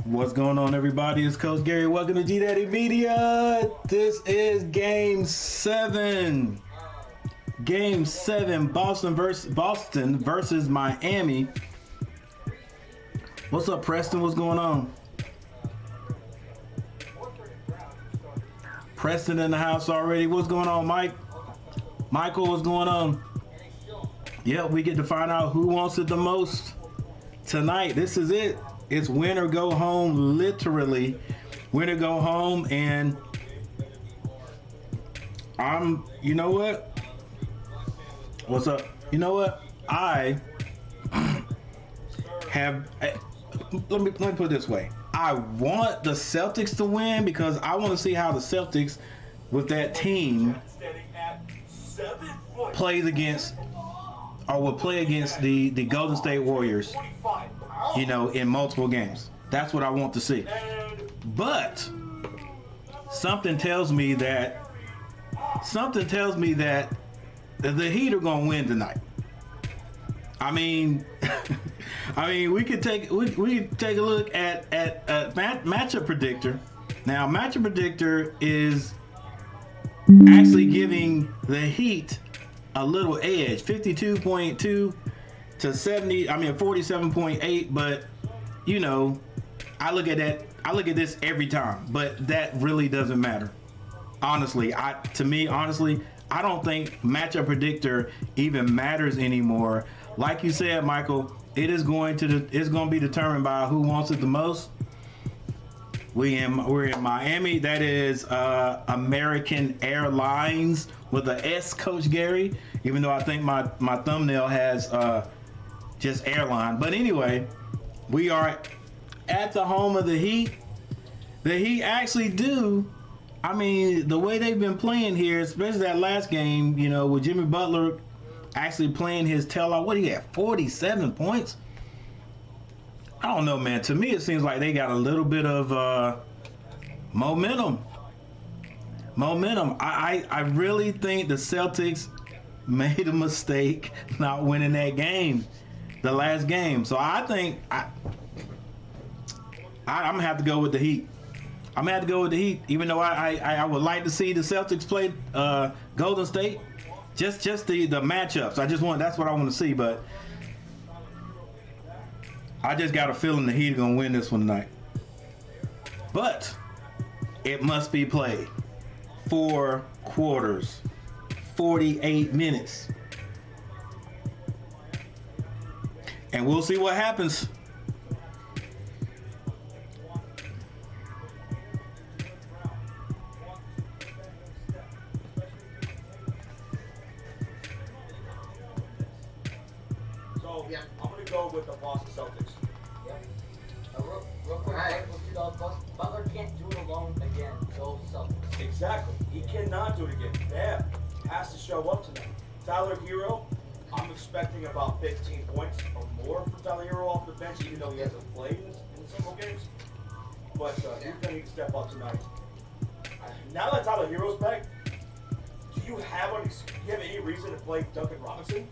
What's going on, everybody? It's Coach Gary. Welcome to G Daddy Media. This is Game 7. Game 7, Boston versus Miami. What's up, Preston? What's going on? Preston in the house already. What's going on, Mike? Michael, what's going on? Yep, we get to find out who wants it the most tonight. This is it. It's win or go home, literally. Win or go home, and you know what? What's up? You know what? I have, let me put it this way. I want the Celtics to win because I want to see how the Celtics, with that team, plays against, or will play against the Golden State Warriors, you know, in multiple games. That's what I want to see. But something tells me that the Heat are going to win tonight. I mean, we could take a look at matchup predictor. Now, matchup predictor is actually giving the Heat a little edge, 52.2 to 47.8. But you know, I look at this every time, but that really doesn't matter. Honestly, I don't think matchup predictor even matters anymore. Like you said, Michael, it's going to be determined by who wants it the most. We're in Miami. That is American Airlines with a S, Coach Gary. Even though I think my thumbnail has just airline. But anyway, we are at the home of the Heat. The Heat actually do. I mean, the way they've been playing here, especially that last game, you know, with Jimmy Butler actually playing his tail off. What do you have? 47 points? I don't know, man. To me, it seems like they got a little bit of momentum. I really think the Celtics made a mistake not winning that game, the last game. So I think I'm gonna have to go with the Heat. I'm gonna have to go with the Heat, even though I would like to see the Celtics play Golden State. Just the matchups. That's what I want to see, but I just got a feeling the Heat are gonna win this one tonight. But it must be played 4 quarters, 48 minutes. And we'll see what happens. So, yeah, I'm going to go with the Boston Celtics. Yeah. Real quick, Butler can't do it alone again. Go Celtics. Exactly. He cannot do it again. Bam. Has to show up tonight. Tyler Hero, I'm expecting about 15 points or more from Tyler Hero off the bench, even though he hasn't played in several games. But he's going to need to step up tonight. Now that Tyler Hero's back, do you have any reason to play Duncan Robinson?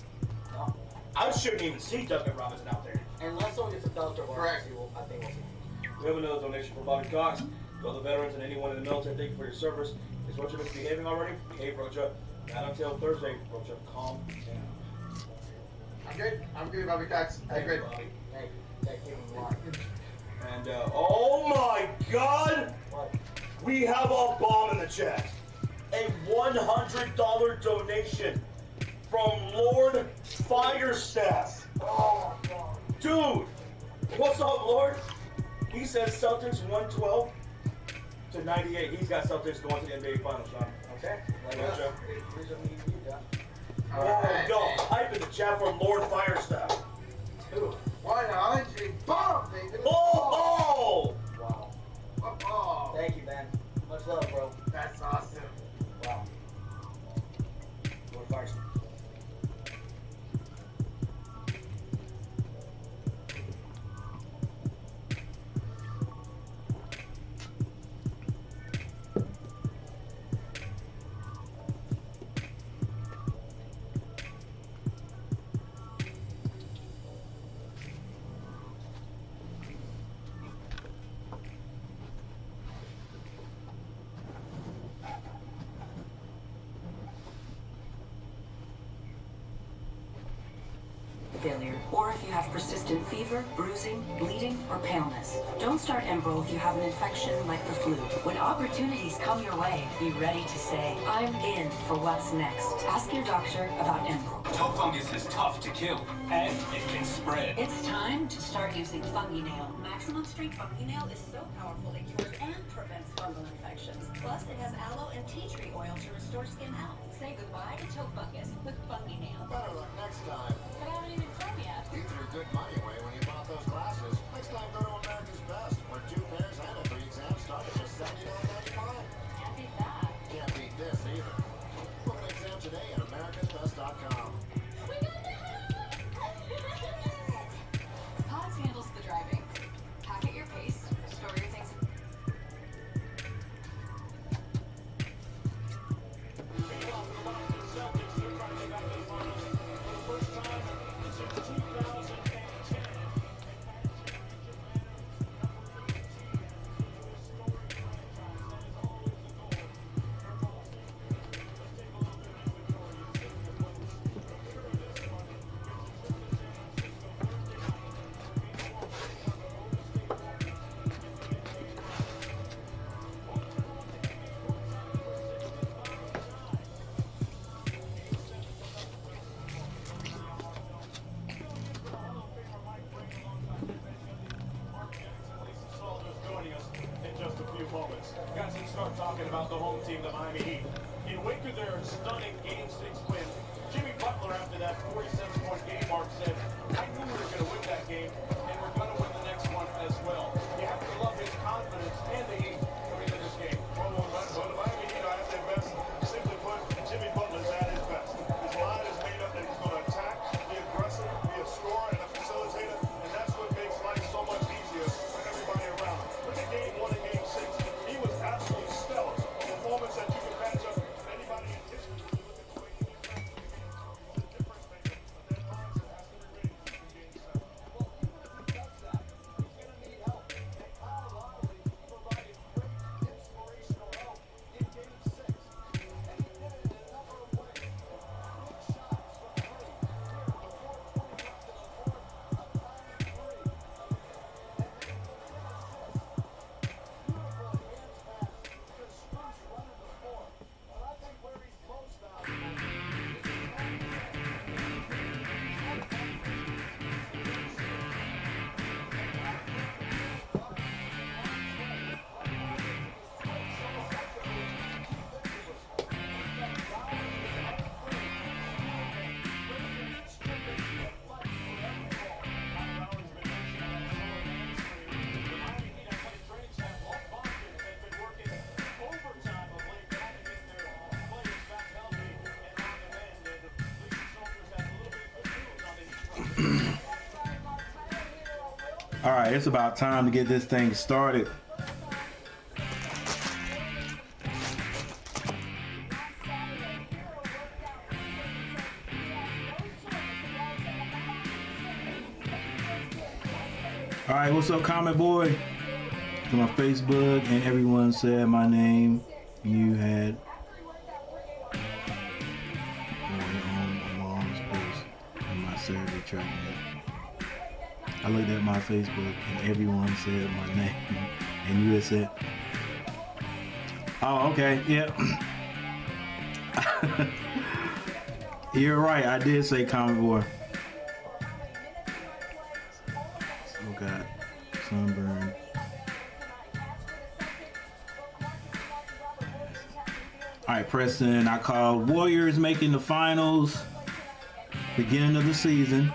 No. I shouldn't even see Duncan Robinson out there. Unless someone gets a belt or Correct. I think we'll see. We have another donation from Bobby Cox. To all the veterans and anyone in the military, thank you for your service. Is Rocha misbehaving already? Behave, Rocha. Not until Thursday, Rocha. Calm down. I'm good, Bobby Cox. I'm good. Bobby. Hey, that came in line. And, oh my God! What? We have a bomb in the chat. A $100 donation from Lord Firestaff. Oh, God. Dude! What's up, Lord? He says Celtics 112 to 98. He's got Celtics going to the NBA Finals, Sean. Okay. Rocha. Here's what we need to do, John. Oh, yo, hype in the chat from Lord Firestaff. 100 bomb, baby. Oh! Wow. Oh, Thank you, man. Much love, bro. that's awesome. Wow. Lord Firestaff. failure, or if you have persistent fever, bruising, bleeding, or paleness. Don't start Enbrel if you have an infection like the flu. When opportunities come your way, be ready to say, I'm in for what's next. Ask your doctor about Enbrel. Toe fungus is tough to kill, and it can spread. It's time to start using Fungi Nail. Maximum Strength Fungi Nail is so powerful it cures and prevents fungal infections. Plus, it has aloe and tea tree oil to restore skin health. Say goodbye to toe fungus with Fungi Nail. Better luck next time. But I haven't even come yet. You threw good money away when you bought those glasses. Next time, go to America's Best, where 2 pairs and a free exam start at just $79.95. Can't beat that. Can't beat this either. Book an exam today at americasbest.com. Pods handles the driving. Pack at your pace. Store your things. Celtics are trying to back to the finals for the first time since 2010. Joining us in just a few moments. Guys, let's start talking about the home team, the Miami Heat. In wake of their stunning Game 6 win, Jimmy Butler, after that 47-point game mark, said, I knew we were going to win that game, and we're going to win the next one as well. You have to love his confidence and the Heat coming into this game. Well, the Miami Heat are at their best. Simply put, Jimmy Butler's at his best. His mind is made up that he's going to attack, be aggressive, be a scorer and a facilitator, and that's what makes life so much easier for everybody around him. Look at Game 1 and Game 6. He was absolutely stellar. A performance that you can match up with anybody in history. When you look at the way he defends the game, he's a difference maker. But that mindset has to be ready for Game 7. Well, even if he does that, he's going to need help. And Kyle Lowry provided great inspirational help in Game 6. And he did it in a number of ways. Big shots from three. Here, before 20 left in the fourth, a timely three. And then the assist. Beautiful hands pass to Spruce running the floor. But I think where he's most valuable is All right, it's about time to get this thing started. All right, what's up, comment boy? To my Facebook, and everyone said my name. You had on my arms post in my survey tracking it. I looked at my Facebook and everyone said my name, and you had said, oh, okay, yeah. You're right, I did say comment boy. Oh God, sunburn. All right, Preston, I called Warriors making the finals, beginning of the season,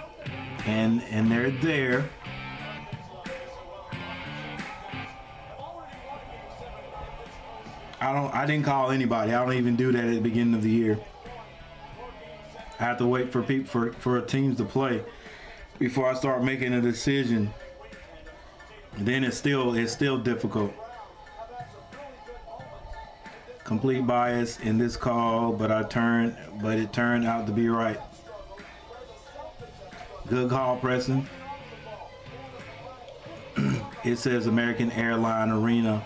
and they're there. I didn't call anybody. I don't even do that at the beginning of the year. I have to wait for people for teams to play before I start making a decision. And then it's still difficult. Complete bias in this call, but it turned out to be right. Good call, Preston. It says American Airline Arena.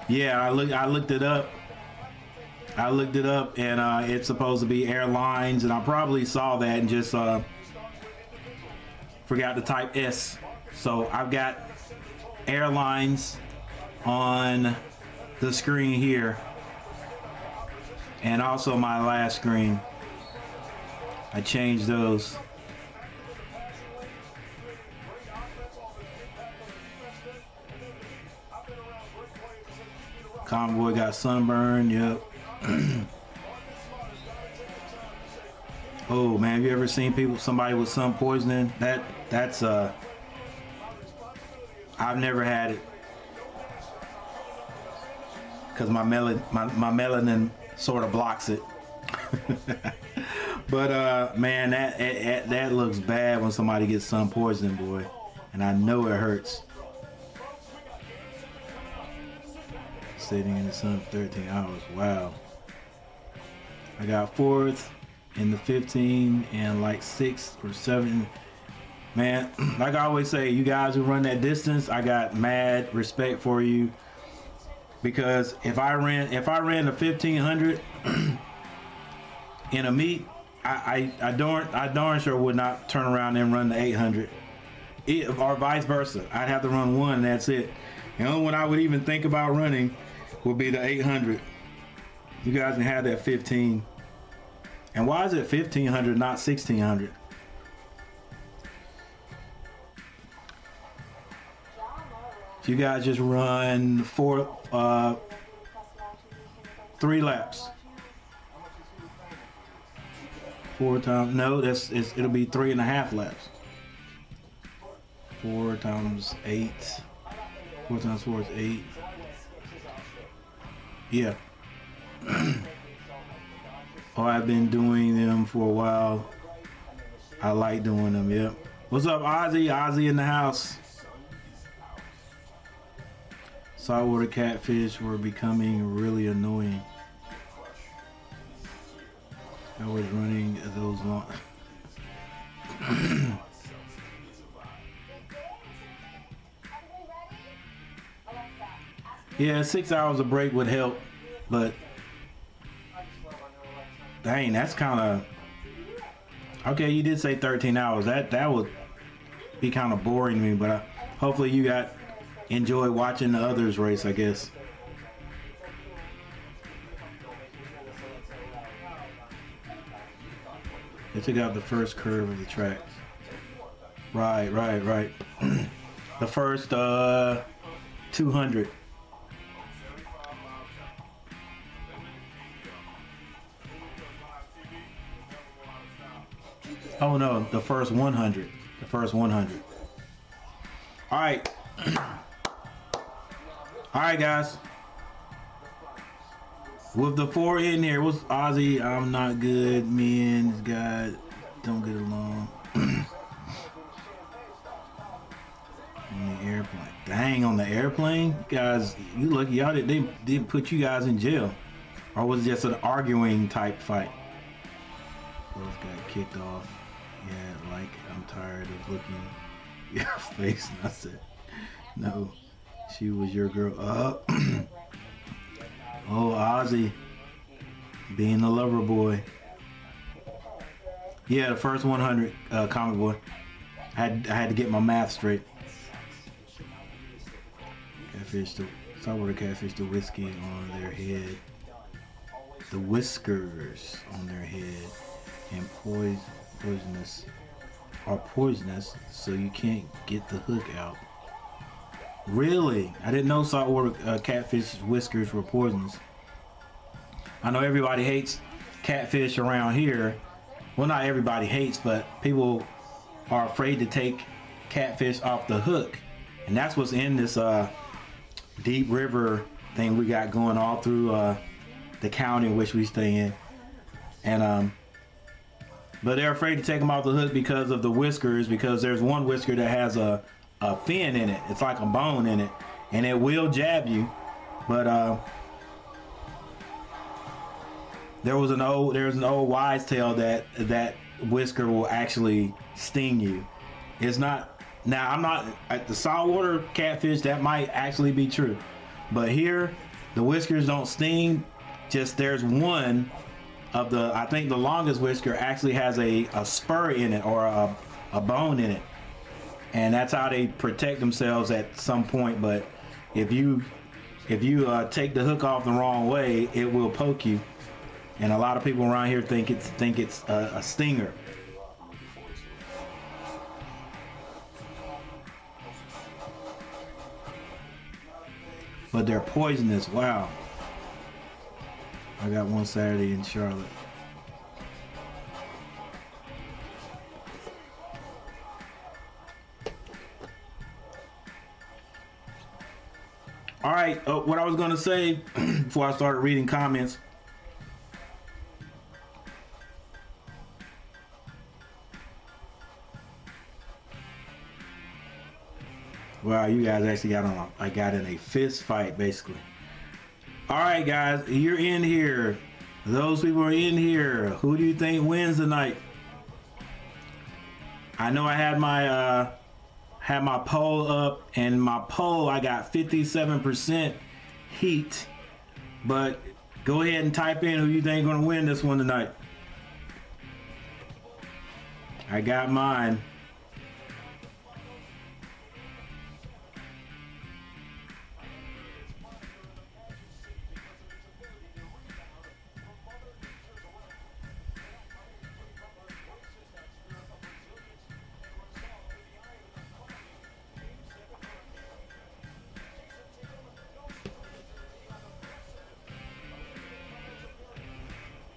Yeah, I looked it up. And it's supposed to be airlines, and I probably saw that and just forgot to type S. So I've got airlines on the screen here, and also my last screen. I changed those. Convoy got sunburn. Yep. Oh man, have you ever seen somebody with sun poisoning? That's I've never had it, because my melanin sort of blocks it. But man, that looks bad when somebody gets sun poisoning, boy, and I know it hurts. Sitting in the sun for 13 hours. Wow. I got 4th in the 15 and like 6th or 7th. Man, like I always say, you guys who run that distance, I got mad respect for you, because if I ran the 1500 in a meet, I darn sure would not turn around and run the 800, or vice versa. I'd have to run one, and that's it. The only one I would even think about running would be the 800. You guys can have that 15. And why is it 1500, not 1600? So you guys just run 3 laps. 4 times, no, it'll be 3.5 laps. 4 times 8. 4 times 4 is 8. Yeah. Oh, I've been doing them for a while. I like doing them, yep. What's up, Ozzy? Ozzy in the house. Saltwater catfish were becoming really annoying. I was running those long. Yeah, 6 hours of break would help, but dang, that's kind of okay. You did say 13 hours. That would be kind of boring to me, but hopefully you enjoy watching the others race, I guess. They took out the first curve of the track. Right. The first 200. Oh no, the first 100. The first 100. All right. All right, guys. With the 4 in here, what's Ozzy? I'm not good. Me and this guy don't get along. On the airplane. Dang, on the airplane? You guys, you lucky y'all didn't put you guys in jail. Or was it just an arguing type fight? Both got kicked off. Yeah, like, I'm tired of looking your face. And I said, no, she was your girl. Oh, Ozzy, being the lover boy. Yeah, the first 100, comic boy. I had to get my math straight. Catfish, saltwater catfish, the whiskey on their head, the whiskers on their head, and poisonous, so you can't get the hook out. Really? I didn't know saltwater catfish whiskers were poisonous. I know everybody hates catfish around here. Well, not everybody hates, but people are afraid to take catfish off the hook. And that's what's in this deep river thing we got going all through the county in which we stay in. And but they're afraid to take them off the hook because of the whiskers, because there's one whisker that has a fin in it. It's like a bone in it, and it will jab you. But there's an old wise tale that whisker will actually sting you. It's not. Now, I'm not at the saltwater catfish, that might actually be true, but here the whiskers don't sting. Just there's one of the, I think the longest whisker actually has a spur in it, or a bone in it. and that's how they protect themselves at some point. But if you take the hook off the wrong way, it will poke you. And a lot of people around here think it's a stinger. But they're poisonous. Wow. I got one Saturday in Charlotte. All right, what I was going to say before I started reading comments. Wow, you guys actually got in a fist fight, basically. All right, guys, you're in here. Those people are in here. Who do you think wins tonight? I know I had my poll up, and my poll I got 57% Heat. But go ahead and type in who you think is going to win this one tonight. I got mine.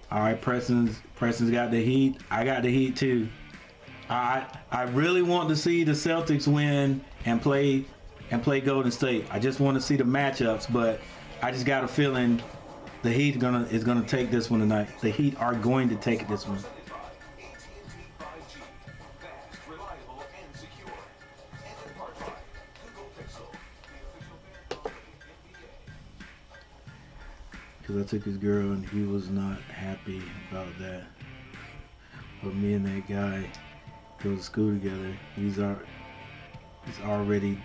All right, Preston's got the Heat. I got the Heat too. I really want to see the Celtics win and play Golden State. I just want to see the matchups, but I just got a feeling the Heat is gonna take this one tonight. The Heat are going to take this one. Because I took his girl and he was not happy about that. But me and that guy go to school together. He already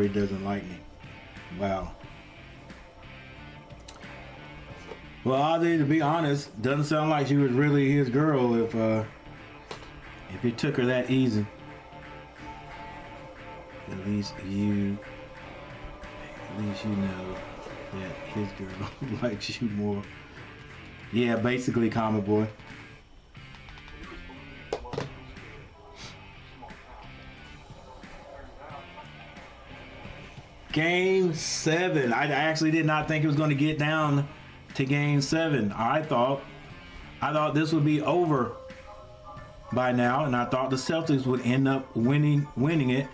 doesn't like me. Wow. Well, Ozzy, to be honest, doesn't sound like she was really his girl if he took her that easy. At least you know that his girl likes you more. Yeah, basically, Comic Boy. Game 7. I actually did not think it was going to get down to Game 7. I thought this would be over by now, and I thought the Celtics would end up winning it.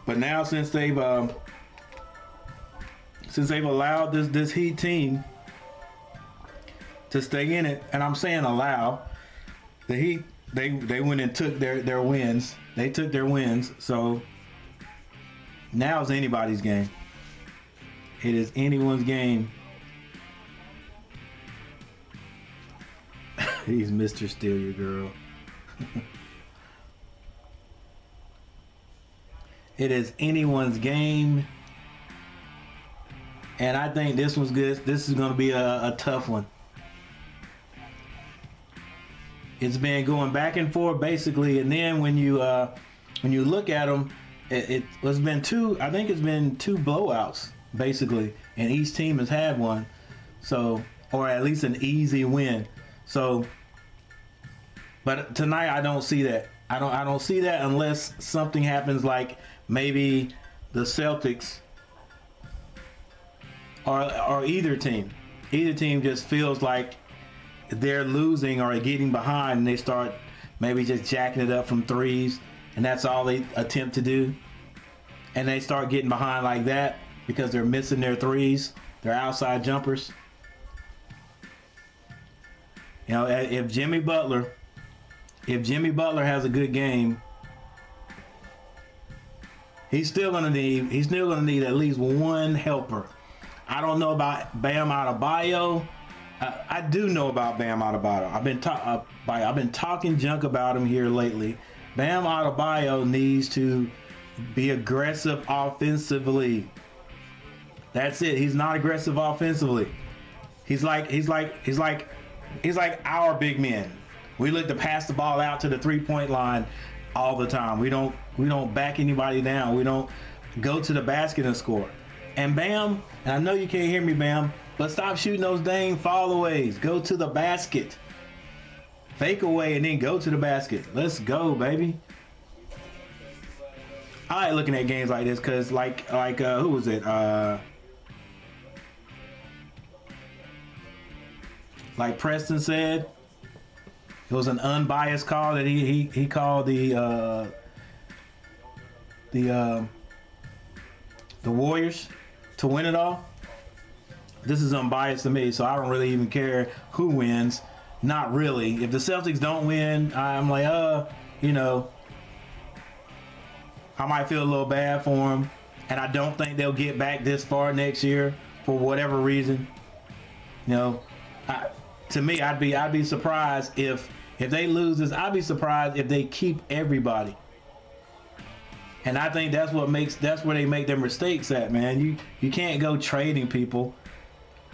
But now, since they've allowed this Heat team to stay in it, and I'm saying allow, the Heat they went and took their wins. They took their wins, so now it's anybody's game. It is anyone's game. He's Mr. Steal Your Girl. It is anyone's game. And I think this one's good. This is going to be a tough one. It's been going back and forth basically, and then when you look at them, it's been two. I think it's been two blowouts basically, and each team has had one. So, or at least an easy win. So, but tonight I don't see that. I don't see that unless something happens, like maybe the Celtics. Or either team just feels like they're losing or getting behind, and they start maybe just jacking it up from threes, and that's all they attempt to do. And they start getting behind like that because they're missing their threes, their outside jumpers. You know, if Jimmy Butler has a good game, he's still gonna need at least one helper. I don't know about Bam Adebayo. I do know about Bam Adebayo. I've been talking junk about him here lately. Bam Adebayo needs to be aggressive offensively. That's it. He's not aggressive offensively. He's like our big men. We look to pass the ball out to the 3-point line all the time. We don't back anybody down. We don't go to the basket and score. And Bam, and I know you can't hear me, Bam, but stop shooting those dang fallaways. Go to the basket. Fake away and then go to the basket. Let's go, baby. I like looking at games like this because, like who was it? Like Preston said, it was an unbiased call that he called the Warriors to win it all. This is unbiased to me, so I don't really even care who wins. Not really. If the Celtics don't win, I'm like, you know, I might feel a little bad for them, and I don't think they'll get back this far next year for whatever reason. You know, to me, I'd be surprised if they lose this. I'd be surprised if they keep everybody. And I think that's where they make their mistakes at, man. You can't go trading people,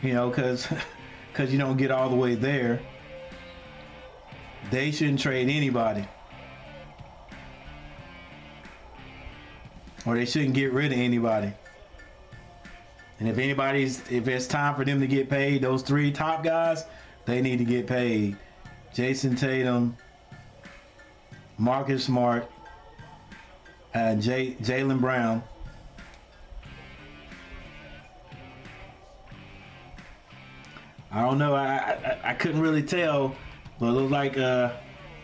you know, because you don't get all the way there. They shouldn't trade anybody. Or they shouldn't get rid of anybody. And if it's time for them to get paid, those 3 top guys, they need to get paid. Jason Tatum, Marcus Smart, and Jaylen Brown. I don't know. I couldn't really tell, but it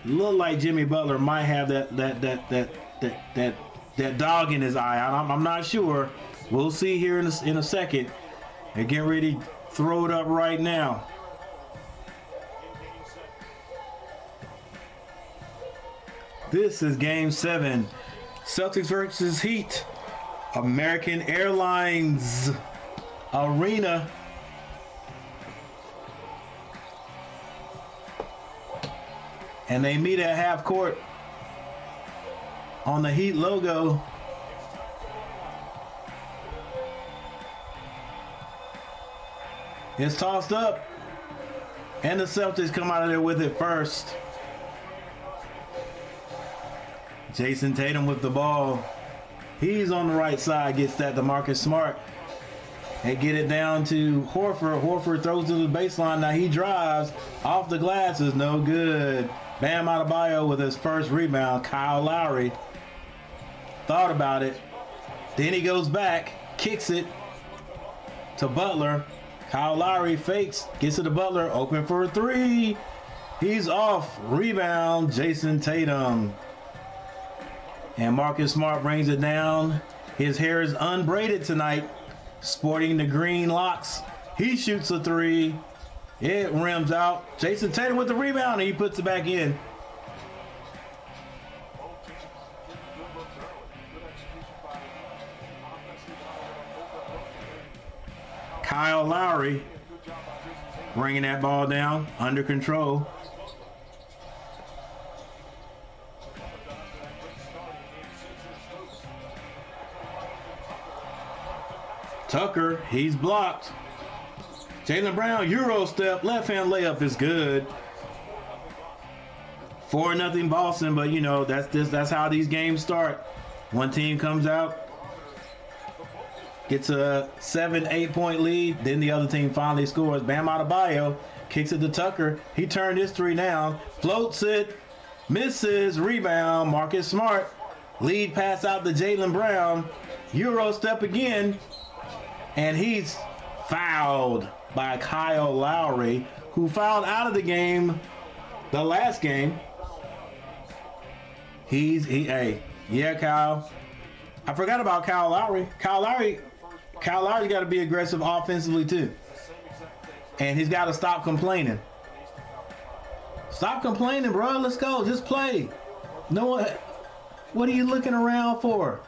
looked like Jimmy Butler might have that dog in his eye. I'm not sure. We'll see here in a second. They're getting ready to throw it up right now. This is Game 7. Celtics versus Heat. American Airlines Arena. And they meet at half court on the Heat logo. It's tossed up, and the Celtics come out of there with it first. Jason Tatum with the ball. He's on the right side, gets that to Marcus Smart. They get it down to Horford. Horford throws to the baseline. Now he drives off the glass, is no good. Bam Adebayo with his first rebound. Kyle Lowry thought about it. Then he goes back, kicks it to Butler. Kyle Lowry fakes, gets it to Butler, open for a 3. He's off. Rebound, Jason Tatum. And Marcus Smart brings it down. His hair is unbraided tonight, sporting the green locks. He shoots a 3. It rims out. Jason Tatum with the rebound, and he puts it back in. Kyle Lowry bringing that ball down, under control. Tucker, he's blocked. Jaylen Brown, Euro step, left hand layup is good. 4-0 Boston, but you know, that's how these games start. One team comes out, gets a 7-8 point lead, then the other team finally scores. Bam Adebayo kicks it to Tucker. He turned his 3 down, floats it, misses, rebound. Marcus Smart, lead pass out to Jaylen Brown. Euro step again, and he's fouled by Kyle Lowry, who fouled out of the game the last game. Yeah, Kyle. I forgot about Kyle Lowry. Kyle Lowry's got to be aggressive offensively too. And he's got to stop complaining. Stop complaining, bro. Let's go. Just play. No, what are you looking around for?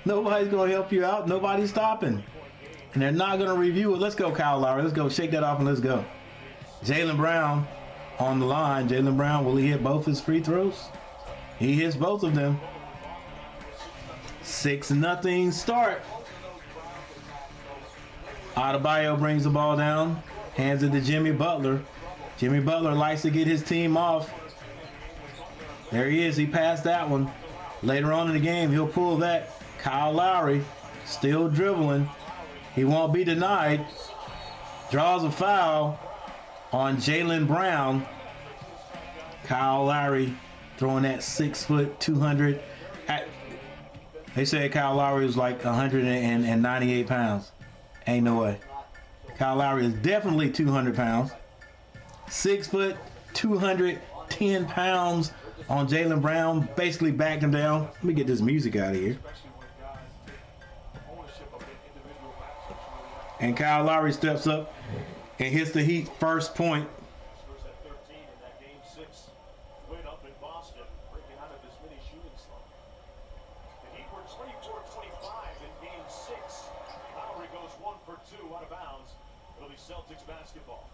Nobody's going to help you out. Nobody's stopping. And they're not going to review it. Let's go, Kyle Lowry. Let's go. Shake that off and let's go. Jaylen Brown on the line. Jaylen Brown, will he hit both his free throws? He hits both of them. 6-0 start. Adebayo brings the ball down. Hands it to Jimmy Butler. Jimmy Butler likes to get his team off. There he is. He passed that one. Later on in the game, he'll pull that. Kyle Lowry still dribbling. He won't be denied. Draws a foul on Jaylen Brown. Kyle Lowry throwing that 6 foot 200. They said Kyle Lowry was like 198 pounds. Ain't no way. Kyle Lowry is definitely 200 pounds. 6 foot 210 pounds on Jaylen Brown. Basically backed him down. Let me get this music out of here. And Kyle Lowry steps up and hits the Heat first point. Celtics basketball.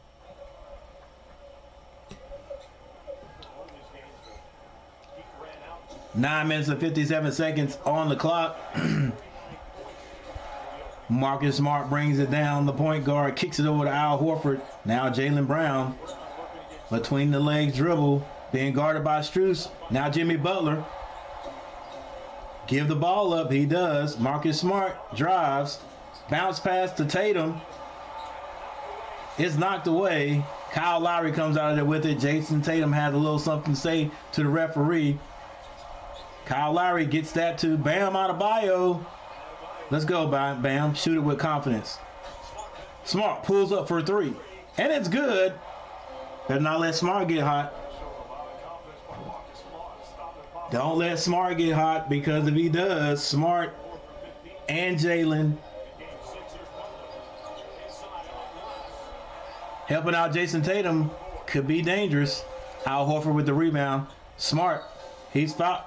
9 minutes and 57 seconds on the clock. Marcus Smart brings it down. The point guard kicks it over to Al Horford. Now Jaylen Brown between the legs dribble, being guarded by Strus. Now Jimmy Butler. Give the ball up. He does. Marcus Smart drives. Bounce pass to Tatum. It's knocked away. Kyle Lowry comes out of there with it. Jason Tatum has a little something to say to the referee. Kyle Lowry gets that to Bam Adebayo. Let's go, Bam. Shoot it with confidence. Smart pulls up for a three. And it's good. Better not let Smart get hot. Don't let Smart get hot, because if he does, Smart and Jaylen helping out Jason Tatum could be dangerous. Al Horford with the rebound. Smart. He's fouled.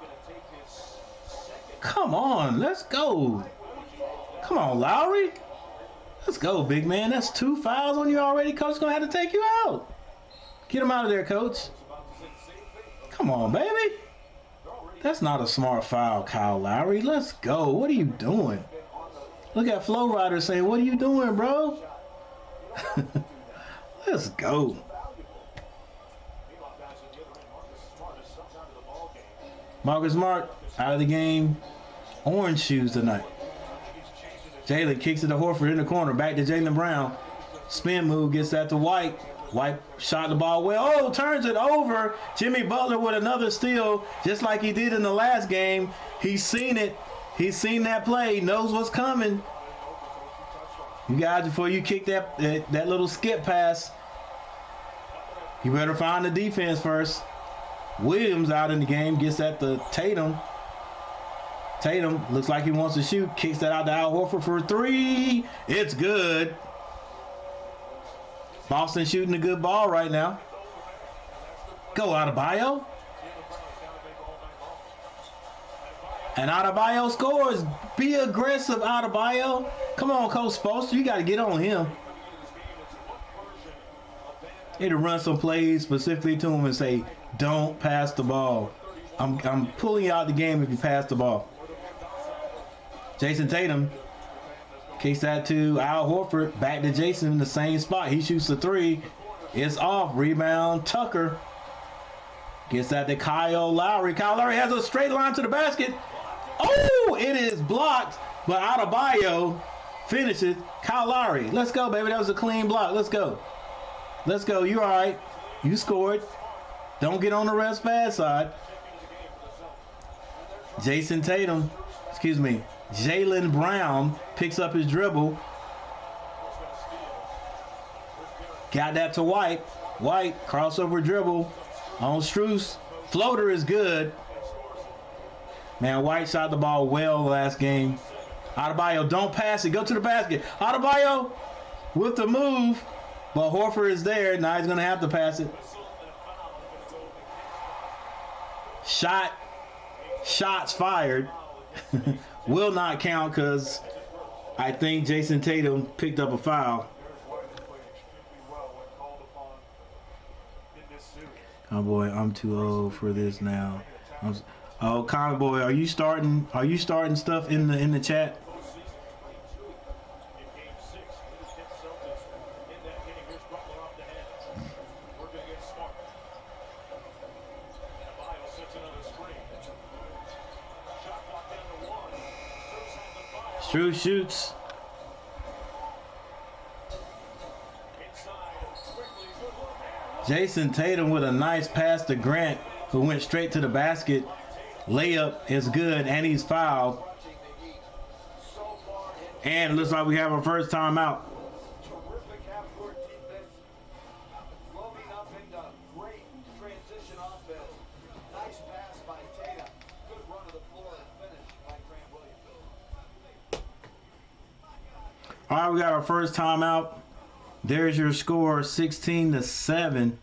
Come on, let's go. Come on, Lowry. Let's go, big man. That's 2 fouls on you already. Coach is going to have to take you out. Get him out of there, coach. Come on, baby. That's not a smart foul, Kyle Lowry. Let's go. What are you doing? Look at Flow Rider saying, what are you doing, bro? Let's go. Marcus Smart out of the game. Orange shoes tonight. Jaylen kicks it to Horford in the corner. Back to Jaylen Brown. Spin move, gets that to White. White shot the ball well. Oh, turns it over. Jimmy Butler with another steal, just like he did in the last game. He's seen it. He's seen that play. He knows what's coming. You guys, before you kick that little skip pass, you better find the defense first. Williams out in the game, gets that to Tatum. Tatum looks like he wants to shoot. Kicks that out to Al Horford for a three. It's good. Boston shooting a good ball right now. Go Adebayo. And Adebayo scores. Be aggressive, Adebayo. Come on, Coach Spoelstra. You got to get on him. Need to run some plays specifically to him and say, don't pass the ball. I'm pulling you out of the game if you pass the ball. Jason Tatum kicks that to Al Horford. Back to Jason in the same spot. He shoots the three. It's off. Rebound, Tucker. Gets that to Kyle Lowry. Kyle Lowry has a straight line to the basket. Oh, it is blocked. But Adebayo finishes. Kyle Lowry. Let's go, baby. That was a clean block. Let's go. Let's go. You all right. You scored. Don't get on the ref's bad side. Jason Tatum. Excuse me. Jaylen Brown picks up his dribble. Got that to White. White, crossover dribble on Strus. Floater is good. Man, White shot the ball well last game. Adebayo, don't pass it. Go to the basket. Adebayo with the move. But Horford is there. Now he's going to have to pass it. Shots fired. Will not count because I think Jason Tatum picked up a foul. Oh boy, I'm too old for this now. Oh, Comic Boy, are you starting stuff in the chat? Strus shoots. Jason Tatum with a nice pass to Grant, who went straight to the basket. Layup is good, and he's fouled. And it looks like we have our first timeout. Terrific half-court defense. Loading up into great transition offense. Nice pass by Tatum. Good run to the floor and finish by Grant Williams. All right, we got our first timeout. There's your score, 16-7.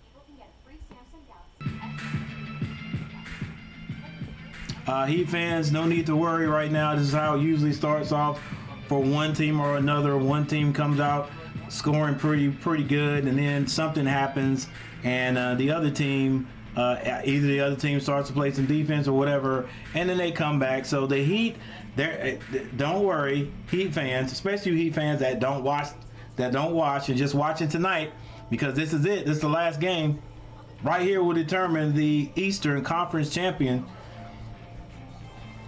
Heat fans, no need to worry right now. This is how it usually starts off for one team or another. One team comes out scoring pretty good, and then something happens, and the other team, either the other team starts to play some defense or whatever, and then they come back. So the Heat, don't worry, Heat fans, especially you Heat fans that don't watch and just watching tonight, because this is it. This is the last game. Right here will determine the Eastern Conference champion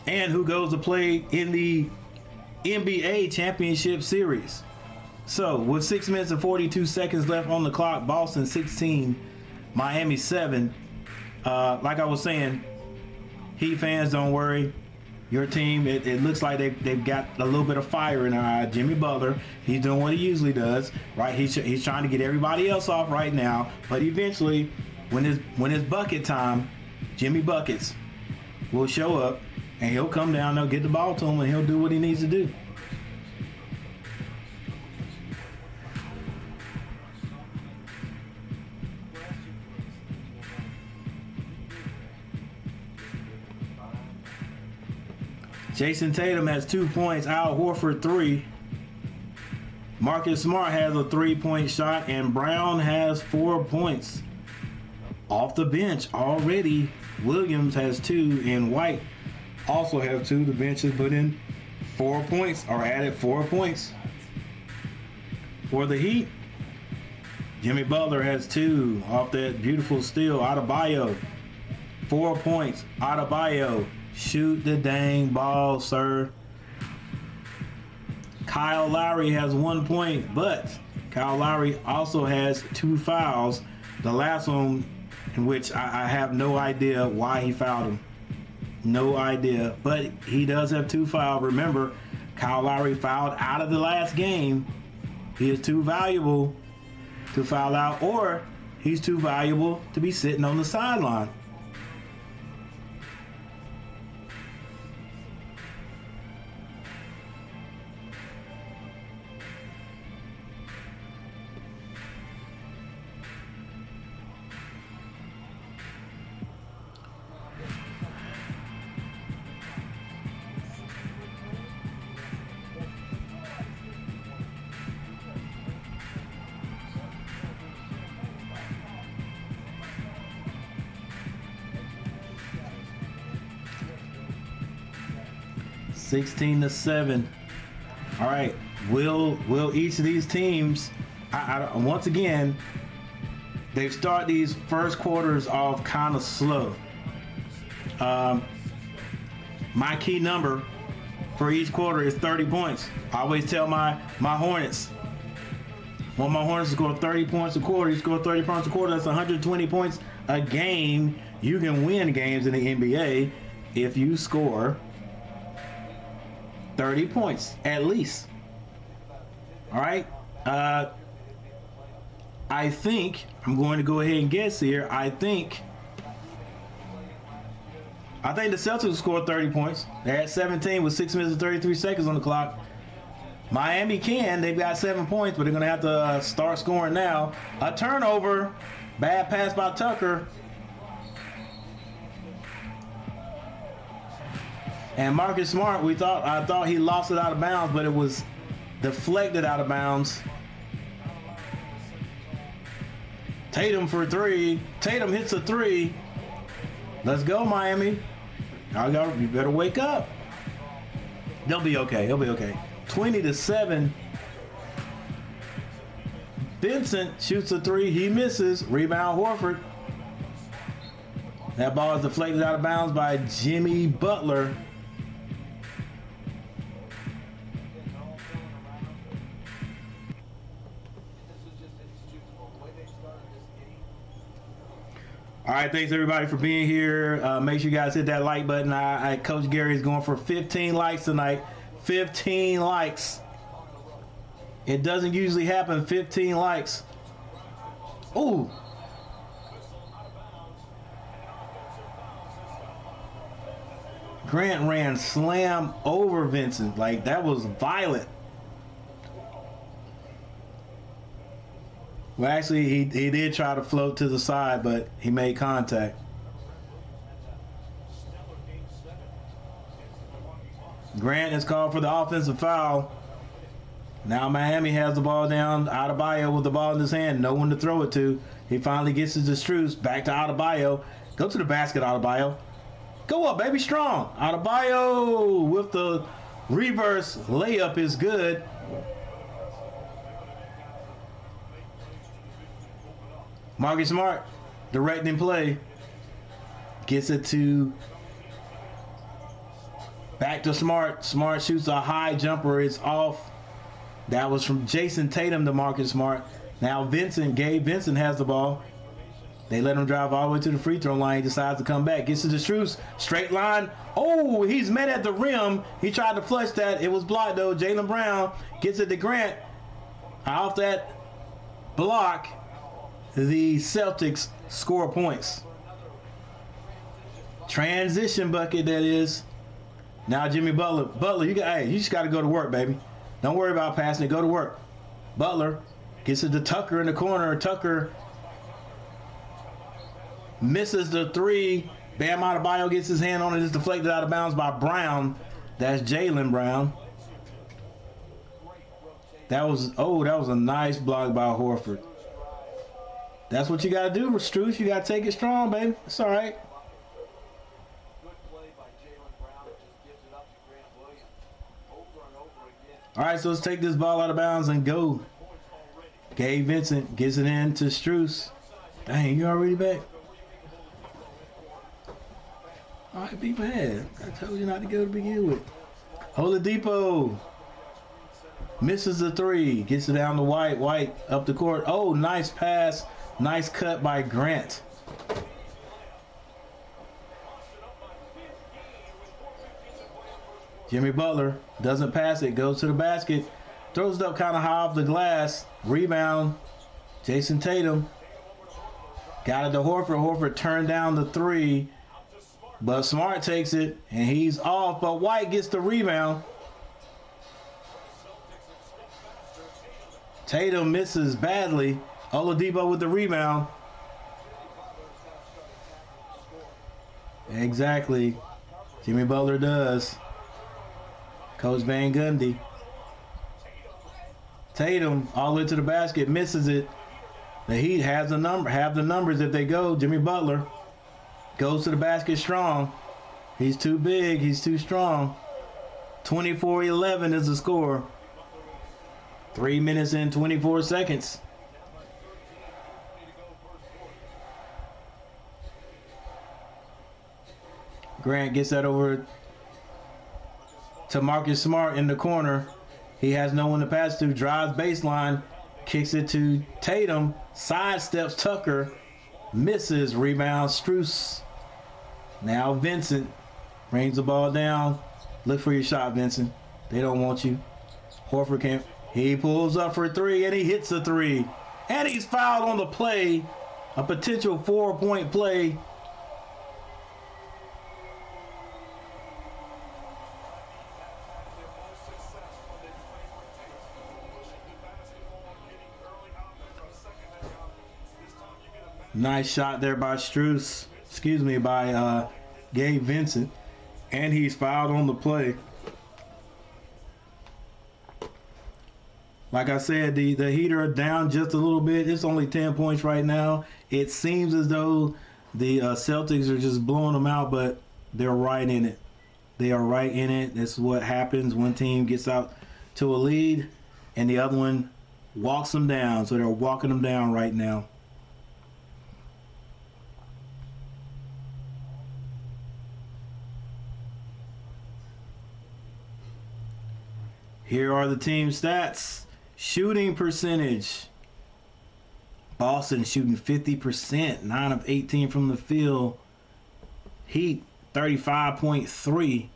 and who goes to play in the NBA Championship Series. So with 6 minutes and 42 seconds left on the clock, Boston 16, Miami 7. Like I was saying, Heat fans, don't worry. Your team, it looks like they've got a little bit of fire in their eye. Jimmy Butler, he's doing what he usually does, right? He's trying to get everybody else off right now, but eventually, when it's bucket time, Jimmy Buckets will show up, and he'll come down, they'll get the ball to him, and he'll do what he needs to do. Jason Tatum has 2 points. Al Horford 3. Marcus Smart has a 3-point shot, and Brown has 4 points. Off the bench already, Williams has 2, and White also have 2. The bench has put in 4 points, or added 4 points. For the Heat, Jimmy Butler has 2 off that beautiful steal. Adebayo, 4 points. Adebayo, shoot the dang ball, sir. Kyle Lowry has 1 point, but Kyle Lowry also has 2 fouls. The last one, in which I have no idea why he fouled him. No idea. But he does have 2 fouls. Remember, Kyle Lowry fouled out of the last game. He is too valuable to foul out, or he's too valuable to be sitting on the sideline. (16-7). All right, will each of these teams? Once again, they start these first quarters off kind of slow. My key number for each quarter is 30 points. I always tell my Hornets, want my Hornets to score 30 points a quarter. You score 30 points a quarter, that's 120 points a game. You can win games in the NBA if you score 30 points at least. All right. I think I'm going to go ahead and guess here. I think the Celtics scored 30 points. They're at 17 with 6 minutes and 33 seconds on the clock. Miami can. They've got 7 points, but they're going to have to start scoring now. A turnover. Bad pass by Tucker. And Marcus Smart, I thought he lost it out of bounds, but it was deflected out of bounds. Tatum for 3. Tatum hits a 3. Let's go, Miami. You better wake up. They'll be okay. 20-7. Vincent shoots a 3. He misses. Rebound Horford. That ball is deflected out of bounds by Jimmy Butler. All right, thanks everybody for being here. Make sure you guys hit that like button. Coach Gary is going for 15 likes tonight. 15 likes. It doesn't usually happen. 15 likes. Ooh. Grant ran slam over Vincent. Like, that was violent. Well, actually, he did try to float to the side, but he made contact. Grant is called for the offensive foul. Now Miami has the ball down. Adebayo with the ball in his hand. No one to throw it to. He finally gets it to Strus. Back to Adebayo. Go to the basket, Adebayo. Go up, baby, strong. Adebayo with the reverse layup is good. Marcus Smart directing play. Gets it to back to Smart. Smart shoots a high jumper. It's off. That was from Jason Tatum to Marcus Smart. Now Gabe Vincent has the ball. They let him drive all the way to the free throw line. He decides to come back. Gets it to Strus. Straight line. Oh, he's met at the rim. He tried to flush that. It was blocked though. Jaylen Brown gets it to Grant. Off that block, the Celtics score points. Transition bucket, that is. Now Jimmy Butler. Butler, you just got to go to work, baby. Don't worry about passing it. Go to work. Butler gets it to Tucker in the corner. Tucker misses the three. Bam Adebayo gets his hand on it. It's deflected out of bounds by Brown. That's Jaylen Brown. That was a nice block by Horford. That's what you got to do, Strus. You got to take it strong, baby. It's all right. All right, so let's take this ball out of bounds and go. Gabe Vincent gets it in to Strus. Dang, you already back? All right, be mad. I told you not to go to begin with. Oladipo misses the three. Gets it down to White. White up the court. Oh, nice pass. Nice cut by Grant. Jimmy Butler doesn't pass it. Goes to the basket. Throws it up kind of high off the glass. Rebound. Jason Tatum. Got it to Horford. Horford turned down the three. But Smart takes it. And he's off. But White gets the rebound. Tatum misses badly. Oladipo with the rebound. Exactly. Jimmy Butler does. Coach Van Gundy. Tatum all the way to the basket, misses it. The Heat have the numbers if they go. Jimmy Butler goes to the basket strong. He's too big. He's too strong. 24-11 is the score. 3 minutes and 24 seconds. Grant gets that over to Marcus Smart in the corner. He has no one to pass to. Drives baseline. Kicks it to Tatum. Sidesteps Tucker. Misses. Rebound Strus. Now Vincent brings the ball down. Look for your shot, Vincent. They don't want you. Horford can't. He pulls up for three and he hits a three. And he's fouled on the play. A potential 4-point play. Nice shot there by Strus. Excuse me, by Gabe Vincent. And he's fouled on the play. Like I said, the Heat are down just a little bit. It's only 10 points right now. It seems as though the Celtics are just blowing them out, but they're right in it. They are right in it. This is what happens when team gets out to a lead and the other one walks them down. So they're walking them down right now. Here are the team stats. Shooting percentage, Boston shooting 50%, 9 of 18 from the field. Heat 35.3.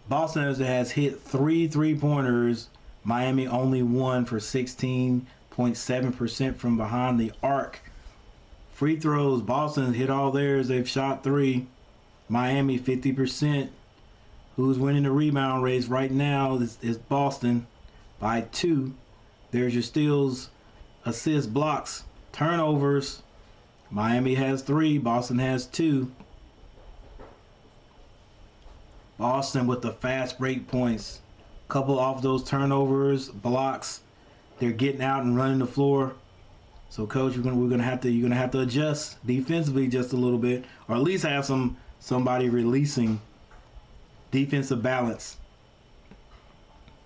Boston has hit 3 3-pointers. Miami only 1 for 16.7% from behind the arc. Free throws, Boston hit all theirs. They've shot 3. Miami 50%. Who's winning the rebound race right now is Boston by 2. There's your steals, assists, blocks, turnovers. Miami has 3. Boston has 2. Boston with the fast break points. Couple off those turnovers, blocks. They're getting out and running the floor. So, coach, you're gonna have to adjust defensively just a little bit, or at least have somebody releasing defensive balance.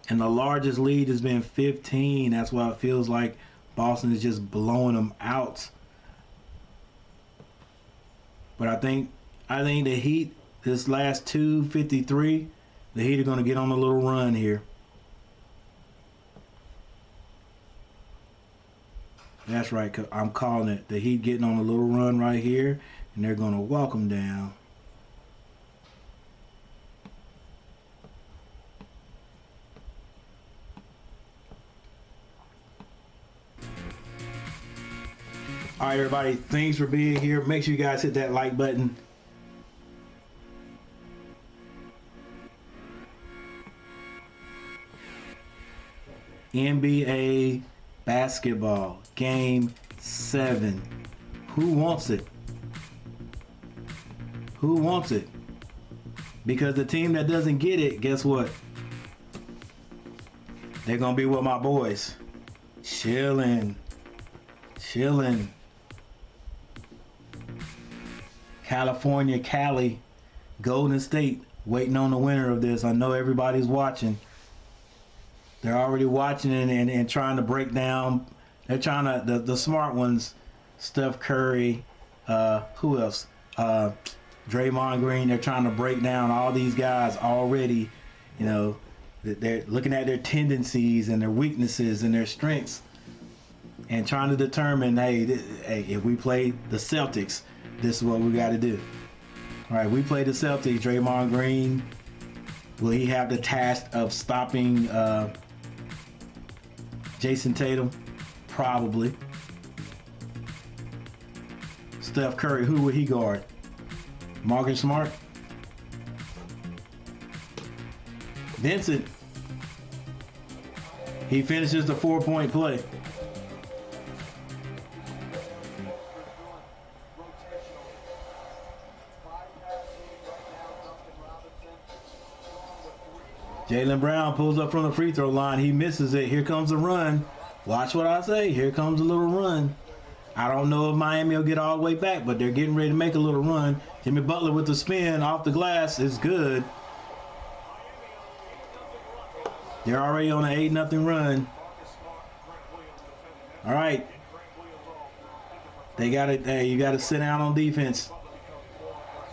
And the largest lead has been 15. That's why it feels like Boston is just blowing them out. But I think the Heat, this last 2:53, the Heat are going to get on a little run here. That's right. I'm calling it. The Heat getting on a little run right here, and they're going to walk them down. All right, everybody. Thanks for being here. Make sure you guys hit that like button. NBA basketball, Game 7. Who wants it? Who wants it? Because the team that doesn't get it, guess what? They're going to be with my boys. Chilling. California, Cali, Golden State, waiting on the winner of this. I know everybody's watching. They're already watching and trying to break down. They're trying to, the smart ones, Steph Curry, who else? Draymond Green. They're trying to break down all these guys already. You know, they're looking at their tendencies and their weaknesses and their strengths, and trying to determine, hey, if we play the Celtics, this is what we got to do. All right, we play the Celtics. Draymond Green, will he have the task of stopping Jason Tatum? Probably. Steph Curry, who would he guard? Marcus Smart? Vincent. He finishes the 4-point play. Jaylen Brown pulls up from the free throw line. He misses it. Here comes a run. Watch what I say. Here comes a little run. I don't know if Miami will get all the way back, but they're getting ready to make a little run. Jimmy Butler with the spin off the glass is good. They're already on an 8-0 run. All right. They got it. Hey, you got to sit down on defense.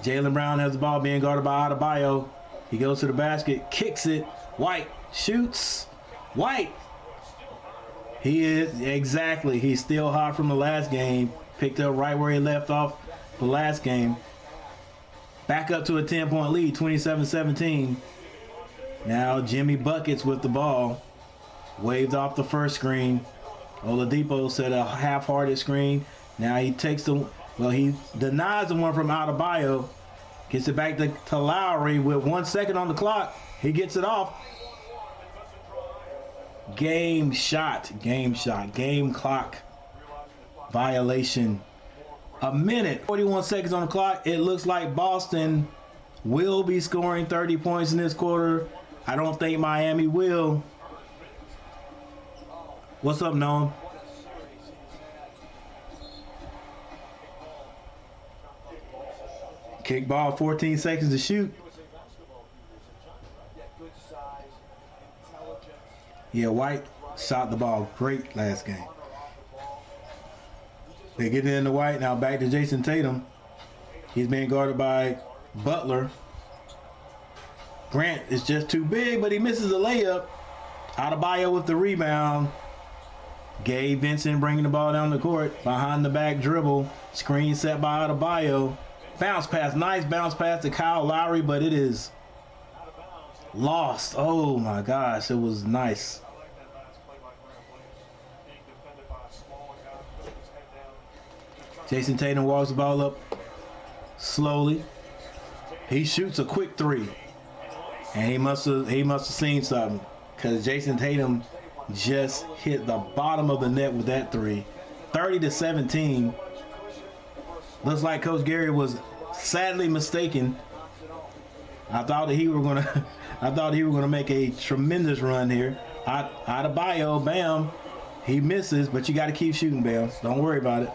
Jaylen Brown has the ball being guarded by Adebayo. He goes to the basket, kicks it. White shoots. White. He is, exactly. He's still hot from the last game. Picked up right where he left off the last game. Back up to a 10-point lead, 27-17. Now Jimmy Buckets with the ball. Waved off the first screen. Oladipo set a half-hearted screen. Now he takes the, well, he denies the one from Adebayo. Gets it back to Lowry with 1 second on the clock. He gets it off. Game shot. Game clock violation. A minute, 41 seconds on the clock. It looks like Boston will be scoring 30 points in this quarter. I don't think Miami will. What's up, Noam? Kick ball, 14 seconds to shoot. Yeah, White shot the ball great last game. They get it into White. Now back to Jason Tatum. He's being guarded by Butler. Grant is just too big, but he misses a layup. Adebayo with the rebound. Gabe Vincent bringing the ball down the court. Behind the back dribble. Screen set by Adebayo. Bounce pass. Nice bounce pass to Kyle Lowry, but it is lost. Oh my gosh. It was nice. Jason Tatum walks the ball up slowly. He shoots a quick three. And he must have seen something. Because Jason Tatum just hit the bottom of the net with that three. 30-17. Looks like Coach Gary was sadly mistaken. I thought that he were gonna make a tremendous run here. Adebayo, bam, he misses, but you got to keep shooting, Bam. Don't worry about it.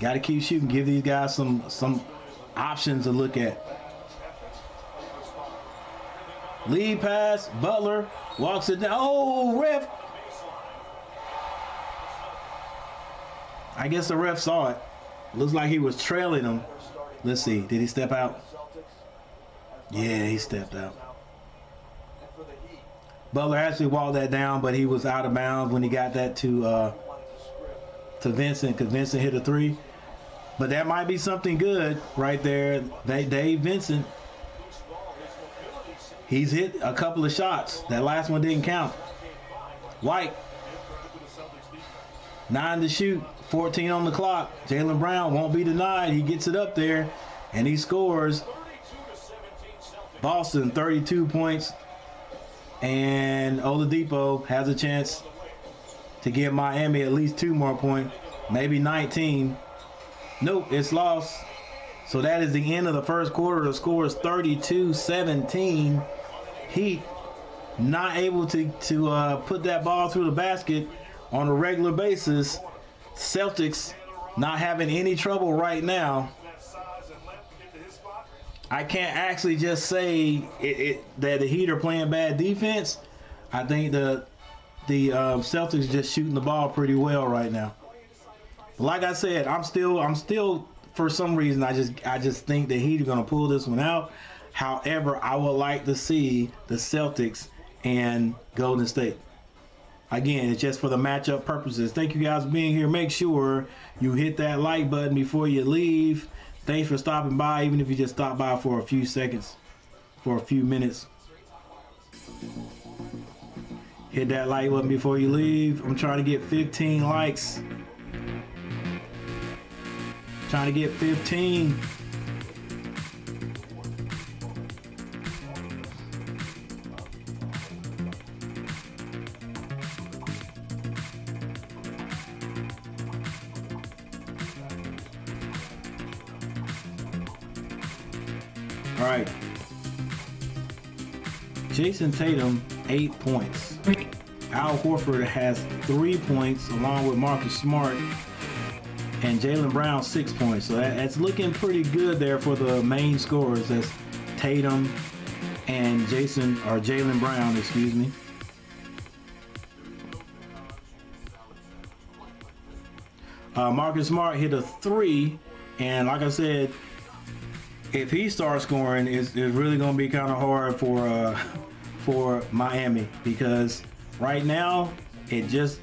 Got to keep shooting. Give these guys some options to look at. Lead pass. Butler walks it down. Oh, ref. I guess the ref saw it. Looks like he was trailing him. Let's see. Did he step out? Yeah, he stepped out. Butler actually walked that down, but he was out of bounds when he got that to Vincent, because Vincent hit a three. But that might be something good right there. Dave Vincent, he's hit a couple of shots. That last one didn't count. White, 9 to shoot, 14 on the clock. Jaylen Brown won't be denied. He gets it up there, and he scores. Boston, 32 points. And Oladipo has a chance to give Miami at least 2 more points, maybe 19. Nope, it's lost. So that is the end of the first quarter. The score is 32-17. Heat not able to put that ball through the basket on a regular basis. Celtics not having any trouble right now. I can't actually just say that the Heat are playing bad defense. I think the Celtics just shooting the ball pretty well right now. But like I said, I'm still for some reason I just think the Heat are going to pull this one out. However, I would like to see the Celtics and Golden State. Again, it's just for the matchup purposes. Thank you guys for being here. Make sure you hit that like button before you leave. Thanks for stopping by, even if you just stopped by for a few seconds, for a few minutes. Hit that like button before you leave. I'm trying to get 15 likes. Trying to get 15. All right. Jason Tatum, 8 points. Al Horford has 3 points, along with Marcus Smart, and Jaylen Brown 6 points. So that's looking pretty good there for the main scorers. That's Tatum and Jaylen Brown, excuse me. Marcus Smart hit a 3, and like I said, if he starts scoring, it's really going to be kind of hard for Miami, because right now it just,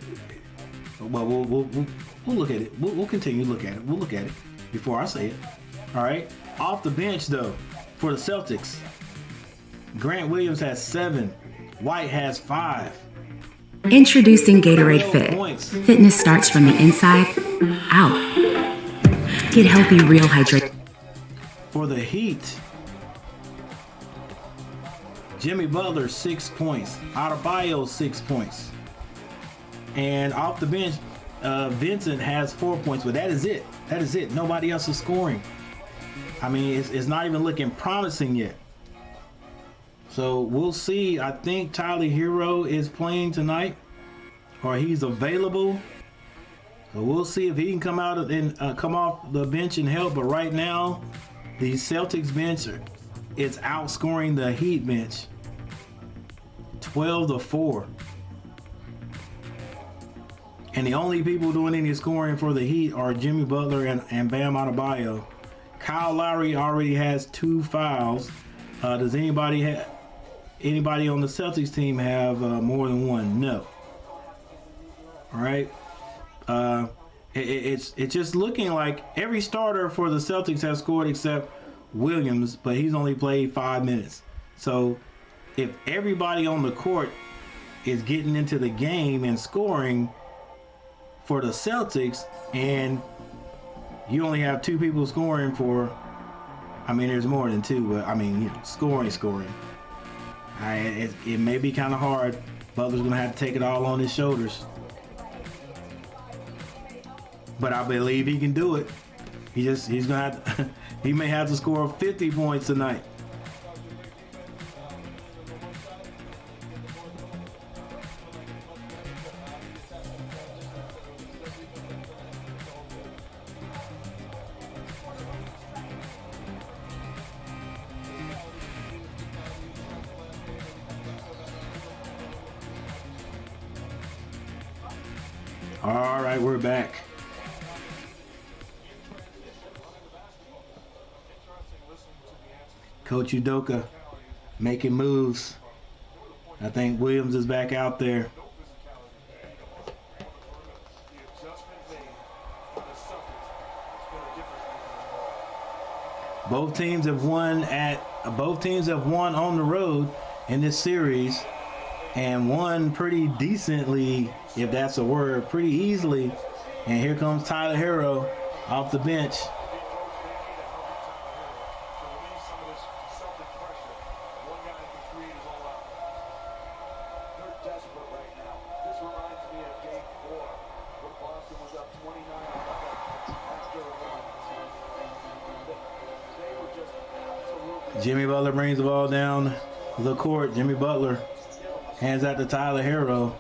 well, we'll look at it. We'll continue to look at it. We'll look at it before I say it. All right. Off the bench though, for the Celtics, Grant Williams has 7. White has 5. Introducing Gatorade Fit. Fitness starts from the inside out. Get healthy, real hydration. For the Heat, Jimmy Butler 6 points. Adebayo 6 points. And off the bench, Vincent has 4 points, but that is it. That is it. Nobody else is scoring. I mean, it's not even looking promising yet. So we'll see. I think Tyler Hero is playing tonight, or he's available. So we'll see if he can come out and come off the bench and help. But right now, the Celtics bench is outscoring the Heat bench 12-4. And the only people doing any scoring for the Heat are Jimmy Butler and Bam Adebayo. Kyle Lowry already has 2 fouls. Does anybody on the Celtics team have more than 1? No. All right. It's just looking like every starter for the Celtics has scored except Williams, but he's only played 5 minutes. So if everybody on the court is getting into the game and scoring for the Celtics, and you only have 2 people scoring for, I mean, there's more than 2, but I mean, scoring. It may be kind of hard. Butler's gonna have to take it all on his shoulders, but I believe he can do it. He's gonna have to, he may have to score 50 points tonight. All right, we're back. Coach Udoka making moves. I think Williams is back out there. Both teams have won on the road in this series, and won pretty decently, if that's a word, pretty easily. And here comes Tyler Hero off the bench. Jimmy Butler brings the ball down the court. Jimmy Butler hands out to Tyler Hero.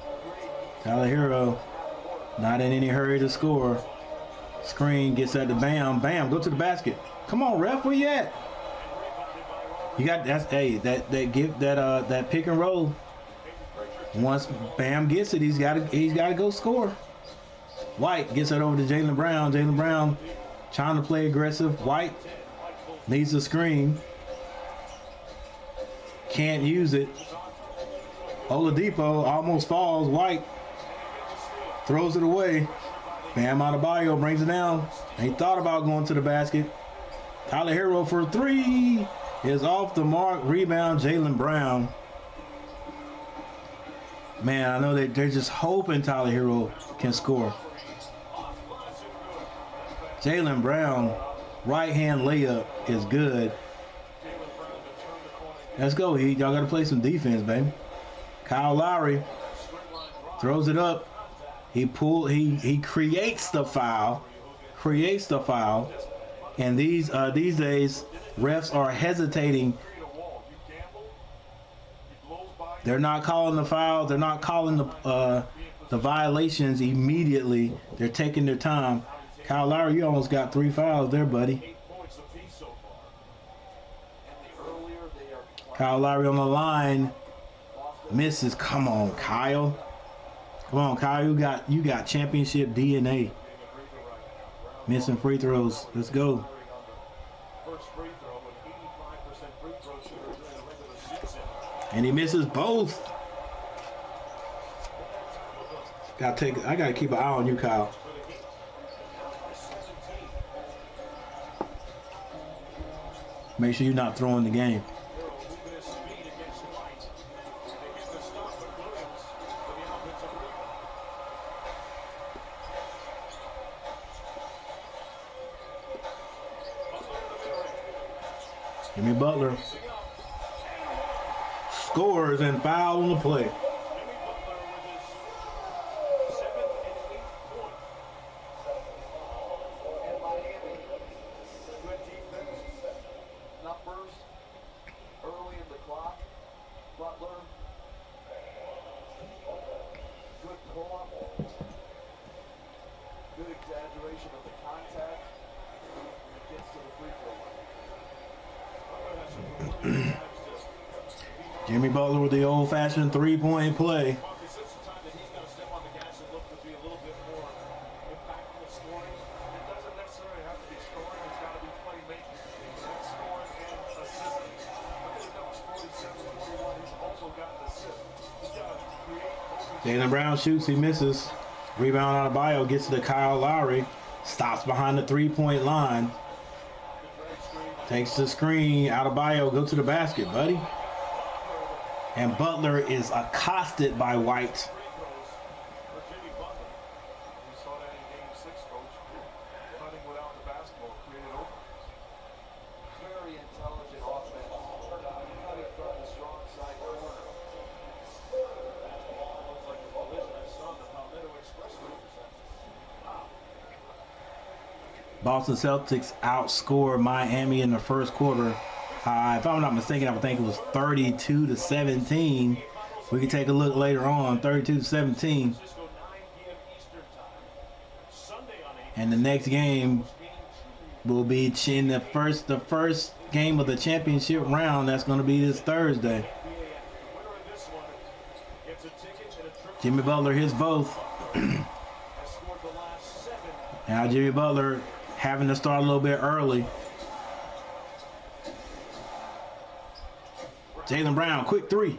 Tyler Hero not in any hurry to score. Screen gets at the Bam. Bam, go to the basket. Come on, ref, where you at? You got that pick and roll. Once Bam gets it, he's got to go score. White gets it over to Jaylen Brown. Jaylen Brown trying to play aggressive. White needs a screen. Can't use it. Oladipo almost falls. White throws it away. Bam Adebayo brings it down. He thought about going to the basket. Tyler Hero for 3 is off the mark. Rebound, Jaylen Brown. Man, I know they're just hoping Tyler Hero can score. Jaylen Brown, right hand layup is good. Let's go, Heat. Y'all got to play some defense, baby. Kyle Lowry throws it up. He creates the foul. And these days, refs are hesitating. They're not calling the foul. They're not calling the violations immediately. They're taking their time. Kyle Lowry, you almost got 3 fouls there, buddy. Kyle Lowry on the line. Misses. Come on, Kyle. Come on, Kyle. You got championship DNA. Missing free throws. Let's go. And he misses both. I gotta keep an eye on you, Kyle. Make sure you're not throwing the game. Jimmy Butler scores and foul on the play. Numbers early in the clock. Butler, good pull-up, good exaggeration of the contact. Gets to the free throw line. Jimmy Butler with the old-fashioned three-point play. Jaylen Brown shoots, he misses. Rebound out of Bio, gets to Kyle Lowry. Stops behind the three-point line. Takes the screen. Out of Bio, go to the basket, buddy. And Butler is accosted by White. Very intelligent offense. Cutting from the strong side corner. Looks like a collision I saw in the Palmetto Expressway intersection. Boston Celtics outscored Miami in the first quarter. If I'm not mistaken, I would think it was 32-17. We can take a look later on. 32-17. And the next game will be in the first game of the championship round. That's going to be this Thursday. Jimmy Butler hits both. Now Jimmy Butler having to start a little bit early. Jaylen Brown, quick three.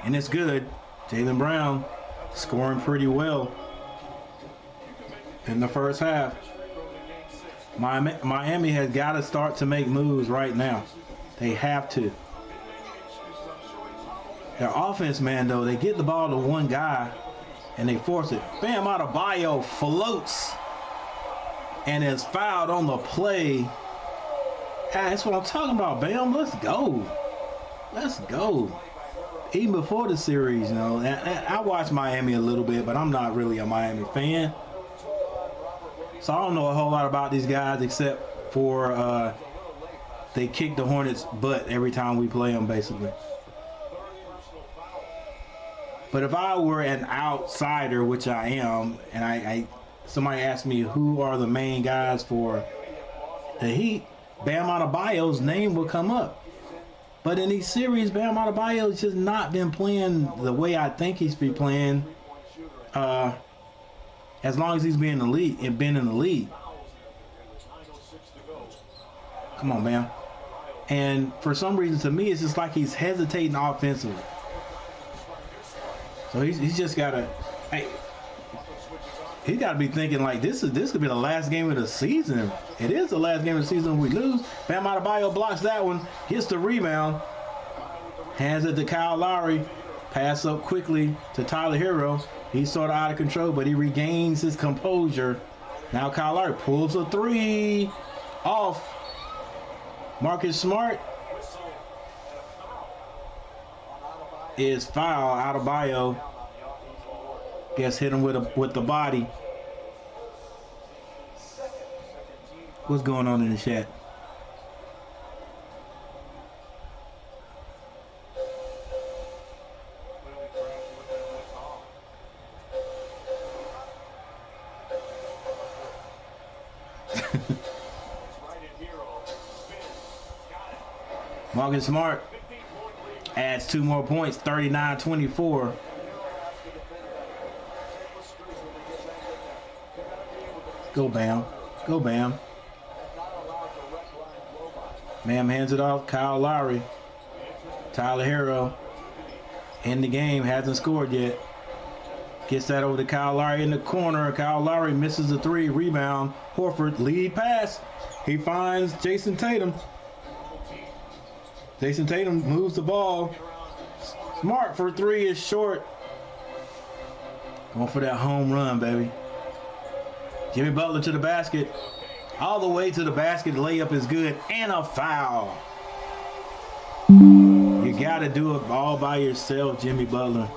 And it's good. Jaylen Brown scoring pretty well in the first half. Miami has got to start to make moves right now. They have to. Their offense, man, though, they get the ball to one guy and they force it. Bam Adebayo floats and is fouled on the play. That's what I'm talking about, Bam. Let's go. Let's go. Even before the series, you know, I watch Miami a little bit, but I'm not really a Miami fan. So I don't know a whole lot about these guys except for they kick the Hornets' butt every time we play them, basically. But if I were an outsider, which I am, and somebody asked me who are the main guys for the Heat, Bam Adebayo's name would come up. But in these series, Bam Adebayo's just not been playing the way I think he's been playing. As long as he's been in the league. Come on, Bam. And for some reason, to me, it's just like he's hesitating offensively. So he's just got to, he got to be thinking like this could be the last game of the season. It is the last game of the season if we lose. Bam Adebayo blocks that one, gets the rebound, hands it to Kyle Lowry, pass up quickly to Tyler Hero. He's sort of out of control, but he regains his composure. Now Kyle Lowry pulls a three off. Marcus Smart is fouled. Adebayo gets hit him with the body. What's going on in the chat? Marcus Smart adds 2 more points, 39-24. Go Bam. Go Bam. Bam hands it off. Kyle Lowry. Tyler Hero in the game. Hasn't scored yet. Gets that over to Kyle Lowry in the corner. Kyle Lowry misses the three. Rebound. Horford. Lead pass. He finds Jason Tatum. Jason Tatum moves the ball. Smart for three is short. Going for that home run, baby. Jimmy Butler to the basket. All the way to the basket. Layup is good. And a foul. You got to do it all by yourself, Jimmy Butler.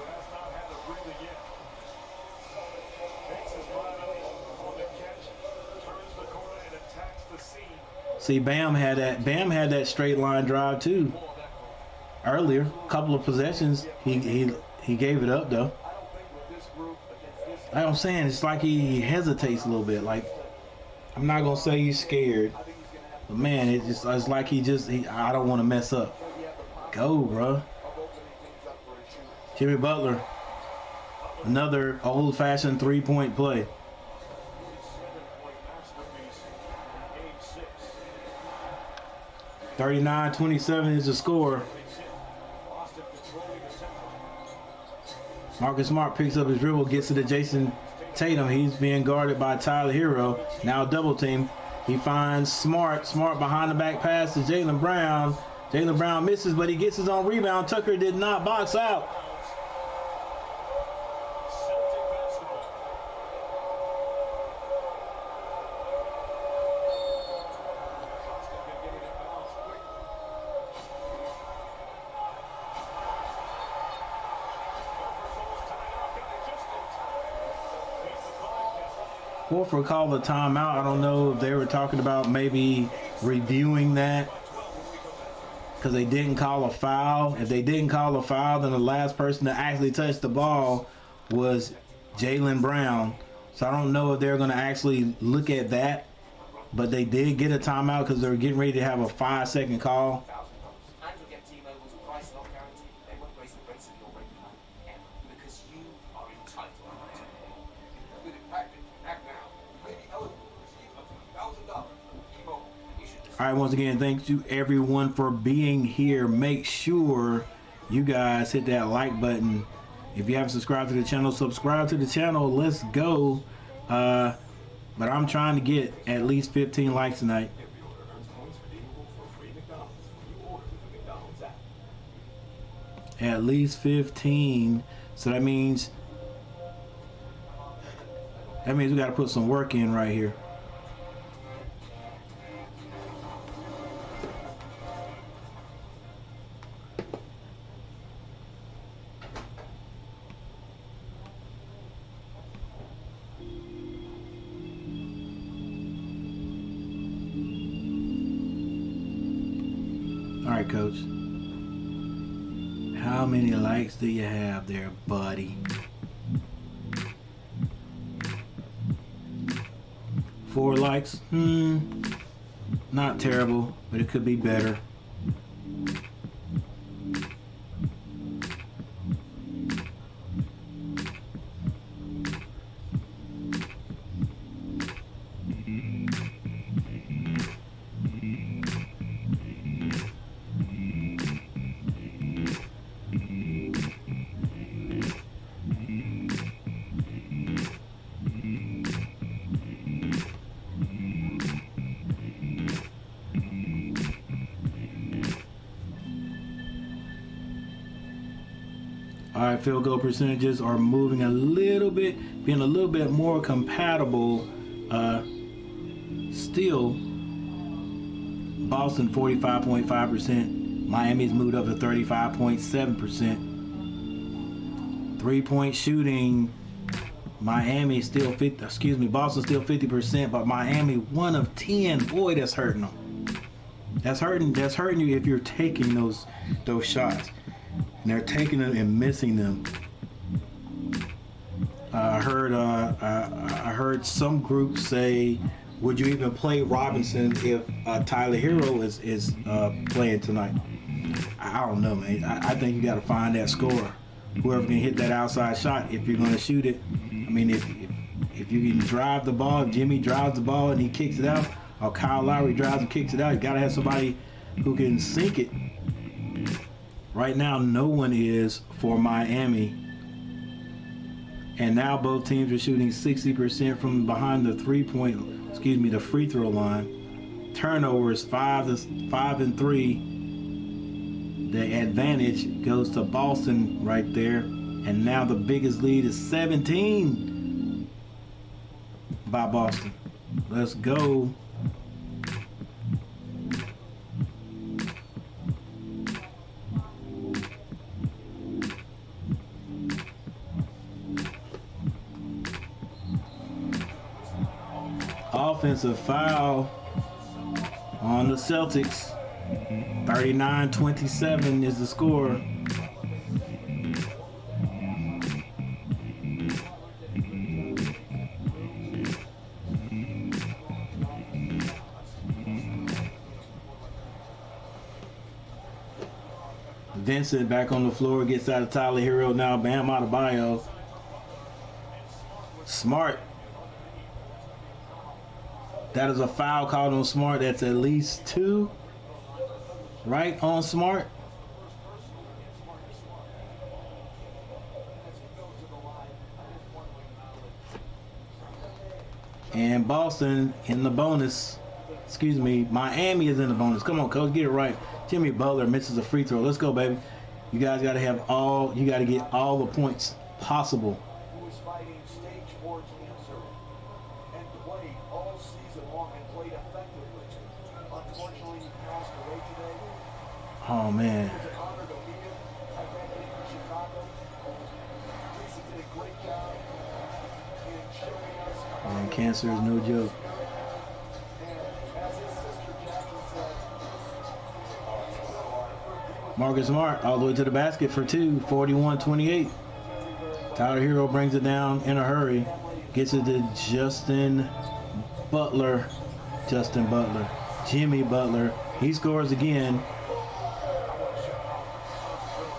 See, Bam had that straight line drive too. Earlier, couple of possessions, he gave it up though. Like I'm saying, it's like he hesitates a little bit. Like, I'm not gonna say he's scared, but man, it's like I don't want to mess up. Go, bro. Jimmy Butler, another old-fashioned three-point play. 39-27 is the score. Marcus Smart picks up his dribble, gets it to Jason Tatum. He's being guarded by Tyler Hero. Now double team. He finds Smart. Smart behind the back pass to Jaylen Brown. Jaylen Brown misses, but he gets his own rebound. Tucker did not box out. Wolford called a timeout. I don't know if they were talking about maybe reviewing that because they didn't call a foul. If they didn't call a foul, then the last person to actually touch the ball was Jaylen Brown. So I don't know if they're going to actually look at that, but they did get a timeout because they were getting ready to have a 5-second call. And you'll get T-Mobile's price lock guarantee. They won't raise the rates of your rate plan ever because you are entitled to it. With it, act now. Maybe eligible to receive up to $1,000. T-Mobile. You should All right, once again, thanks to everyone for being here. Make sure you guys hit that like button. If you haven't subscribed to the channel, subscribe to the channel. Let's go. But I'm trying to get at least 15 likes tonight. At least 15. So that means we got to put some work in right here. All right, coach. How many likes do you have there, buddy? 4 likes? Not terrible, but it could be better. All right, field goal percentages are moving a little bit, being a little bit more compatible. Still, Boston 45.5%. Miami's moved up to 35.7%. 3-point shooting, Miami still 50. Excuse me, Boston still 50%, but Miami 1 of 10. Boy, that's hurting them. That's hurting you if you're taking those shots. And they're taking them and missing them. I heard some groups say, "Would you even play Robinson if Tyler Hero is playing tonight?" I don't know, man. I think you got to find that scorer, whoever can hit that outside shot. If you're going to shoot it, I mean, if you can drive the ball, if Jimmy drives the ball and he kicks it out, or Kyle Lowry drives and kicks it out, you got to have somebody who can sink it. Right now, no one is for Miami. And now both teams are shooting 60% from behind the the free throw line. Turnovers 5 and 3. The advantage goes to Boston right there. And now the biggest lead is 17 by Boston. Let's go. Offensive foul on the Celtics. 39-27 is the score. Vincent back on the floor, gets out of Tyler Hero. Now Bam Adebayo. Smart. That is a foul called on Smart. That's at least 2, right, on Smart. And Boston in the bonus. Excuse me, Miami is in the bonus. Come on, coach, get it right. Jimmy Butler misses a free throw. Let's go, baby. You guys got to you got to get all the points possible. Who is fighting stage 4 cancer and played all season long and played effectively. Unfortunately, he passed away today. Oh, man. It was an honor to meet him. I met him in Chicago. Lisa did a great job in showing us. Man, cancer is no joke. And as his sister Jackie said, Marcus Smart all the way to the basket for two, 41-28. Tyler Hero brings it down in a hurry. Gets it to Justin Butler. Jimmy Butler. He scores again.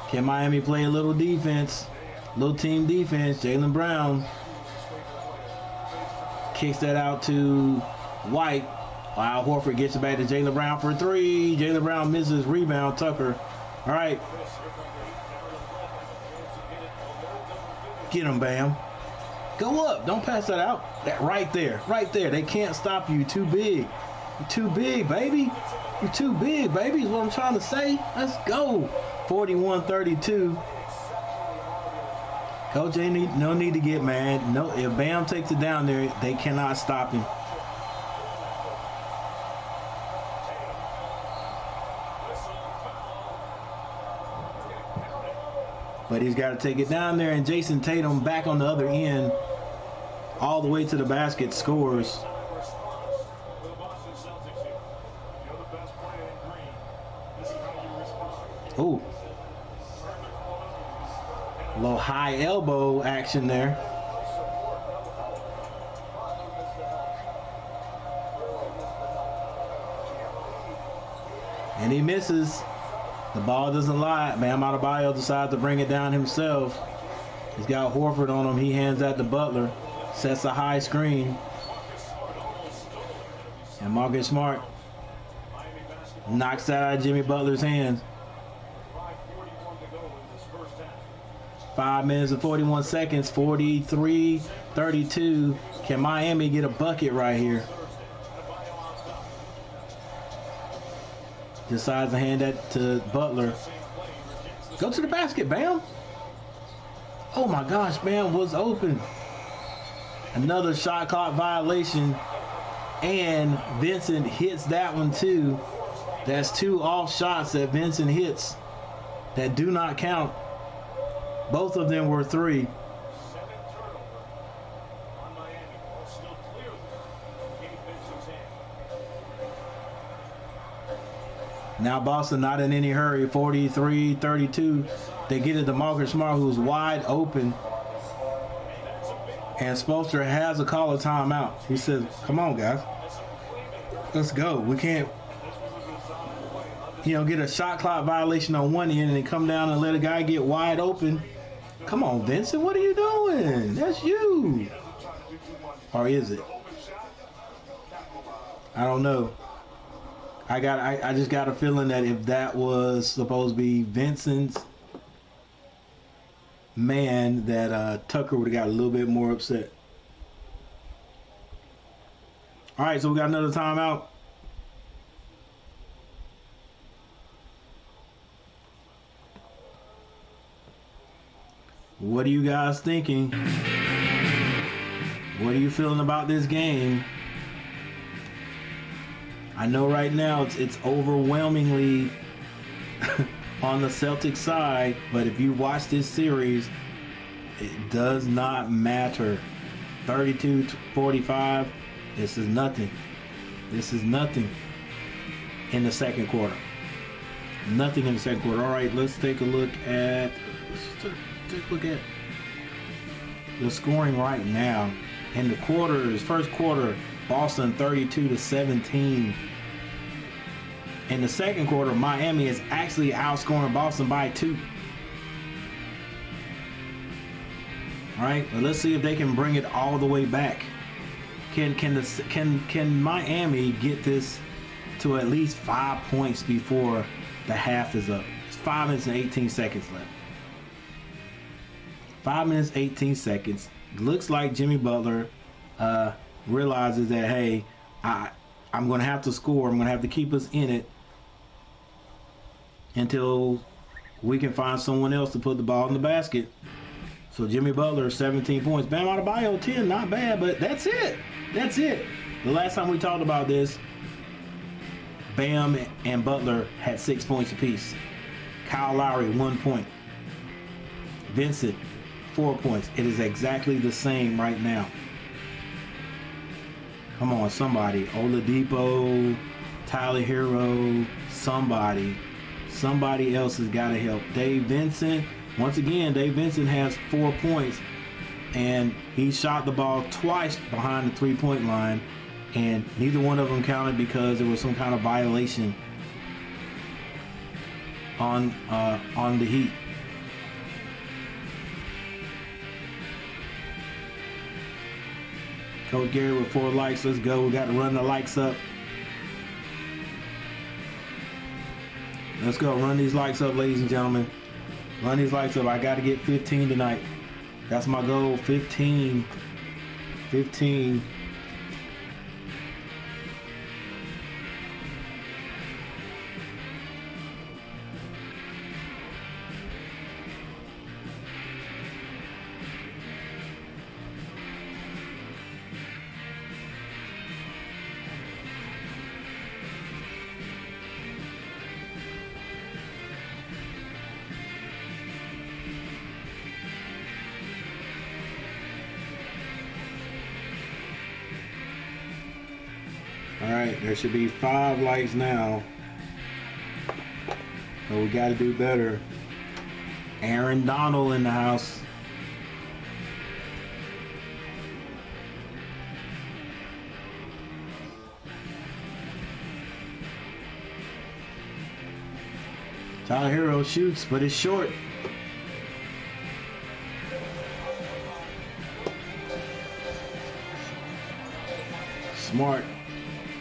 Can Miami play a little defense? Little team defense. Jaylen Brown kicks that out to White. Al Horford gets it back to Jaylen Brown for three. Jaylen Brown misses. Rebound, Tucker. All right. Get him, Bam. Go up. Don't pass that out. That right there. Right there. They can't stop you. Too big. You're too big, baby. You're too big, baby, is what I'm trying to say. Let's go. 41-32. Coach ain't no need to get mad. No, if Bam takes it down there, they cannot stop him. But he's got to take it down there, and Jason Tatum back on the other end, all the way to the basket, scores. For the Boston Celtics here. You're the best player in green. This is how you respond. Ooh. A little high elbow action there. And he misses. The ball doesn't lie. Bam Adebayo decides to bring it down himself. He's got Horford on him. He hands that to Butler. Sets a high screen. And Marcus Smart knocks that out of Jimmy Butler's hands. 5:41 to go in this first half. 5 minutes and 41 seconds. 43-32. Can Miami get a bucket right here? Decides to hand that to Butler. Go to the basket, Bam. Oh my gosh, Bam was open. Another shot clock violation. And Vincent hits that one too. That's 2 off shots that Vincent hits that do not count. Both of them were 3. Second turnover on Miami. Still clear though. Gabe Vincent's hand. Now Boston not in any hurry. 43-32. They get it to Marcus Smart, who's wide open. And Spoelstra has a call of timeout. He says, come on, guys. Let's go. We can't, get a shot clock violation on one end and then come down and let a guy get wide open. Come on, Vincent. What are you doing? That's you. Or is it? I don't know. I just got a feeling that if that was supposed to be Vincent's man, that Tucker would have got a little bit more upset. All right, so we got another timeout. What are you guys thinking? What are you feeling about this game? I know right now it's overwhelmingly on the Celtics side, but if you watch this series, it does not matter. 32-45, this is nothing. This is nothing in the second quarter. Nothing in the second quarter. All right, let's take a look at the scoring right now. In the quarters, first quarter, Boston 32-17. In the second quarter, Miami is actually outscoring Boston by 2. All right, well, let's see if they can bring it all the way back. Can Miami get this to at least 5 points before the half is up? It's 5 minutes and 18 seconds left. 5 minutes, 18 seconds. Looks like Jimmy Butler realizes that, hey, I'm going to have to score. I'm going to have to keep us in it until we can find someone else to put the ball in the basket. So Jimmy Butler, 17 points. Bam Adebayo, 10. Not bad, but that's it. That's it. The last time we talked about this, Bam and Butler had 6 points apiece. Kyle Lowry, 1 point. Vincent, 4 points. It is exactly the same right now. Come on, somebody. Oladipo, Tyler Hero, somebody. Somebody else has got to help. Dave Vincent, once again, Dave Vincent has 4 points, and he shot the ball twice behind the three-point line, and neither one of them counted because there was some kind of violation on the Heat. Coach Gary with 4 likes. Let's go. We got to run the likes up. Let's go. Run these likes up, ladies and gentlemen. Run these likes up. I got to get 15 tonight. That's my goal. 15. 15. Alright, there should be 5 likes now. But we got to do better. Aaron Donald in the house. Tyler Hero shoots, but it's short. Smart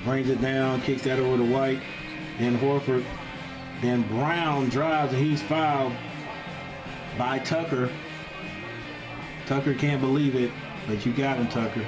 brings it down, kicks that over to White, then Horford, then Brown drives and he's fouled by Tucker. Tucker can't believe it, but you got him, Tucker.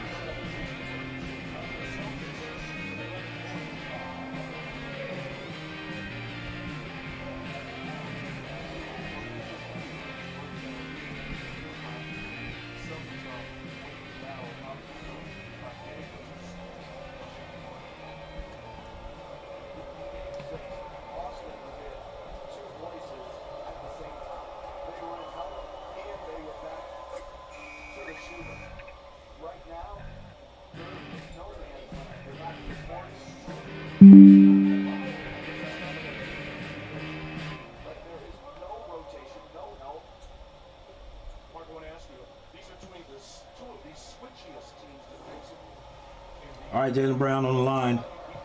All right, Jaylen Brown on the line.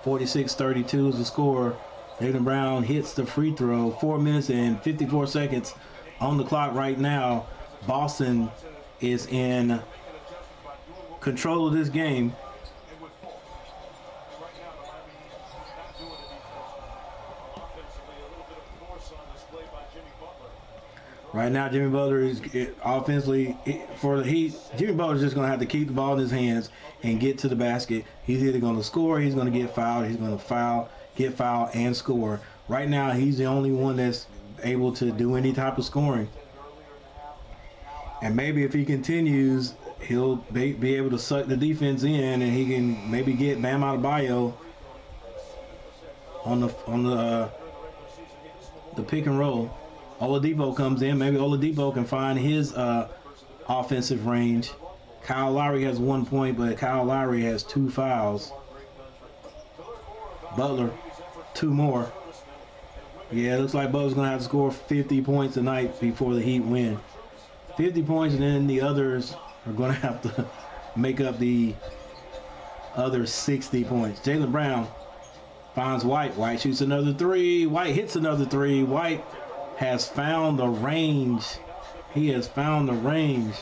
46-32 is the score. Jaylen Brown hits the free throw. 4 minutes and 54 seconds on the clock right now. Boston is in control of this game. Right now, Jimmy Butler is offensively for the Heat. Jimmy Butler is just going to have to keep the ball in his hands and get to the basket. He's either going to score, he's going to get fouled, he's going to get fouled, and score. Right now, he's the only one that's able to do any type of scoring. And maybe if he continues, he'll be able to suck the defense in, and he can maybe get Bam Adebayo on the pick and roll. Oladipo comes in. Maybe Oladipo can find his offensive range. Kyle Lowry has 1 point, but Kyle Lowry has 2 fouls. Butler, 2 more. Yeah, it looks like Butler's going to have to score 50 points tonight before the Heat win. 50 points, and then the others are going to have to make up the other 60 points. Jaylen Brown finds White. White shoots another 3. White hits another 3. White has found the range. He has found the range.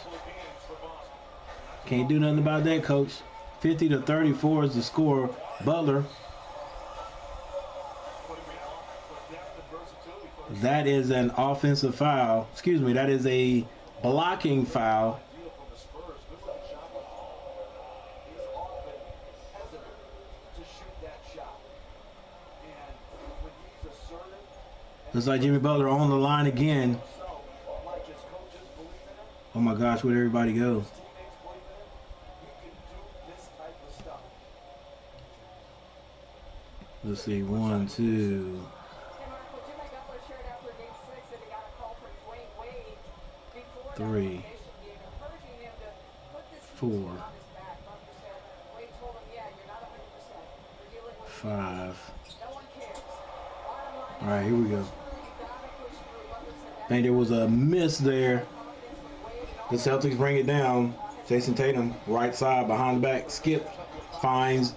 Can't do nothing about that, coach. 50-34 is the score. Butler. That is an offensive foul. Excuse me, that is a blocking foul. Looks like Jimmy Butler on the line again. Oh my gosh, where'd everybody go? Let's see, 1, 2, 3, 4, 5. All right, here we go. I think there was a miss there. The Celtics bring it down. Jason Tatum, right side, behind the back, skip, finds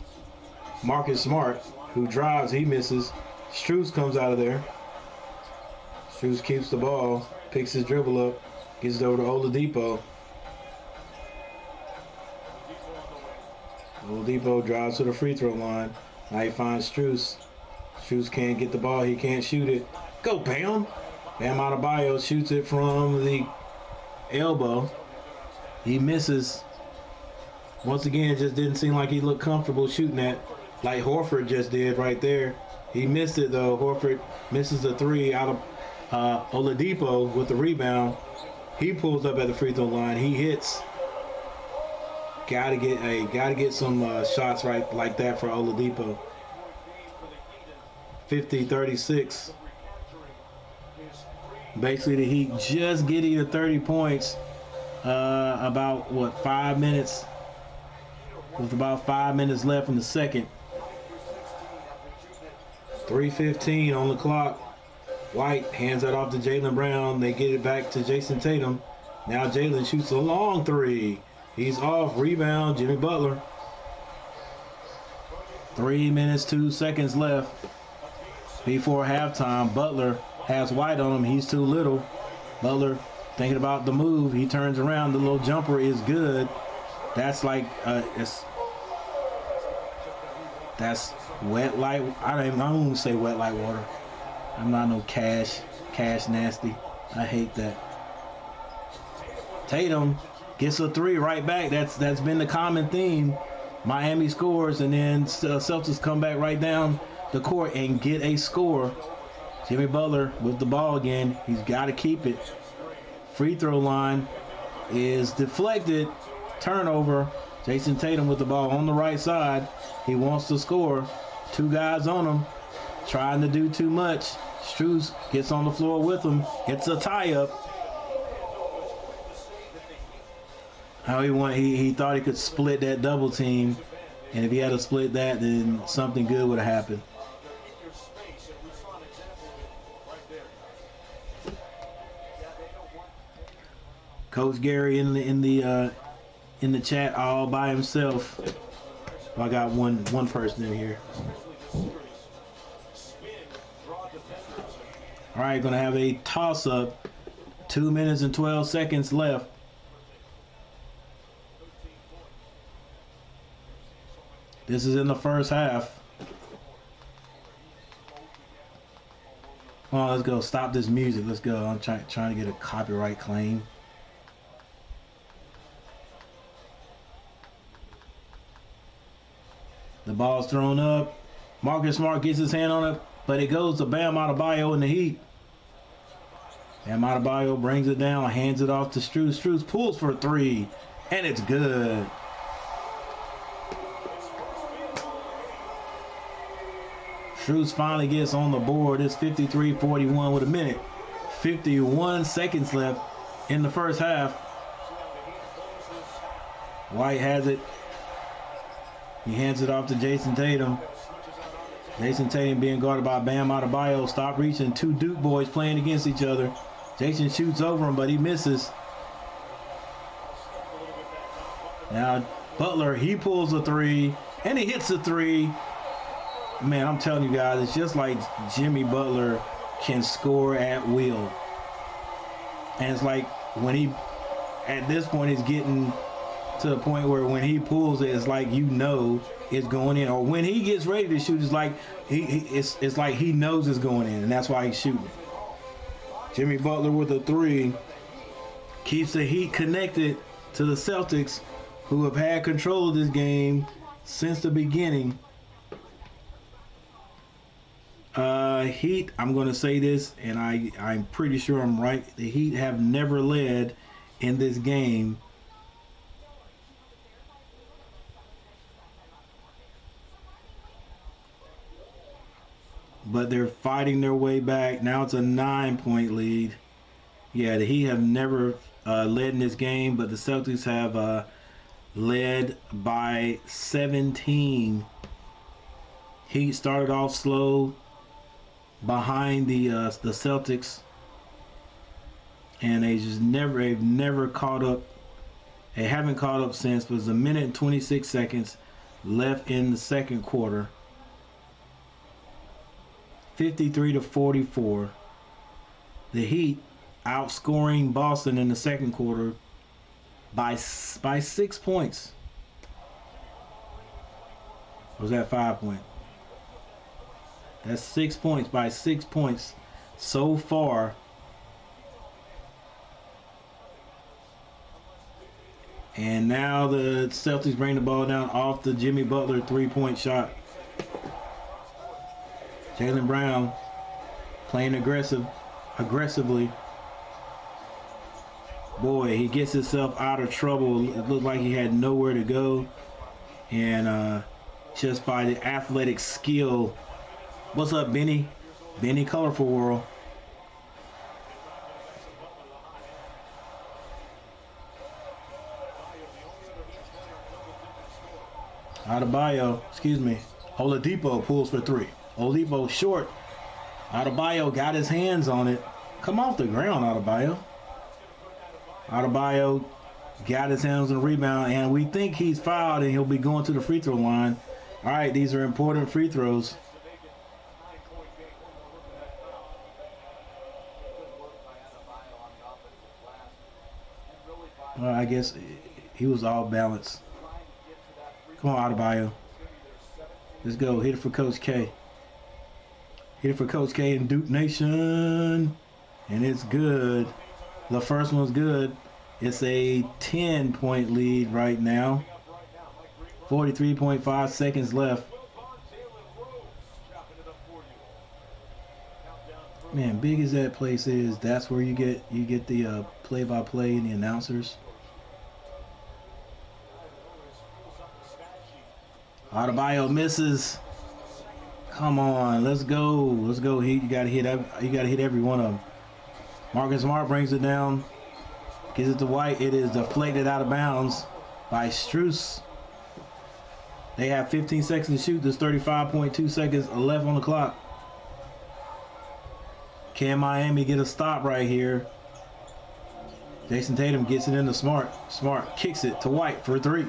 Marcus Smart, who drives, he misses. Strus comes out of there. Strus keeps the ball, picks his dribble up, gets it over to Oladipo. Oladipo drives to the free throw line. Now he finds Strus. Strus can't get the ball, he can't shoot it. Go Bam! Bam Adebayo shoots it from the elbow. He misses. Once again, it just didn't seem like he looked comfortable shooting that, like Horford just did right there. He missed it though. Horford misses a three out of Oladipo with the rebound. He pulls up at the free throw line. He hits. Gotta get some shots right like that for Oladipo. 50-36. Basically, the Heat just getting to 30 points. About what, 5 minutes? With about 5 minutes left in the second. 3:15 on the clock. White hands that off to Jaylen Brown. They get it back to Jason Tatum. Now Jaylen shoots a long three. He's off. Rebound, Jimmy Butler. 3 minutes, 2 seconds left before halftime. Butler has White on him. He's too little. Butler thinking about the move. He turns around. The little jumper is good. That's like, that's wet like, I don't even say wet like water. I'm not no cash nasty. I hate that. Tatum gets a three right back. That's been the common theme. Miami scores, and then Celtics come back right down the court and get a score. Jimmy Butler with the ball again. He's got to keep it. Free throw line is deflected. Turnover. Jason Tatum with the ball on the right side. He wants to score. Two guys on him. Trying to do too much. Strus gets on the floor with him. It's a tie-up. How he thought he could split that double team. And if he had to split that, then something good would have happened. Coach Gary in the chat all by himself. I got one person in here. All right, gonna have a toss-up. 2 minutes and 12 seconds left. This is in the first half. Come on, let's go. Stop this music. Let's go. I'm trying to get a copyright claim. The ball's thrown up. Marcus Smart gets his hand on it, but it goes to Bam Adebayo in the Heat. Bam Adebayo brings it down, hands it off to Strus. Strus pulls for a three, and it's good. Strus finally gets on the board. It's 53-41 with a minute. 51 seconds left in the first half. White has it. He hands it off to Jason Tatum. Jason Tatum being guarded by Bam Adebayo. Stop reaching. Two Duke boys playing against each other. Jason shoots over him, but he misses. Now Butler, he pulls a three, and he hits a three. Man, I'm telling you guys, it's just like Jimmy Butler can score at will. And it's like when he, at this point, is getting to the point where when he pulls it, it's like you know it's going in. Or when he gets ready to shoot, it's like it's like he knows it's going in, and that's why he's shooting. Jimmy Butler with a three keeps the Heat connected to the Celtics, who have had control of this game since the beginning. Heat, I'm going to say this, and I'm pretty sure I'm right. The Heat have never led in this game. But they're fighting their way back. Now it's a 9-point lead. Yeah, the Heat have never led in this game, but the Celtics have led by 17. Heat started off slow behind the Celtics, and they've never caught up. They haven't caught up since. It was a minute and 26 seconds left in the second quarter. 53-44. The Heat outscoring Boston in the second quarter by 6 points. Or was that 5 points? That's 6 points, by 6 points so far. And now the Celtics bring the ball down off the Jimmy Butler 3-point shot. Jaylen Brown playing aggressively. Boy, he gets himself out of trouble. It looked like he had nowhere to go. And just by the athletic skill. What's up, Benny? Benny Colorful World. Adebayo, excuse me. Oladipo pulls for 3. Oladipo short. Adebayo got his hands on it. Come off the ground, Adebayo. Adebayo got his hands on the rebound, and we think he's fouled, and he'll be going to the free throw line. All right, these are important free throws. I guess he was all balanced. Come on, Adebayo. Let's go. Hit it for Coach K. Hit it for Coach K and Duke Nation. And it's good. The first one's good. It's a 10-point lead right now. 43.5 seconds left. Man, big as that place is, that's where you get the play-by-play and the announcers. Adebayo misses. Come on, let's go. Let's go, Heat. You gotta hit every one of them. Marcus Smart brings it down. Gives it to White. It is deflected out of bounds by Strus. They have 15 seconds to shoot. There's 35.2 seconds left on the clock. Can Miami get a stop right here? Jason Tatum gets it into Smart. Smart kicks it to White for 3.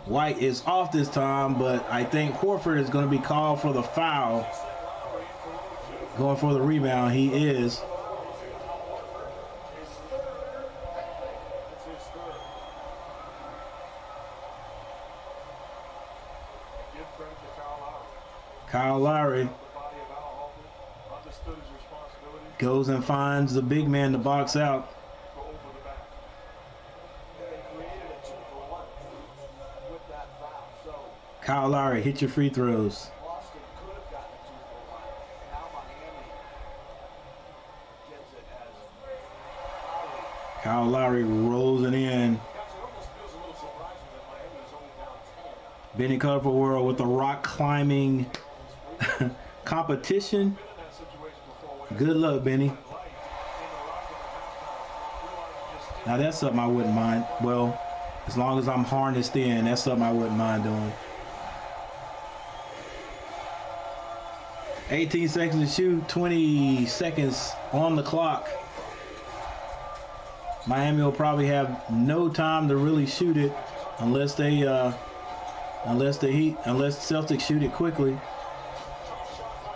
White is off this time, but I think Horford is going to be called for the foul. Going for the rebound, he is. Kyle Lowry goes and finds the big man to box out. Kyle Lowry, hit your free throws. Kyle Lowry rolls it in. Benny Colorful World with the rock climbing competition. Good luck, Benny. Now that's something I wouldn't mind. Well, as long as I'm harnessed in, that's something I wouldn't mind doing. 18 seconds to shoot, 20 seconds on the clock. Miami will probably have no time to really shoot it unless the Celtics shoot it quickly.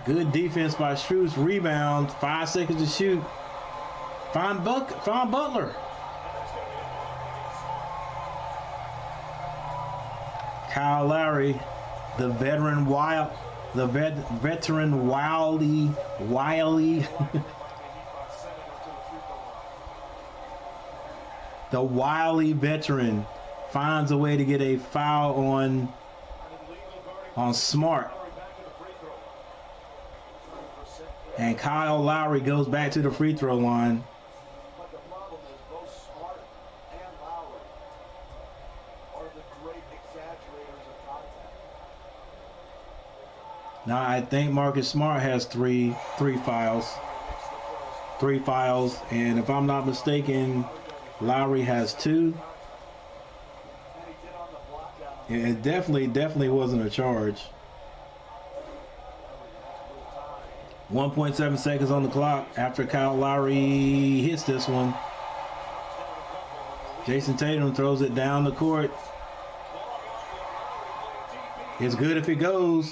Good defense by Strus. Rebound. 5 seconds to shoot. Find Butler. Kyle Lowry, the veteran wily. The wily veteran finds a way to get a foul on Smart. And Kyle Lowry goes back to the free throw line. But the problem is both Smart and Lowry are the great exaggerators of contact. Now I think Marcus Smart has three fouls. 3 fouls, and if I'm not mistaken, Lowry has 2. Yeah, it definitely wasn't a charge. 1.7 seconds on the clock after Kyle Lowry hits this one. Jason Tatum throws it down the court. It's good if it goes.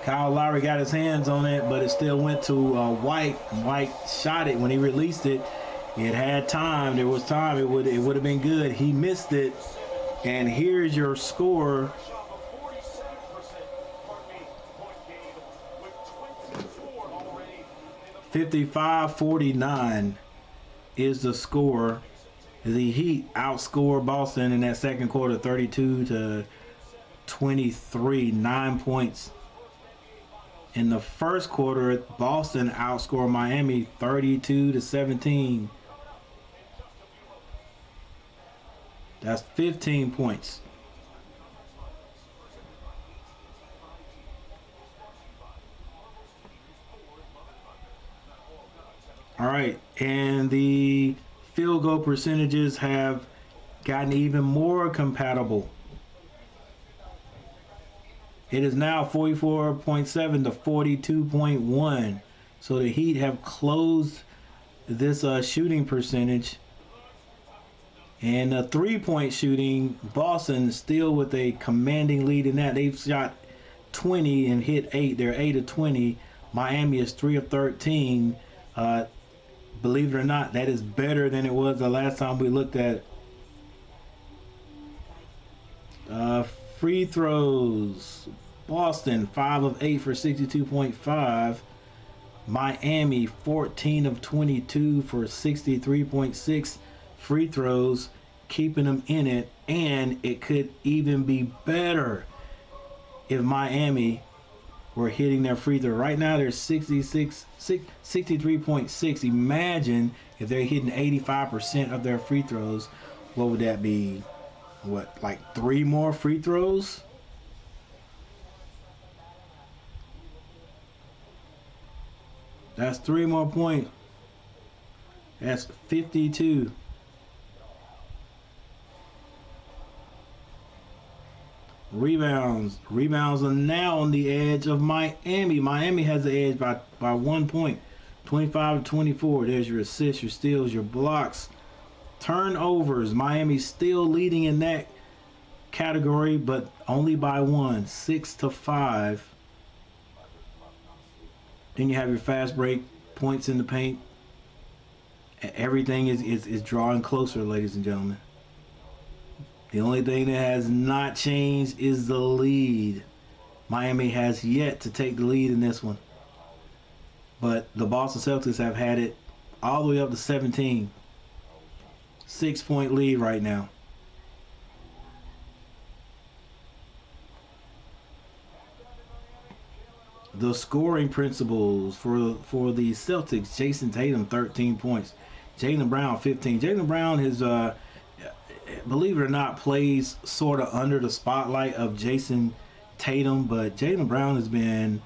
Kyle Lowry got his hands on it, but it still went to White. White shot it when he released it. It had time. There was time. It would have been good. He missed it. And here's your score. 55-49 is the score. The Heat outscored Boston in that second quarter 32-23, 9 points. In the first quarter, Boston outscored Miami 32-17. That's 15 points. All right, and the field goal percentages have gotten even more compatible. It is now 44.7 to 42.1. So the Heat have closed this shooting percentage. And the three-point shooting, Boston still with a commanding lead in that. They've shot 20 and hit 8. They're 8 of 20. Miami is 3 of 13. Believe it or not, that is better than it was the last time we looked at it. Free throws. Boston 5 of 8 for 62.5. Miami 14 of 22 for 63.6 free throws, keeping them in it. And it could even be better if Miami were hitting their free throw. Right now they're 63.6. Imagine if they're hitting 85% of their free throws. What would that be? What, like 3 more free throws? That's 3 more points. That's 52. Rebounds. Rebounds are now on the edge of Miami. Miami has the edge by 1 point. 25-24. There's your assists, your steals, your blocks. Turnovers. Miami still leading in that category, but only by 1. 6-5. Then you have your fast break, points in the paint. Everything is drawing closer, ladies and gentlemen. The only thing that has not changed is the lead. Miami has yet to take the lead in this one. But the Boston Celtics have had it all the way up to 17. 6-point lead right now. The scoring principles for the Celtics: Jason Tatum 13 points, Jaylen Brown 15. Jaylen Brown has, believe it or not, plays sort of under the spotlight of Jason Tatum, but Jaylen Brown has been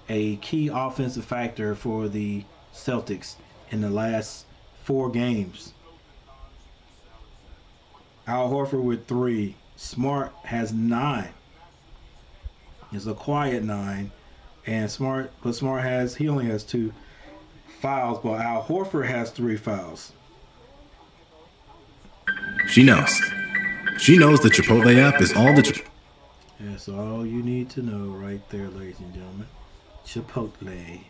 a key offensive factor for the Celtics in the last 4 games. Al Horford with 3. Smart has 9. It's a quiet 9. And Smart only has 2 fouls, but Al Horford has 3 fouls. She knows. She knows the Chipotle app is all the... That's all you need to know right there, ladies and gentlemen. Chipotle.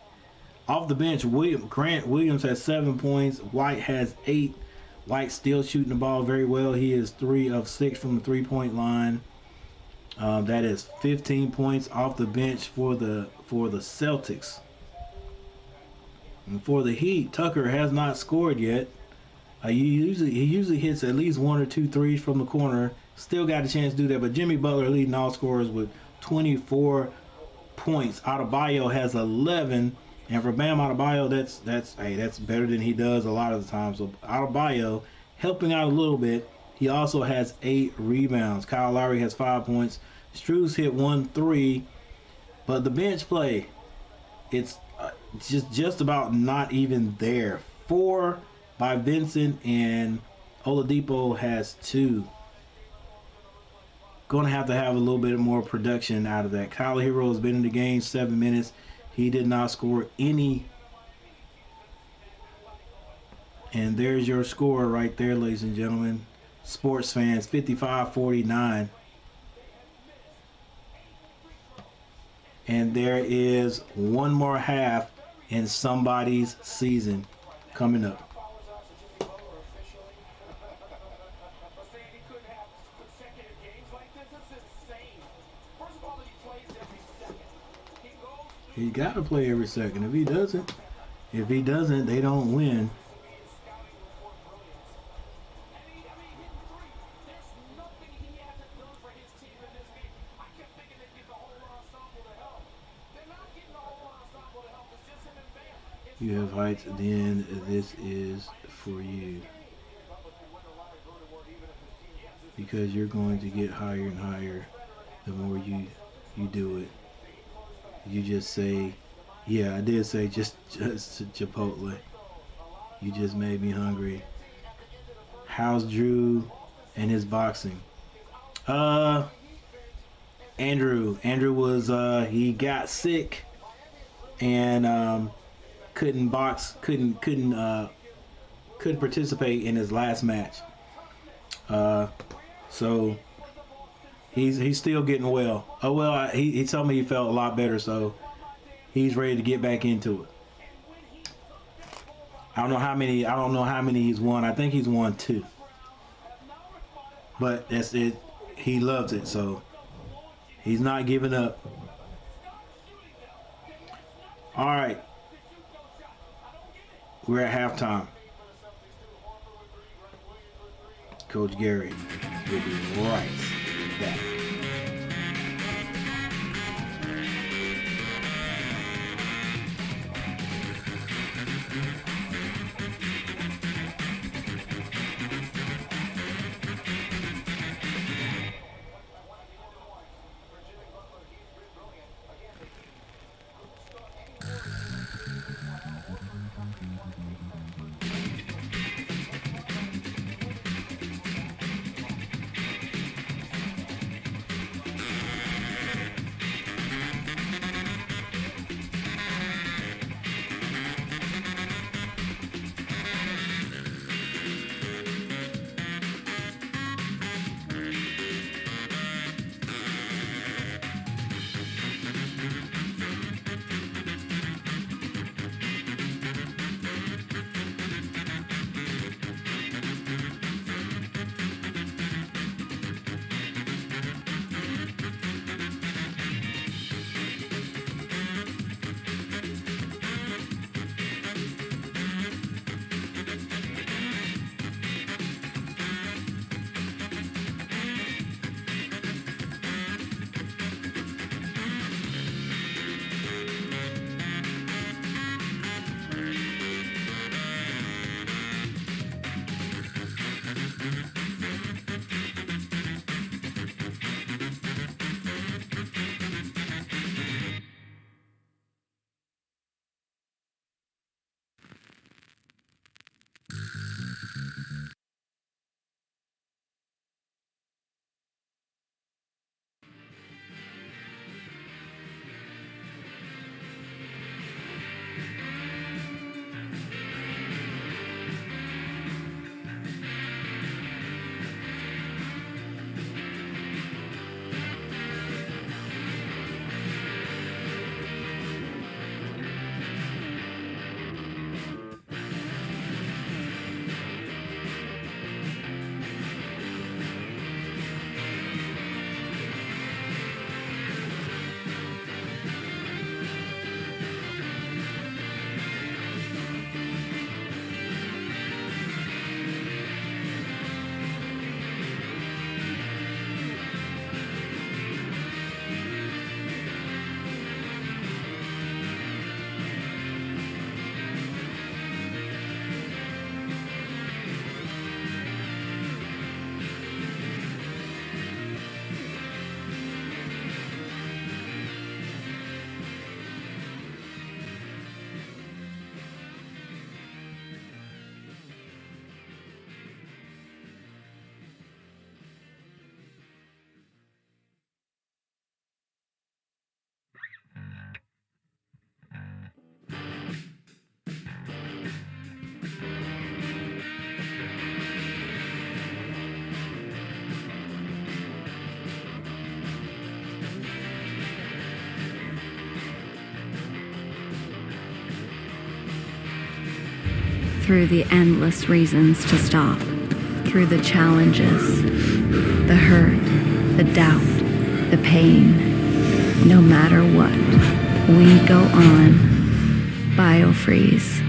Off the bench, Grant Williams has 7 points. White has 8. White still shooting the ball very well. He is 3 of 6 from the 3-point line. That is 15 points off the bench for the Celtics. And for the Heat, Tucker has not scored yet. He usually hits at least 1 or 2 threes from the corner. Still got a chance to do that, but Jimmy Butler leading all scorers with 24 points. Adebayo has 11, and for Bam Adebayo, that's better than he does a lot of the time. So Adebayo helping out a little bit. He also has 8 rebounds. Kyle Lowry has 5 points. Strus hit 1 3, but the bench play, it's just about not even there. 4 by Vincent, and Oladipo has 2. Going to have a little bit more production out of that. Kyle Hero has been in the game 7 minutes. He did not score any. And there's your score right there, ladies and gentlemen. Sports fans, 55-49. And there is one more half in somebody's season coming up. He got to play every second. If he doesn't, they don't win. You have heights at the end. This is for you. Because you're going to get higher and higher the more you do it. You just say, yeah, I did say just Chipotle. You just made me hungry. How's Drew and his boxing? Andrew was he got sick and couldn't participate in his last match. So he's still getting well. Oh well, he told me he felt a lot better, so he's ready to get back into it. I don't know how many he's won. I think he's won 2. But that's it. He loves it, so he's not giving up. All right. We're at halftime. Coach Gary will be right back. through the endless reasons to stop, through the challenges, the hurt, the doubt, the pain. No matter what, we go on. BioFreeze.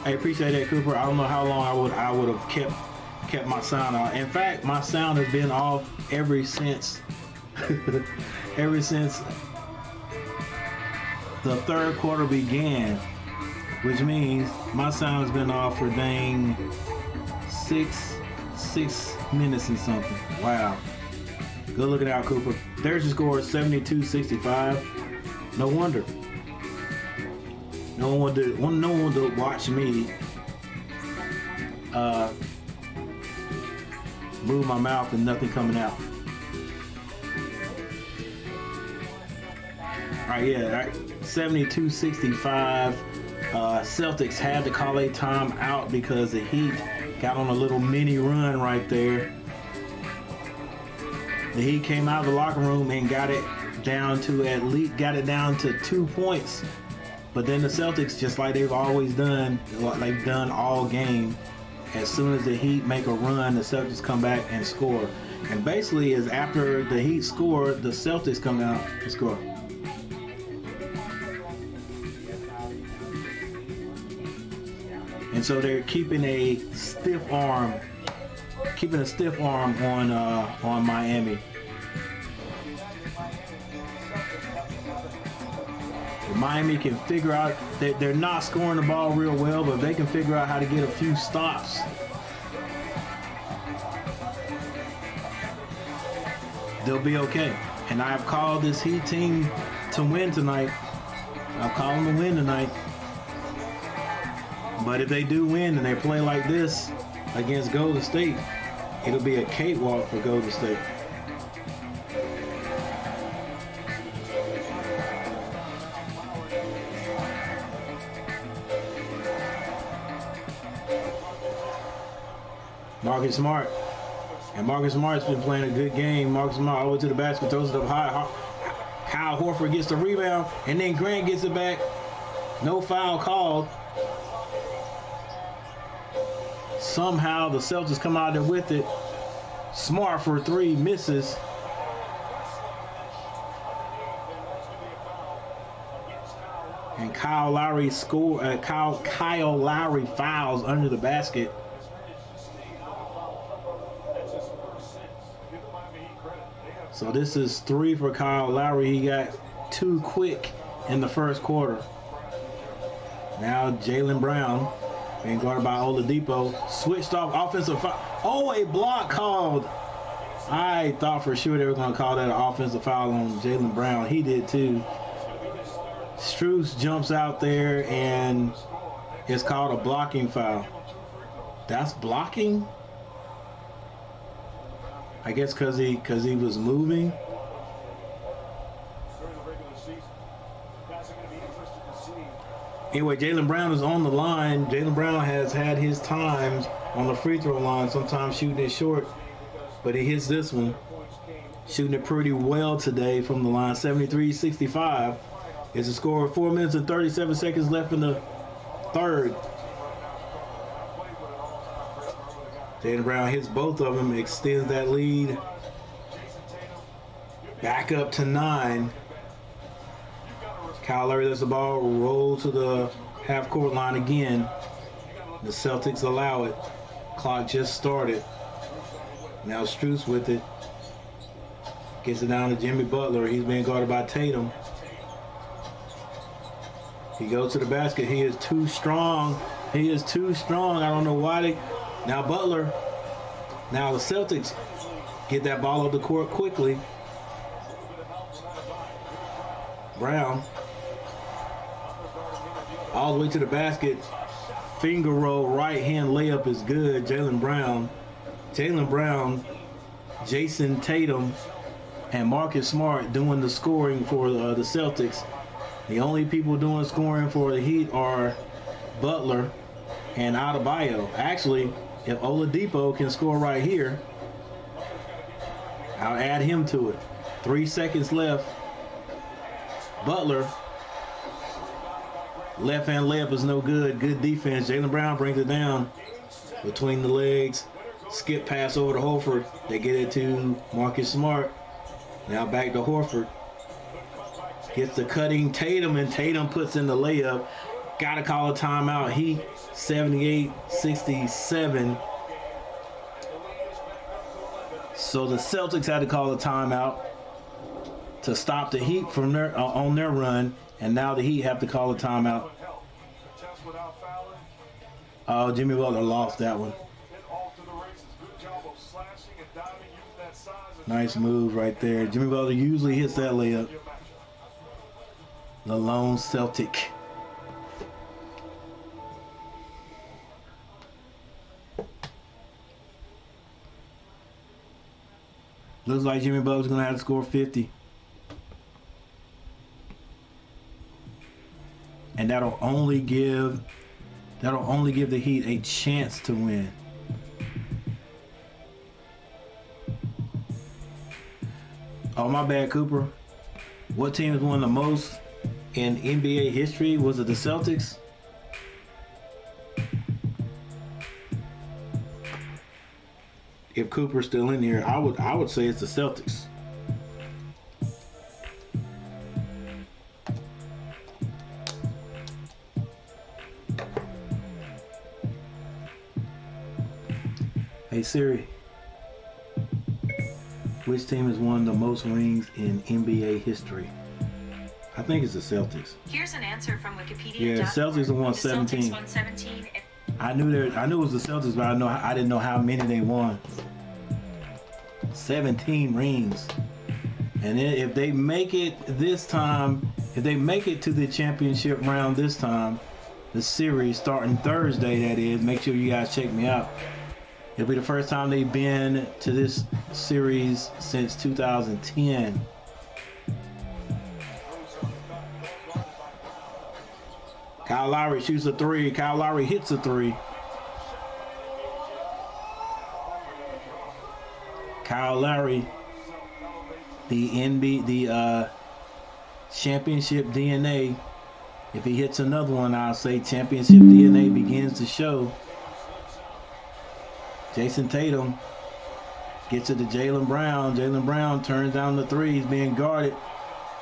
I appreciate that, Cooper. I don't know how long I would have kept my sound on. In fact, my sound has been off ever since ever since the third quarter began, which means my sound has been off for dang six minutes and something. Wow. Good looking out, Cooper. There's your score, 72-65. No wonder. No one would watch me move my mouth and nothing coming out. All right, yeah, all right. 72-65. Celtics had to call a timeout because the Heat got on a little mini run right there. The Heat came out of the locker room and got it down to 2 points. But then the Celtics, just like they've always done, like they've done all game, as soon as the Heat make a run, the Celtics come back and score. And basically, is after the Heat score, the Celtics come out and score. And so they're keeping a stiff arm on Miami. Miami can figure out that they're not scoring the ball real well, but if they can figure out how to get a few stops, they'll be okay. And I've called this Heat team to win tonight. I've called them to win tonight. But if they do win and they play like this against Golden State, it'll be a cakewalk for Golden State. Marcus Smart. And Marcus Smart's been playing a good game. Marcus Smart all the way to the basket, throws it up high. Kyle Horford gets the rebound, and then Grant gets it back. No foul called. Somehow the Celtics come out there with it. Smart for three, misses. And Kyle Lowry Kyle Lowry fouls under the basket. So this is 3 for Kyle Lowry. He got 2 quick in the first quarter. Now Jaylen Brown being guarded by Oladipo. Switched off offensive foul. Oh, a block called. I thought for sure they were going to call that an offensive foul on Jaylen Brown. He did too. Strus jumps out there and it's called a blocking foul. That's blocking? I guess because he was moving. Anyway, Jaylen Brown is on the line. Jaylen Brown has had his times on the free throw line, sometimes shooting it short, but he hits this one. Shooting it pretty well today from the line. 73-65 is the score. 4 minutes and 37 seconds left in the third. Jaylen Brown hits both of them, extends that lead back up to 9. Kyle Lowry lets the ball roll to the half-court line again. The Celtics allow it. Clock just started. Now Strus with it. Gets it down to Jimmy Butler. He's being guarded by Tatum. He goes to the basket. He is too strong. He is too strong. I don't know why they... Now Butler. Now the Celtics get that ball off the court quickly. Brown. All the way to the basket. Finger roll, right hand layup is good. Jaylen Brown, Jason Tatum, and Marcus Smart doing the scoring for the Celtics. The only people doing scoring for the Heat are Butler and Adebayo. Actually, if Oladipo can score right here, I'll add him to it. 3 seconds left. Butler. Left hand layup is no good. Good defense. Jaylen Brown brings it down between the legs. Skip pass over to Horford. They get it to Marcus Smart. Now back to Horford. Gets the cutting Tatum, and Tatum puts in the layup. Gotta call a timeout. Heat 78-67. So the Celtics had to call a timeout to stop the Heat from their on their run, and now the Heat have to call a timeout. Oh, Jimmy Butler lost that one. Nice move right there. Jimmy Butler usually hits that layup. The lone Celtic. Looks like Jimmy Butler's gonna have to score 50. And that'll only give the Heat a chance to win. Oh, my bad, Cooper. What team has won the most in NBA history? Was it the Celtics? If Cooper's still in here, I would say it's the Celtics. Hey Siri, which team has won the most rings in NBA history? I think it's the Celtics. Here's an answer from Wikipedia. Yeah, the Celtics have won The 17. Celtics won 17. I knew it was the Celtics, but I didn't know how many they won. 17 rings. And then if they make it this time, if they make it to the championship round this time, the series starting Thursday, that is, make sure you guys check me out. It'll be the first time they've been to this series since 2010. Kyle Lowry shoots a three. Kyle Lowry hits a three. Kyle Lowry, the championship DNA. If he hits another one, I'll say championship DNA begins to show. Jason Tatum gets it to Jaylen Brown. Jaylen Brown turns down the three. He's being guarded.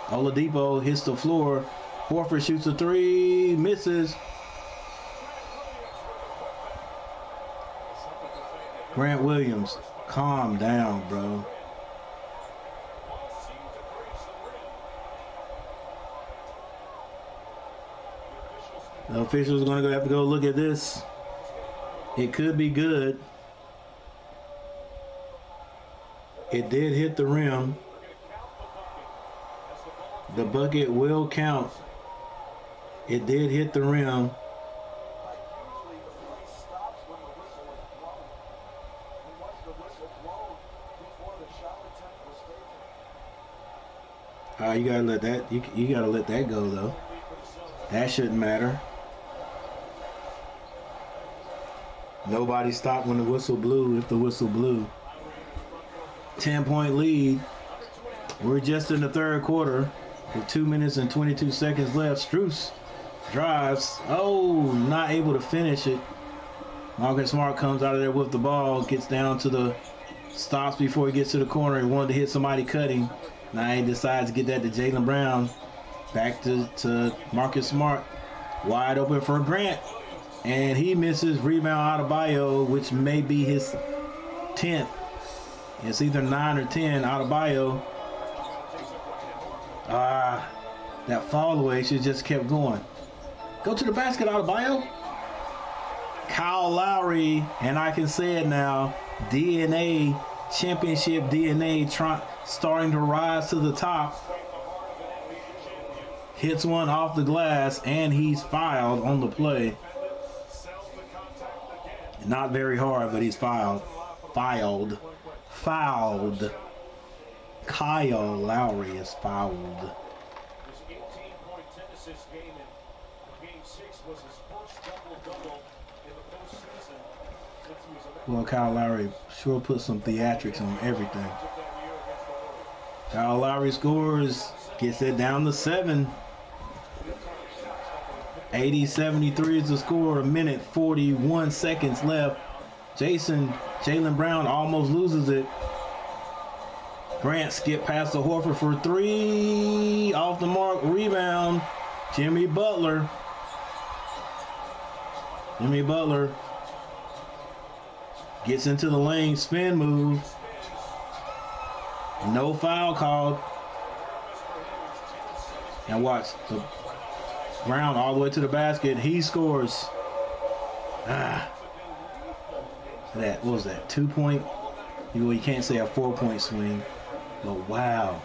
Oladipo hits the floor. Horford shoots a three, misses. Grant Williams, calm down, bro. The officials are going to have to go look at this. It could be good. It did hit the rim. The bucket will count. It did hit the rim. You gotta let that. You gotta let that go though. That shouldn't matter. Nobody stopped when the whistle blew. If the whistle blew, 10-point lead. We're just in the third quarter with 2 minutes and 22 seconds left. Strus drives. Oh, not able to finish it. Marcus Smart comes out of there with the ball, gets down to the stops before he gets to the corner. He wanted to hit somebody cutting. Now he decides to get that to Jaylen Brown. Back to Marcus Smart. Wide open for Grant. And he misses. Rebound Adebayo, which may be his 10th. It's either 9 or 10. Adebayo. That fall away should just kept going. Go to the basket, Adebayo. Kyle Lowry, and I can say it now, DNA, championship DNA, starting to rise to the top. Hits one off the glass, and he's fouled on the play. Not very hard, but he's fouled. Fouled. Kyle Lowry is fouled. Well, Kyle Lowry sure put some theatrics on everything. Kyle Lowry scores, gets it down to 7. 80-73 is the score. A minute 41 seconds left. Jaylen Brown almost loses it. Grant skipped past the Horford for 3. Off the mark, rebound. Jimmy Butler. Jimmy Butler gets into the lane, spin move. No foul called. And watch the ground all the way to the basket. He scores. What was that? 2 point? You can't say a 4 point swing, but wow.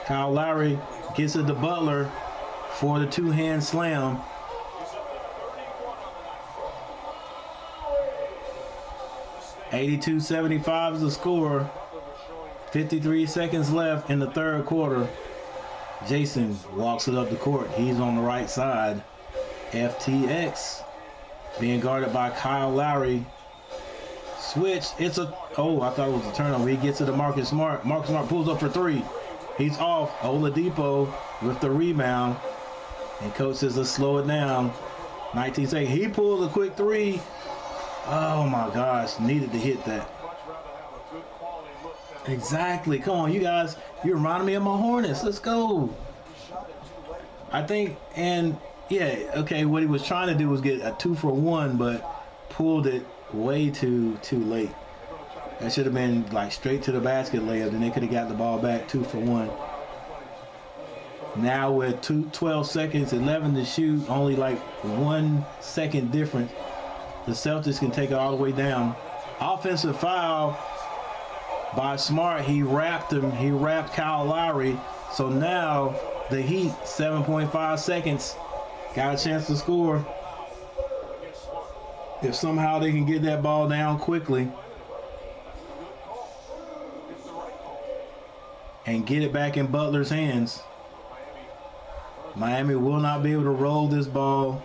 Kyle Lowry gets it to Butler for the two-hand slam. $82-75 is the score. 53 seconds left in the third quarter. Jason walks it up the court. He's on the right side. FTX being guarded by Kyle Lowry. Switch. I thought it was a turnover. He gets it to Marcus Smart. Marcus Smart pulls up for three. He's off. Oladipo with the rebound. And coach says, let's slow it down. 19 seconds. He pulls a quick three. Oh my gosh. Needed to hit that. Exactly. Come on, you guys. You reminded me of my Hornets. Let's go. I think, and yeah, okay, what he was trying to do was get a 2-for-1, but pulled it way too late. That should have been like straight to the basket layup, and they could have got the ball back 2-for-1. Now with 12 seconds, 11 to shoot, only like 1 second difference, the Celtics can take it all the way down. Offensive foul by Smart. He wrapped him. He wrapped Kyle Lowry. So now the Heat, 7.5 seconds, got a chance to score. If somehow they can get that ball down quickly and get it back in Butler's hands, Miami will not be able to roll this ball.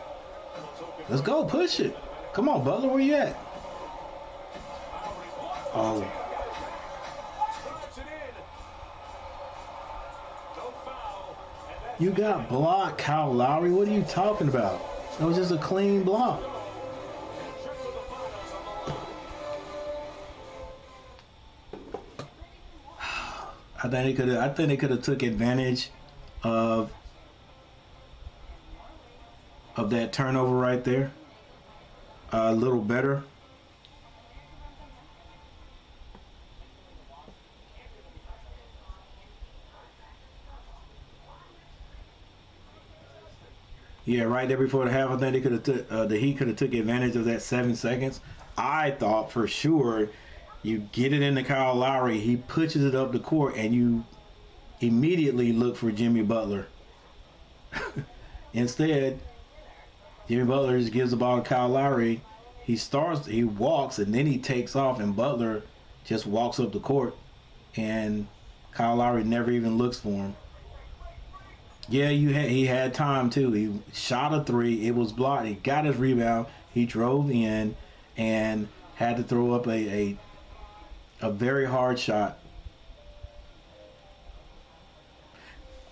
Let's go, push it. Come on, Butler, where you at? Oh. You got blocked, Kyle Lowry. What are you talking about? That was just a clean block. I think they could have took advantage of that turnover right there a little better. Yeah, right there before the half, I think they could have the Heat could have took advantage of that 7 seconds. I thought for sure you get it into Kyle Lowry, he pushes it up the court, and you immediately look for Jimmy Butler. Instead, Jimmy Butler just gives the ball to Kyle Lowry. He walks, and then he takes off, and Butler just walks up the court, and Kyle Lowry never even looks for him. Yeah, he had time too. He shot a three. It was blocked. He got his rebound. He drove in and had to throw up a very hard shot.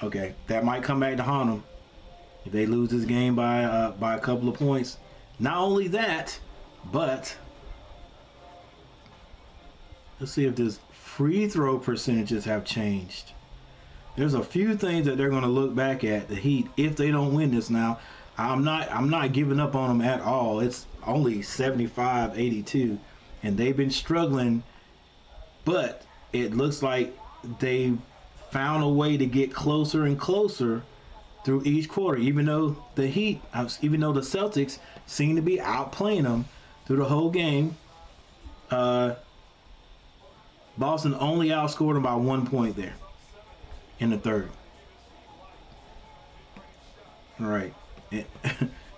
Okay, that might come back to haunt him if they lose this game by a couple of points. Not only that, but let's see if this free throw percentages have changed. There's a few things that they're going to look back at, the Heat, if they don't win this now. I'm not giving up on them at all. It's only 75-82, and they've been struggling, but it looks like they've found a way to get closer and closer through each quarter, even though the Celtics seem to be outplaying them through the whole game. Boston only outscored them by 1 point there in the third. All right.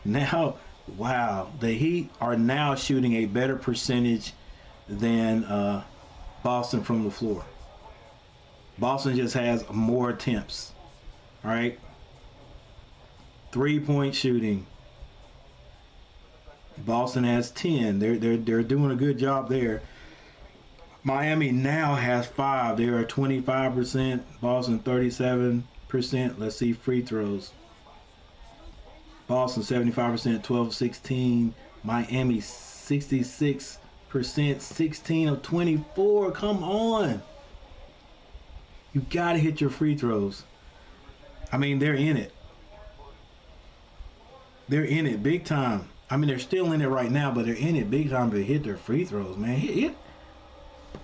Now, wow, the Heat are now shooting a better percentage than Boston from the floor. Boston just has more attempts. All right. 3-point shooting. Boston has 10. They're doing a good job there. Miami now has 5. They are 25%. Boston 37%. Let's see free throws. Boston 75%, 12-16. Miami 66%, 16 of 24. Come on. You got to hit your free throws. I mean, they're in it. They're in it big time. I mean, they're still in it right now, but they're in it big time to hit their free throws, man.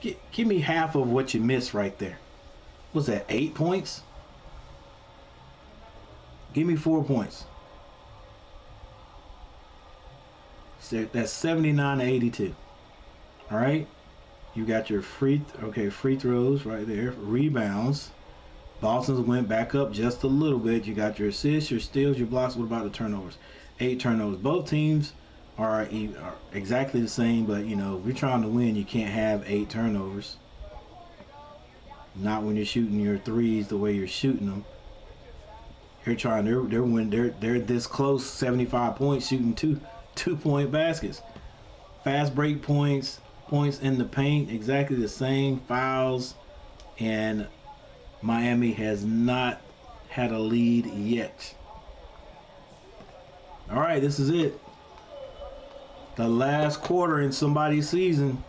Give me half of what you missed right there. What's that, 8 points? Give me 4 points. So that's 79 to 82. All right. You got your free throws right there. Rebounds. Boston's went back up just a little bit. You got your assists, your steals, your blocks. What about the turnovers? 8 turnovers. Both teams are exactly the same, but you know, if you're trying to win, you can't have 8 turnovers. Not when you're shooting your threes the way you're shooting them. They're this close, 75 points, shooting two-point baskets. Fast break points in the paint, exactly the same. Fouls, and Miami has not had a lead yet. All right, this is it. The last quarter in somebody's season.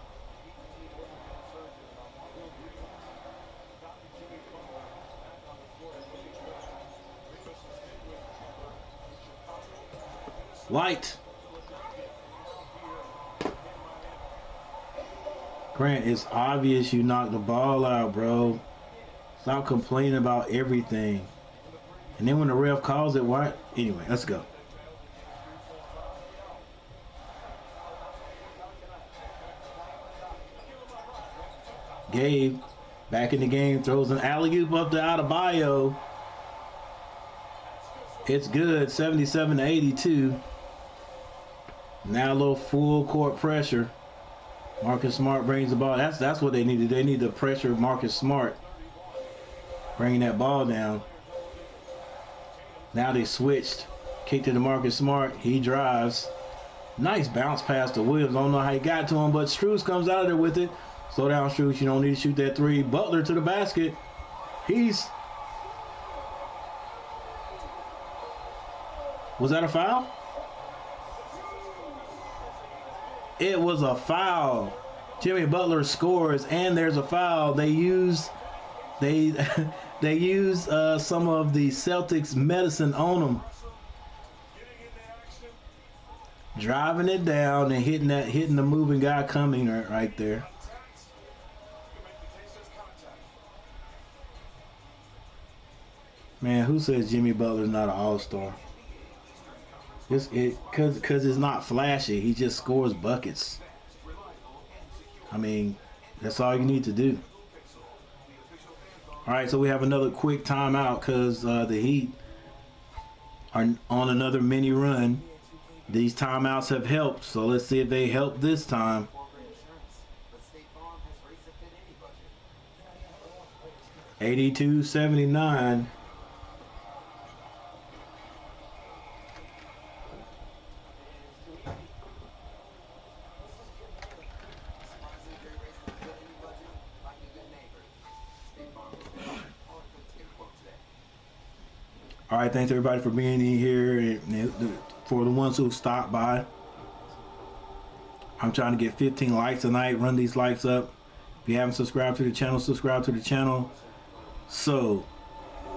Light. Grant, it's obvious you knocked the ball out, bro. Stop complaining about everything. And then when the ref calls it, what? Anyway, let's go. Gabe, back in the game, throws an alley-oop up to Adebayo. It's good, 77 to 82. Now a little full court pressure. Marcus Smart brings the ball. That's what they needed. They need to pressure Marcus Smart, bringing that ball down. Now they switched. Kicked it to Marcus Smart. He drives. Nice bounce pass to Williams. I don't know how he got to him, but Strus comes out of there with it. Slow down, Strus. You don't need to shoot that three. Butler to the basket. Was that a foul? It was a foul. Jimmy Butler scores, and there's a foul. They use some of the Celtics medicine on him, driving it down and hitting the moving guy coming right there. Man, who says Jimmy Butler's not an all-star? Because it's not flashy. He just scores buckets. I mean, that's all you need to do. All right, so we have another quick timeout because the Heat are on another mini run. These timeouts have helped, so let's see if they help this time. 82-79. All right, thanks everybody for being in here, and for the ones who stopped by. I'm trying to get 15 likes tonight. Run these likes up. If you haven't subscribed to the channel, subscribe to the channel. So,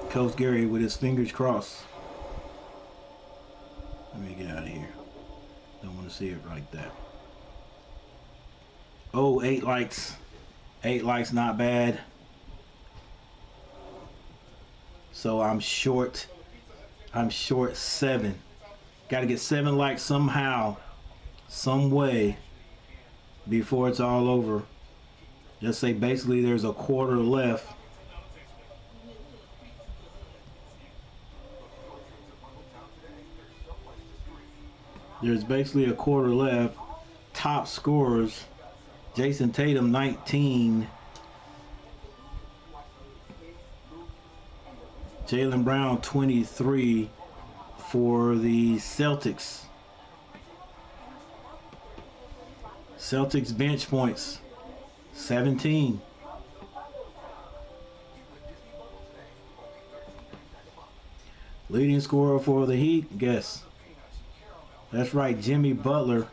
Coach Gary with his fingers crossed. Let me get out of here. Don't want to see it like that. Oh, 8 likes. 8 likes, not bad. So I'm short 7. Got to get 7 likes somehow, some way, before it's all over. Just say basically there's a quarter left. There's basically a quarter left. Top scorers: Jason Tatum 19. Jaylen Brown 23 for the Celtics. Celtics bench points 17. Leading scorer for the Heat, guess. That's right, Jimmy Butler.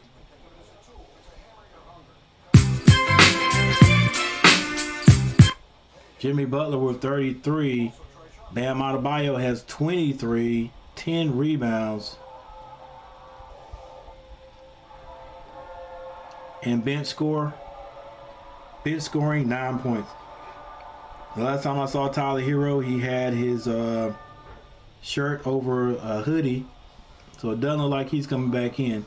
Jimmy Butler with 33. Bam Adebayo has 23, 10 rebounds. And bench scoring, 9 points. The last time I saw Tyler Hero, he had his shirt over a hoodie, so it doesn't look like he's coming back in.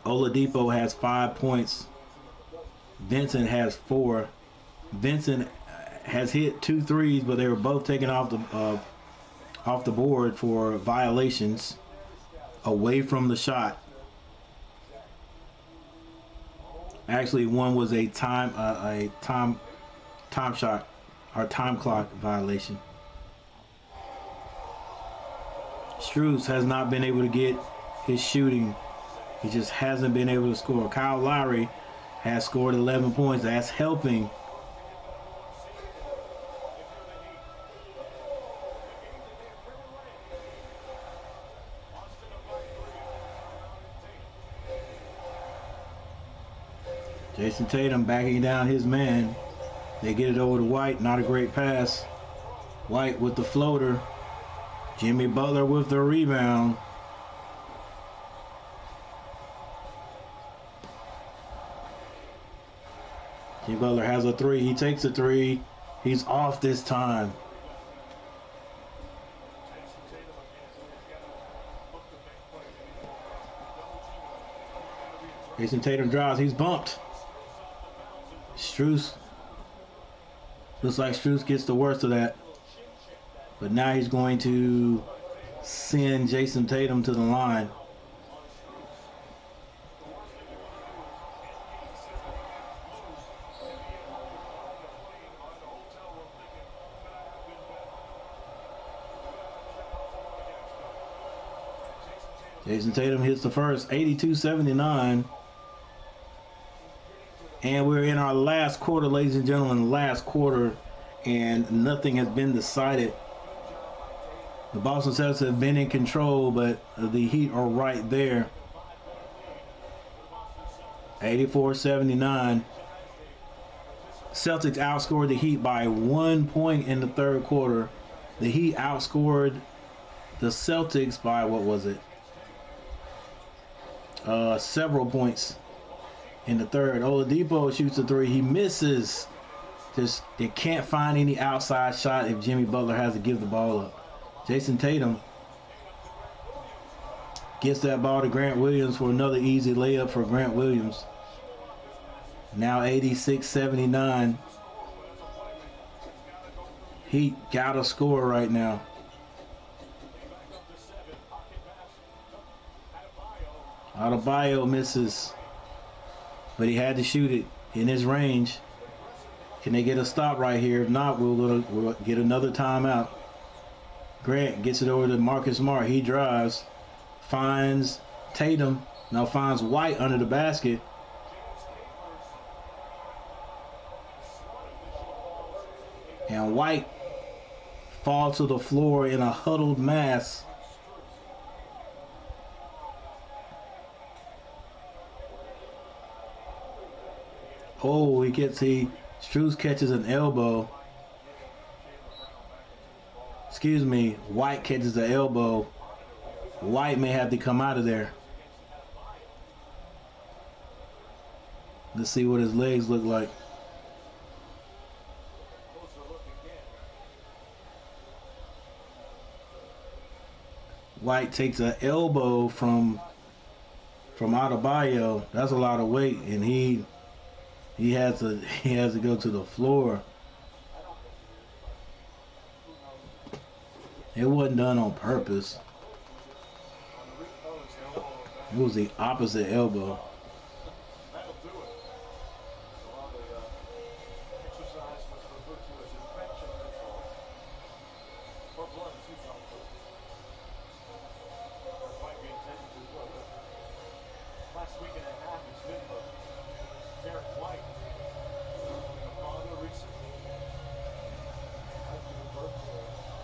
Oladipo has 5 points. Vincent has 4. Vincent has hit 2 threes, but they were both taken off the board for violations away from the shot. Actually, one was a time shot or time clock violation. Strus has not been able to get his shooting. He just hasn't been able to score. Kyle Lowry has scored 11 points. That's helping. Jason Tatum backing down his man. They get it over to White. Not a great pass. White with the floater. Jimmy Butler with the rebound. Jimmy Butler has a 3. He takes a 3. He's off this time. Jason Tatum drives. He's bumped. Strus. Looks like Strus gets the worst of that. But now he's going to send Jason Tatum to the line. Jason Tatum hits the first, 82-79. And we're in our last quarter, ladies and gentlemen, last quarter, and nothing has been decided. The Boston Celtics have been in control, but the Heat are right there. 84-79. Celtics outscored the Heat by 1 point in the third quarter. The Heat outscored the Celtics by, what was it? Several points in the third. Oladipo shoots a 3. He misses. Just they can't find any outside shot if Jimmy Butler has to give the ball up. Jason Tatum gets that ball to Grant Williams for another easy layup for Grant Williams. Now 86-79. Heat gotta score right now. Adebayo misses, but he had to shoot it in his range. Can they get a stop right here? If not, we'll get another timeout. Grant gets it over to Marcus Smart. He drives, finds Tatum, now finds White under the basket. And White falls to the floor in a huddled mass. Oh, Strus catches an elbow. Excuse me, White catches the elbow. White may have to come out of there. Let's see what his legs look like. White takes an elbow from Adebayo. That's a lot of weight, and he has to go to the floor. It wasn't done on purpose. It was the opposite elbow.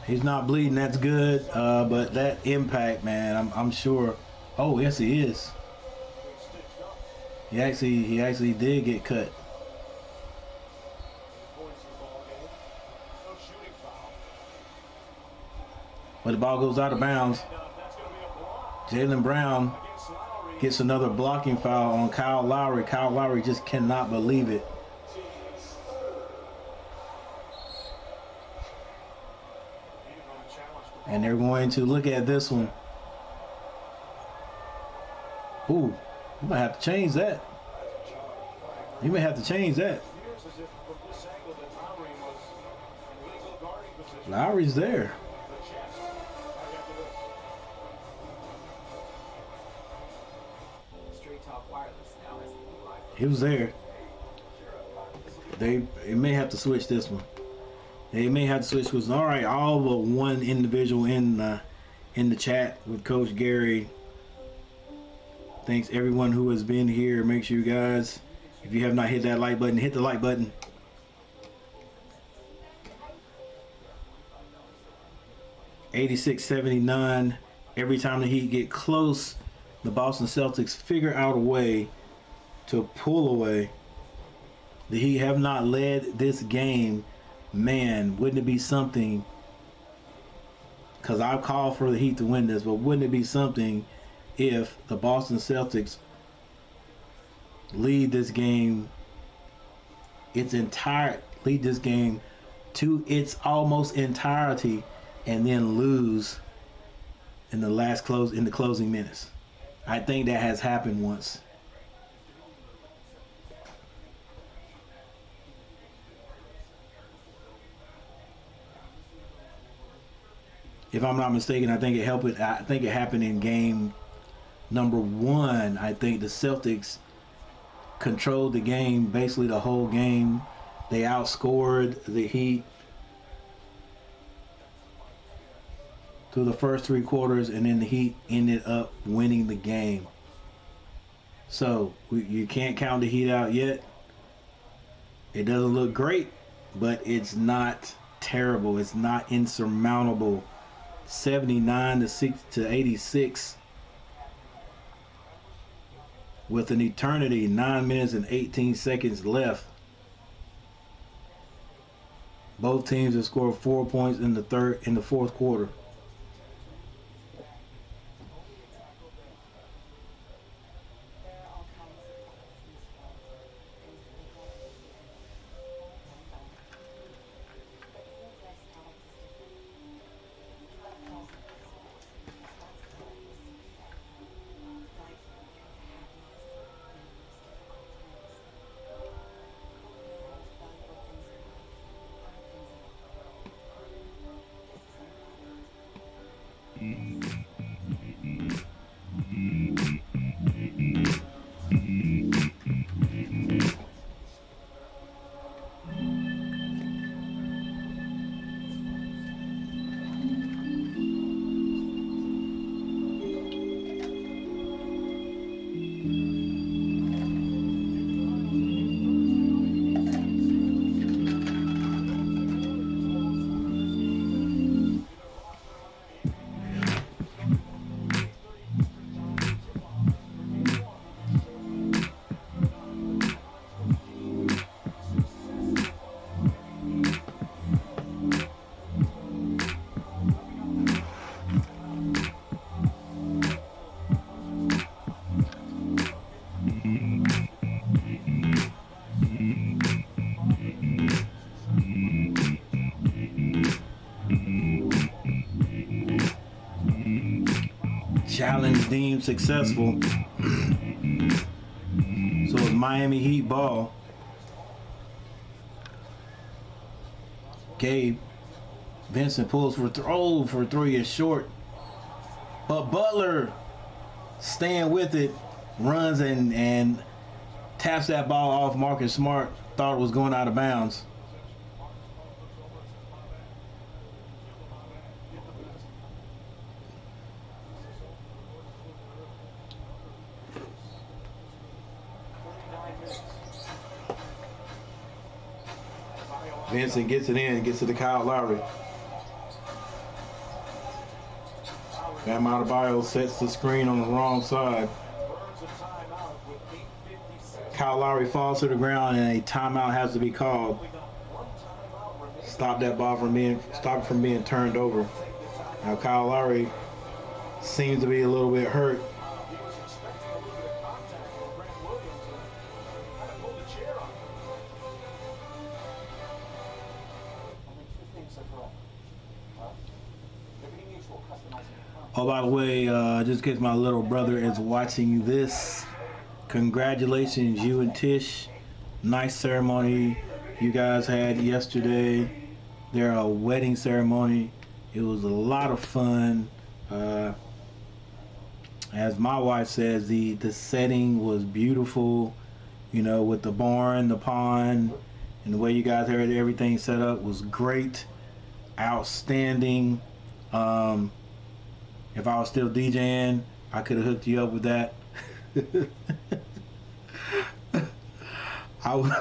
He's not bleeding, that's good, but that impact, man, I'm sure. Oh, yes, he is. He actually did get cut. But the ball goes out of bounds. Jaylen Brown gets another blocking foul on Kyle Lowry. Kyle Lowry just cannot believe it. And they're going to look at this one. Ooh, you might have to change that. You may have to change that. Lowry's there. He was there. They may have to switch this one. They may have to switch with. All right, all but one individual in the chat with Coach Gary. Thanks everyone who has been here. Make sure you guys, if you have not hit that like button, hit the like button. $86-79. Every time the Heat get close, the Boston Celtics figure out a way to pull away. The Heat have not led this game. Man, wouldn't it be something? Because I call for the Heat to win this, but wouldn't it be something if the Boston Celtics lead this game to its almost entirety, and then lose in the closing minutes? I think that has happened once. If I'm not mistaken, I think it happened in game number 1. I think the Celtics controlled the game basically the whole game. They outscored the Heat through the first 3 quarters, and then the Heat ended up winning the game. So you can't count the Heat out yet. It doesn't look great, but it's not terrible. It's not insurmountable. 79-86 with an eternity, 9 minutes and 18 seconds left. Both teams have scored 4 points in the fourth quarter. Challenge deemed successful. So it's Miami Heat ball. Gabe Vincent pulls for throw for 3 is short, but Butler staying with it, runs and taps that ball off Marcus Smart. Thought it was going out of bounds. Vincent gets it in, gets it to Kyle Lowry. Bam Adebayo sets the screen on the wrong side. Kyle Lowry falls to the ground and a timeout has to be called. Stop that ball from being turned over. Now Kyle Lowry seems to be a little bit hurt. Oh, by the way, just in case my little brother is watching this, congratulations, you and Tish. Nice ceremony you guys had yesterday. Their wedding ceremony. It was a lot of fun. As my wife says, the setting was beautiful. You know, with the barn, the pond, and the way you guys had everything set up was great, outstanding. If I was still DJing, I could have hooked you up with that. I would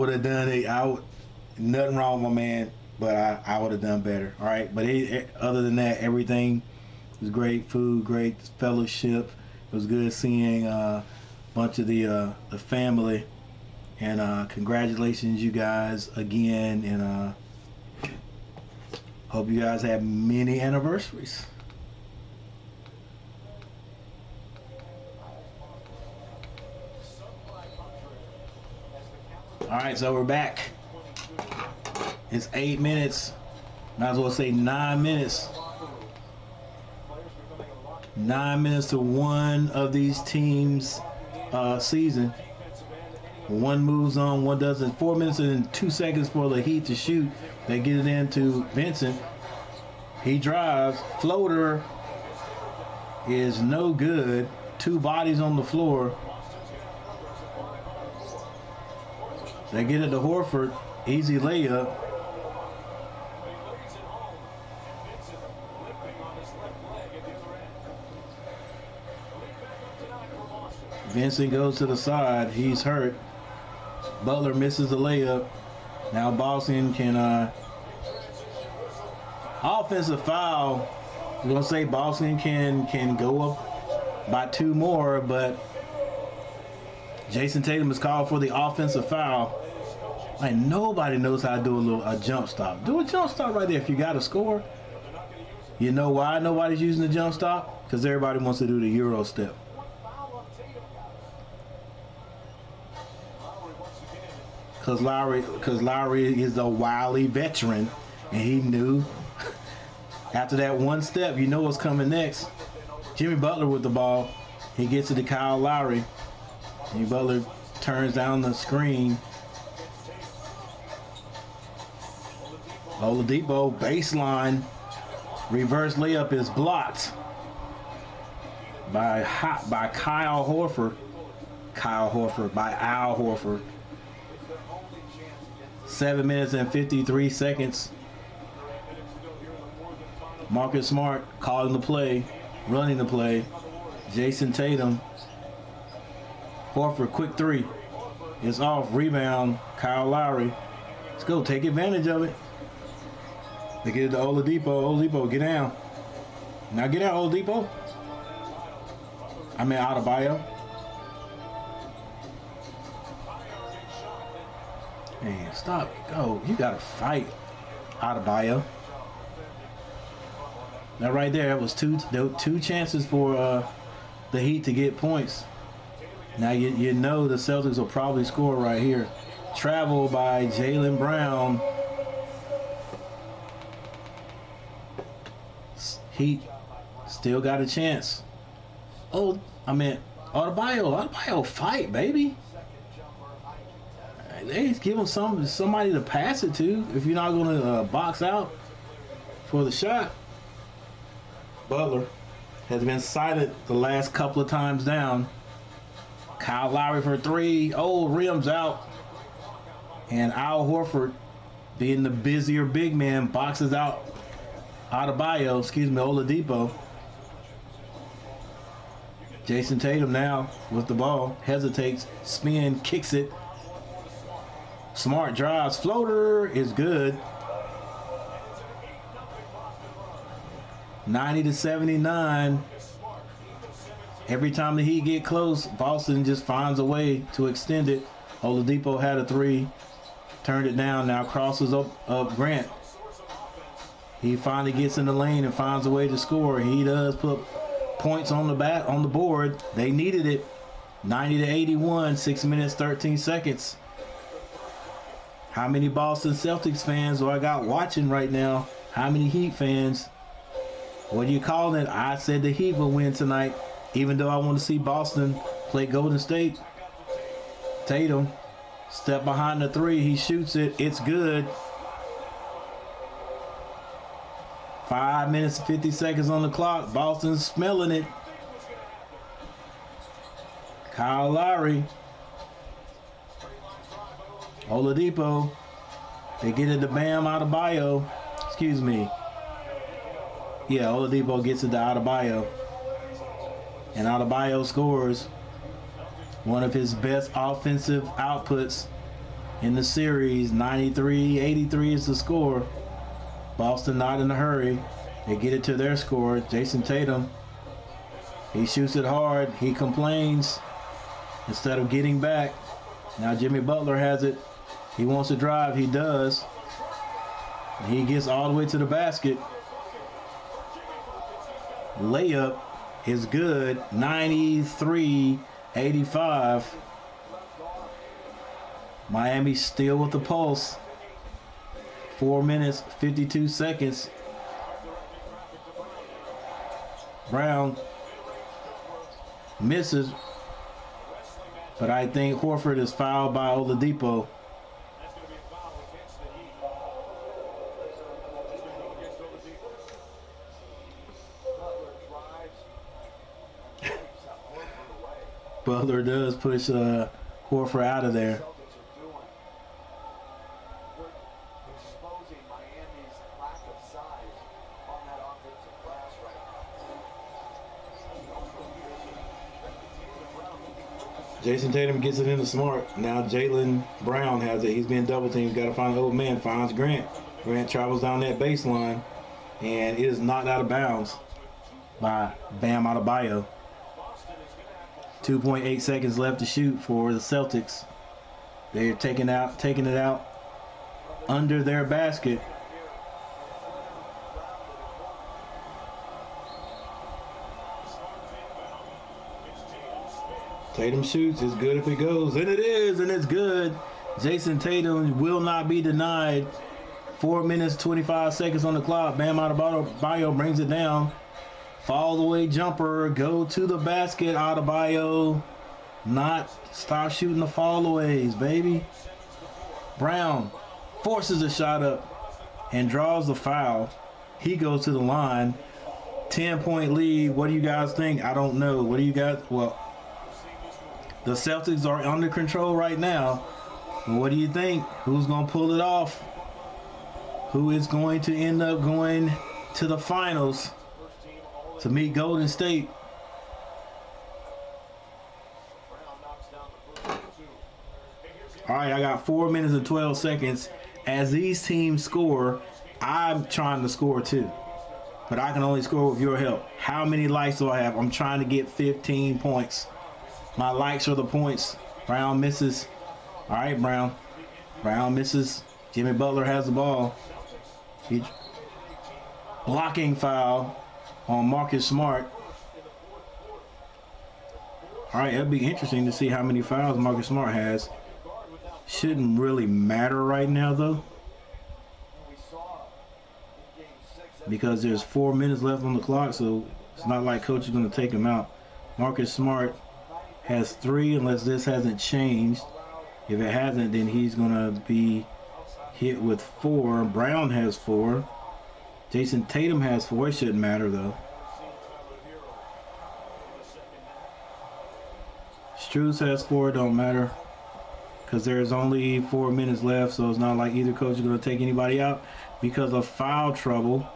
have done it. Nothing wrong with my man, but I would have done better. All right, but other than that, everything was great. Food, great fellowship. It was good seeing a bunch of the family, and congratulations, you guys, again, and hope you guys have many anniversaries. All right, so we're back. It's 8 minutes. Might as well say 9 minutes. 9 minutes to one of these teams' season. One moves on, one doesn't. 4 minutes and 2 seconds for the Heat to shoot. They get it into Vincent. He drives. Floater is no good. 2 bodies on the floor. They get it to Horford. Easy layup. Vincent goes to the side. He's hurt. Butler misses the layup. Now Boston can offensive foul. I'm gonna say Boston can go up by 2 more, but Jason Tatum is called for the offensive foul. Like, nobody knows how to do a jump stop. Do a jump stop right there if you got to score. You know why nobody's using the jump stop? Because everybody wants to do the Euro step. Because Lowry is a wily veteran, and he knew after that one step, you know what's coming next. Jimmy Butler with the ball. He gets it to Kyle Lowry. Jimmy Butler turns down the screen. Oladipo baseline. Reverse layup is blocked by Kyle Horford. By Al Horford. 7 minutes and 53 seconds. Marcus Smart calling the play, running the play. Jason Tatum. Horford, quick 3. It's off. Rebound. Kyle Lowry. Let's go. Take advantage of it. They get it to Oladipo. Oladipo, get down. Now get out, Oladipo. I mean, Adebayo. Man, stop. Go. You got to fight, Adebayo. Now right there, it was two chances for the Heat to get points. Now you know the Celtics will probably score right here. Travel by Jaylen Brown. Heat still got a chance. Oh, I mean, Adebayo fight, baby. They give him somebody to pass it to if you're not going to box out for the shot. Butler has been silent the last couple of times down. Kyle Lowry for 3. Oh, rims out. And Al Horford, being the busier big man, boxes out Oladipo. Jason Tatum now with the ball. Hesitates, spin, kicks it. Smart drives. Floater is good. 90-79. Every time the Heat get close, Boston just finds a way to extend it. Oladipo had a 3. Turned it down. Now crosses up Grant. He finally gets in the lane and finds a way to score. He does put points on the board. They needed it. 90-81. 6 minutes, 13 seconds. How many Boston Celtics fans do I got watching right now? How many Heat fans? What do you call it? I said the Heat will win tonight, even though I want to see Boston play Golden State. Tatum, step behind the three. He shoots it. It's good. 5 minutes and 50 seconds on the clock. Boston's smelling it. Kyle Lowry. Oladipo. They get it to Bam Adebayo. Excuse me. Yeah, Oladipo gets it to Adebayo. And Adebayo scores one of his best offensive outputs in the series. 93-83 is the score. Boston not in a hurry. They get it to their score. Jason Tatum. He shoots it hard. He complains instead of getting back. Now Jimmy Butler has it. He wants to drive. He does. He gets all the way to the basket. Layup is good. 93-85. Miami still with the pulse. 4 minutes, 52 seconds. Brown misses, but I think Horford is fouled by Oladipo. Butler does push Horford out of there. Exposing Miami's lack of size on that offensive glass right now. Jason Tatum gets it into Smart. Now Jaylen Brown has it. He's being double teamed. Got to find the old man. Finds Grant. Grant travels down that baseline, and it is knocked out of bounds by Bam Adebayo. 2.8 seconds left to shoot for the Celtics. They're taking it out under their basket. Tatum shoots. It's good if it goes. And it is, and it's good. Jason Tatum will not be denied. 4 minutes, 25 seconds on the clock. Bam Adebayo brings it down. Fall away jumper. Go to the basket. Adebayo. Not stop shooting the fallaways, baby. Brown forces a shot up and draws the foul. He goes to the line. 10-point lead. What do you guys think? I don't know. What do you guys? Well, the Celtics are under control right now. What do you think? Who's going to pull it off? Who is going to end up going to the finals to meet Golden State? All right, I got 4 minutes and 12 seconds. As these teams score, I'm trying to score too. But I can only score with your help. How many likes do I have? I'm trying to get 15 points. My likes are the points. Brown misses. All right, Brown. Brown misses. Jimmy Butler has the ball. Blocking foul on Marcus Smart. All right, it'll be interesting to see how many fouls Marcus Smart has. Shouldn't really matter right now, though, because there's 4 minutes left on the clock, so it's not like coach is going to take him out. Marcus Smart has 3 unless this hasn't changed. If it hasn't, then he's going to be hit with 4. Brown has 4. Jason Tatum has 4. It shouldn't matter, though. Strus has 4. Don't matter, because there's only 4 minutes left, so it's not like either coach is going to take anybody out because of foul trouble.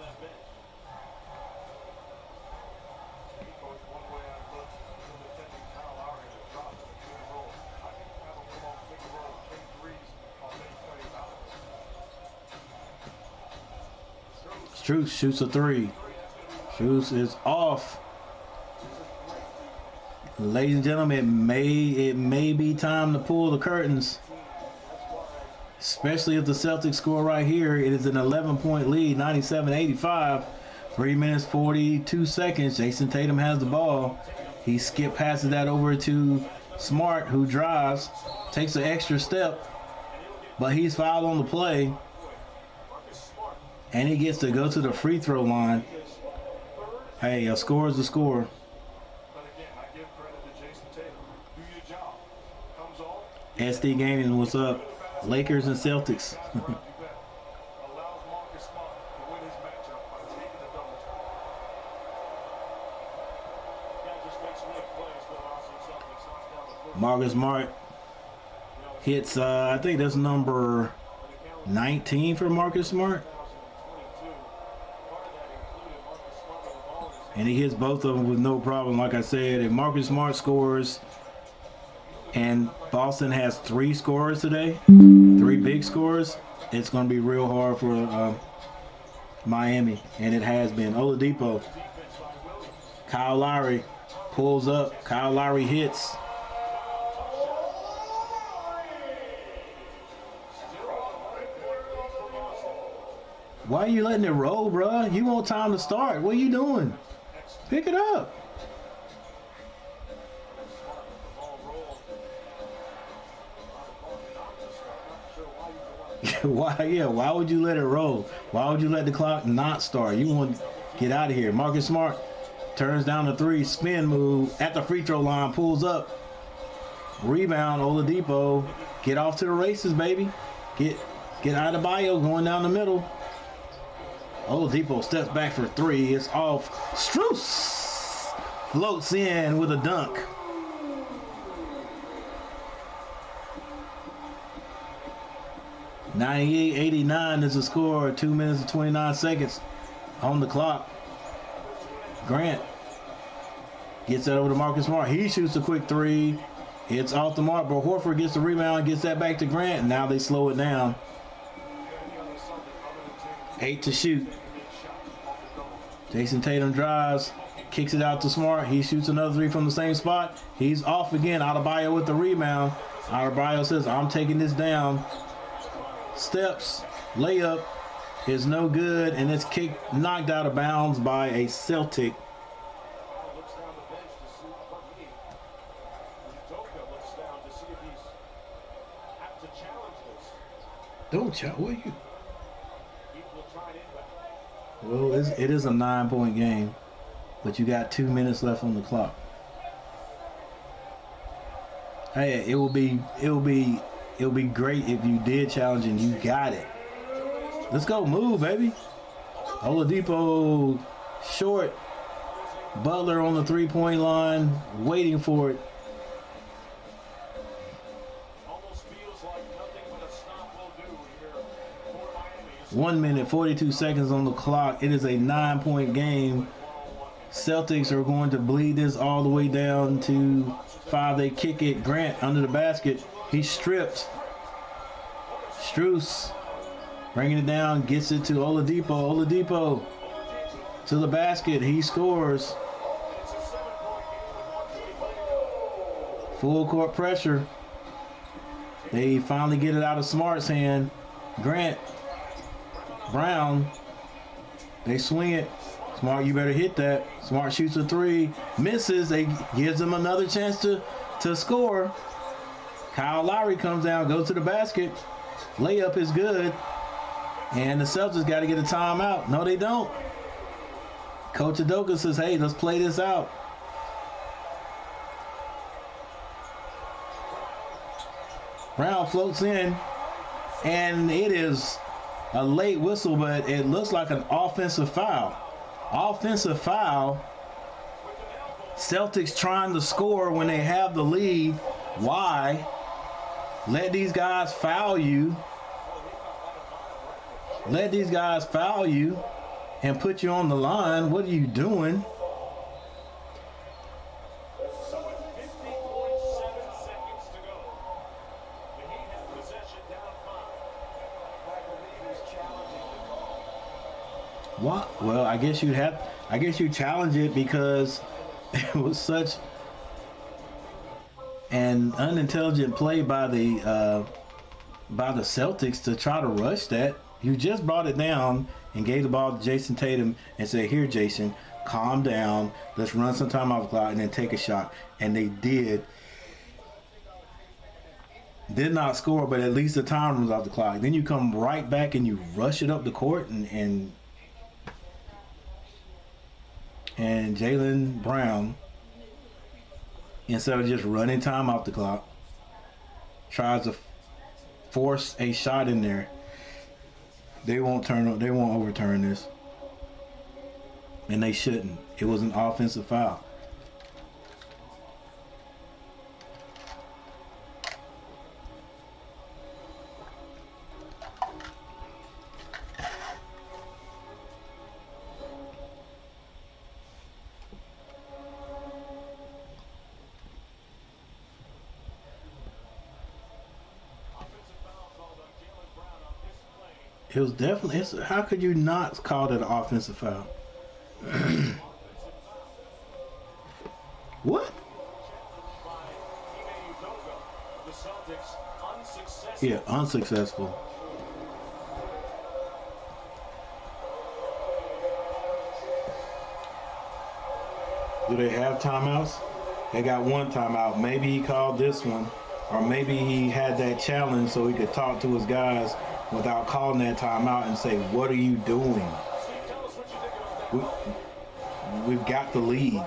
Strus shoots a 3. Strus is off. Ladies and gentlemen, it may be time to pull the curtains, especially if the Celtics score right here. It is an 11-point lead, 97-85. 3 minutes, 42 seconds. Jason Tatum has the ball. He passes that over to Smart, who drives, takes an extra step, but he's fouled on the play, and he gets to go to the free throw line. Hey, a score is a score. But again, I give credit to Jason Tatum. Do your job. Comes on. SD Gaming, what's up? Lakers and Celtics. Guys around you better. Allows Marcus Smart to win his matchup by taking the double turn. Guy just makes great plays for the Boston Celtics. Knocks down the foot. Marcus Smart hits, I think that's number 19 for Marcus Smart. 2022. Part of that included Marcus Smart with the ball in his hand. And he hits both of them with no problem. Like I said, if Marcus Smart scores, and Boston has 3 scorers today, 3 big scores, it's going to be real hard for Miami. And it has been. Oladipo, Kyle Lowry pulls up. Kyle Lowry hits. Why are you letting it roll, bruh? You want time to start. What are you doing? Pick it up. Why would you let it roll? Why would you let the clock not start? You want to get out of here. Marcus Smart turns down the 3, spin move at the free throw line, pulls up. Rebound, Oladipo. Get off to the races, baby. Get out of bio, going down the middle. Oladipo steps back for 3. It's off. Strus floats in with a dunk. (98-89) is the score. 2 minutes and 29 seconds on the clock. Grant gets that over to Marcus Smart. He shoots a quick 3. It's off the mark, but Horford gets the rebound, gets that back to Grant. Now they slow it down. 8 to shoot. Jason Tatum drives, kicks it out to Smart. He shoots another 3 from the same spot. He's off again. Adebayo with the rebound. Adebayo says, I'm taking this down. Steps, layup is no good, and it's kicked, knocked out of bounds by a Celtic. Looks down the bench to see what he needs. Udoka looks down to see if he's apt to challenge this. Don't challenge. What are you? Will try and inbound. Well, it is a 9-point game, but you got 2 minutes left on the clock. Hey, it would be great if you did challenge and you got it. Let's go, move, baby. Oladipo short. Butler on the 3-point line, waiting for it. Almost feels like nothing but a stop will do here for Miami. 1 minute, 42 seconds on the clock. It is a 9-point game. Celtics are going to bleed this all the way down to 5. They kick it. Grant under the basket. He's stripped. Strus bringing it down, gets it to Oladipo. Oladipo to the basket. He scores. Full court pressure. They finally get it out of Smart's hand. Grant, Brown, they swing it. Smart, you better hit that. Smart shoots a 3, misses. They gives them another chance to score. Kyle Lowry comes down, goes to the basket. Layup is good. And the Celtics got to get a timeout. No, they don't. Coach Udoka says, hey, let's play this out. Brown floats in, and it is a late whistle, but it looks like an offensive foul. Offensive foul. Celtics trying to score when they have the lead. Why? Let these guys foul you. Let these guys foul you and put you on the line. What are you doing? So with 50.7 seconds to go, the Heat have possession down 5. I believe he's challenging the call. What? Well, I guess you challenge it because it was such an unintelligent play by the Celtics to try to rush that. You just brought it down and gave the ball to Jason Tatum and said, here, Jason, calm down. Let's run some time off the clock and then take a shot. And they did. Did not score, but at least the time runs off the clock. Then you come right back and you rush it up the court and And Jaylen Brown, instead of just running time off the clock, tries to force a shot in there. They won't overturn this. And they shouldn't. It was an offensive foul. It was definitely. How could you not call that an offensive foul? What? The Celtics unsuccessful. Yeah, unsuccessful. Do they have timeouts? They got one timeout. Maybe he called this one, or maybe he had that challenge so he could talk to his guys without calling that timeout and say, "What are you doing? We've got the lead.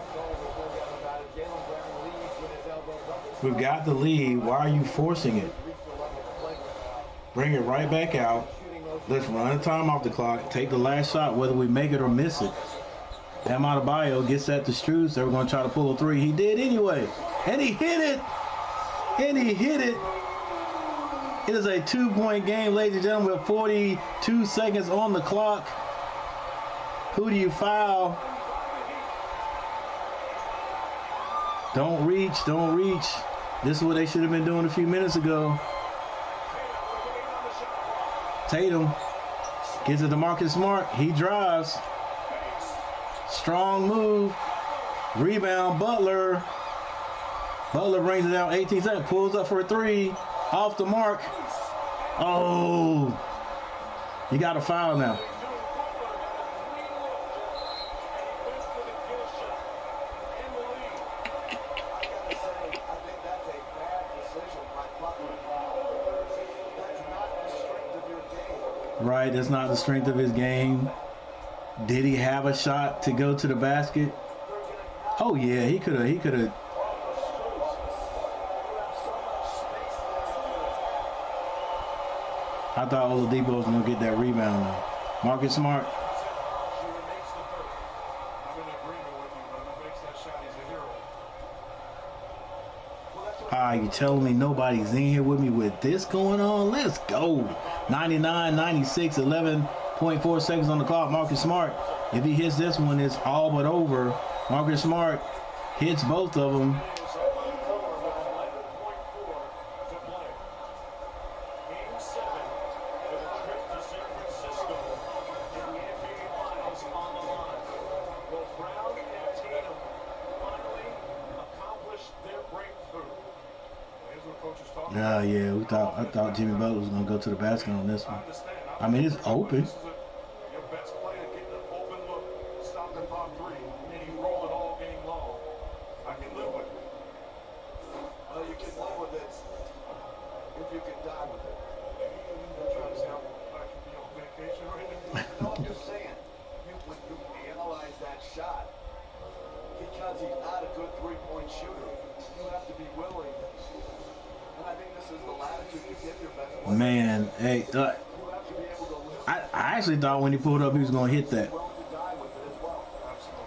We've got the lead. Why are you forcing it? Bring it right back out. Let's run the time off the clock. Take the last shot, whether we make it or miss it." Bam Adebayo gets that to Strus. They were going to try to pull a three. He did anyway. And he hit it. And he hit it. It is a 2-point game, ladies and gentlemen, with 42 seconds on the clock. Who do you foul? Don't reach, don't reach. This is what they should have been doing a few minutes ago. Tatum gets it to Marcus Smart. He drives. Strong move. Rebound, Butler. Butler brings it down 18 seconds. Pulls up for a three. Off the mark. Oh. You got a foul now. Right, that's not the strength of his game. Did he have a shot to go to the basket? Oh yeah, he could have. I thought Oladipo was gonna get that rebound though. Marcus Smart. You telling me nobody's in here with me with this going on? Let's go. 99, 96, 11.4 seconds on the clock. Marcus Smart, if he hits this one, it's all but over. Marcus Smart hits both of them. Yeah, I thought Jimmy Butler was gonna go to the basket on this one. I mean, it's open. Your best player getting an open look, stopped at top three, and he rolled it all game long. I can live with it. Well, you can live with it if you can die with it. I'm trying to say I can be on vacation right now. No, I'm just saying, when you analyze that shot, because he's not a good three-point shooter, you have to be willing. And I think this is the latitude you give your best player. Man, hey, I actually thought when he pulled up he was going to hit that.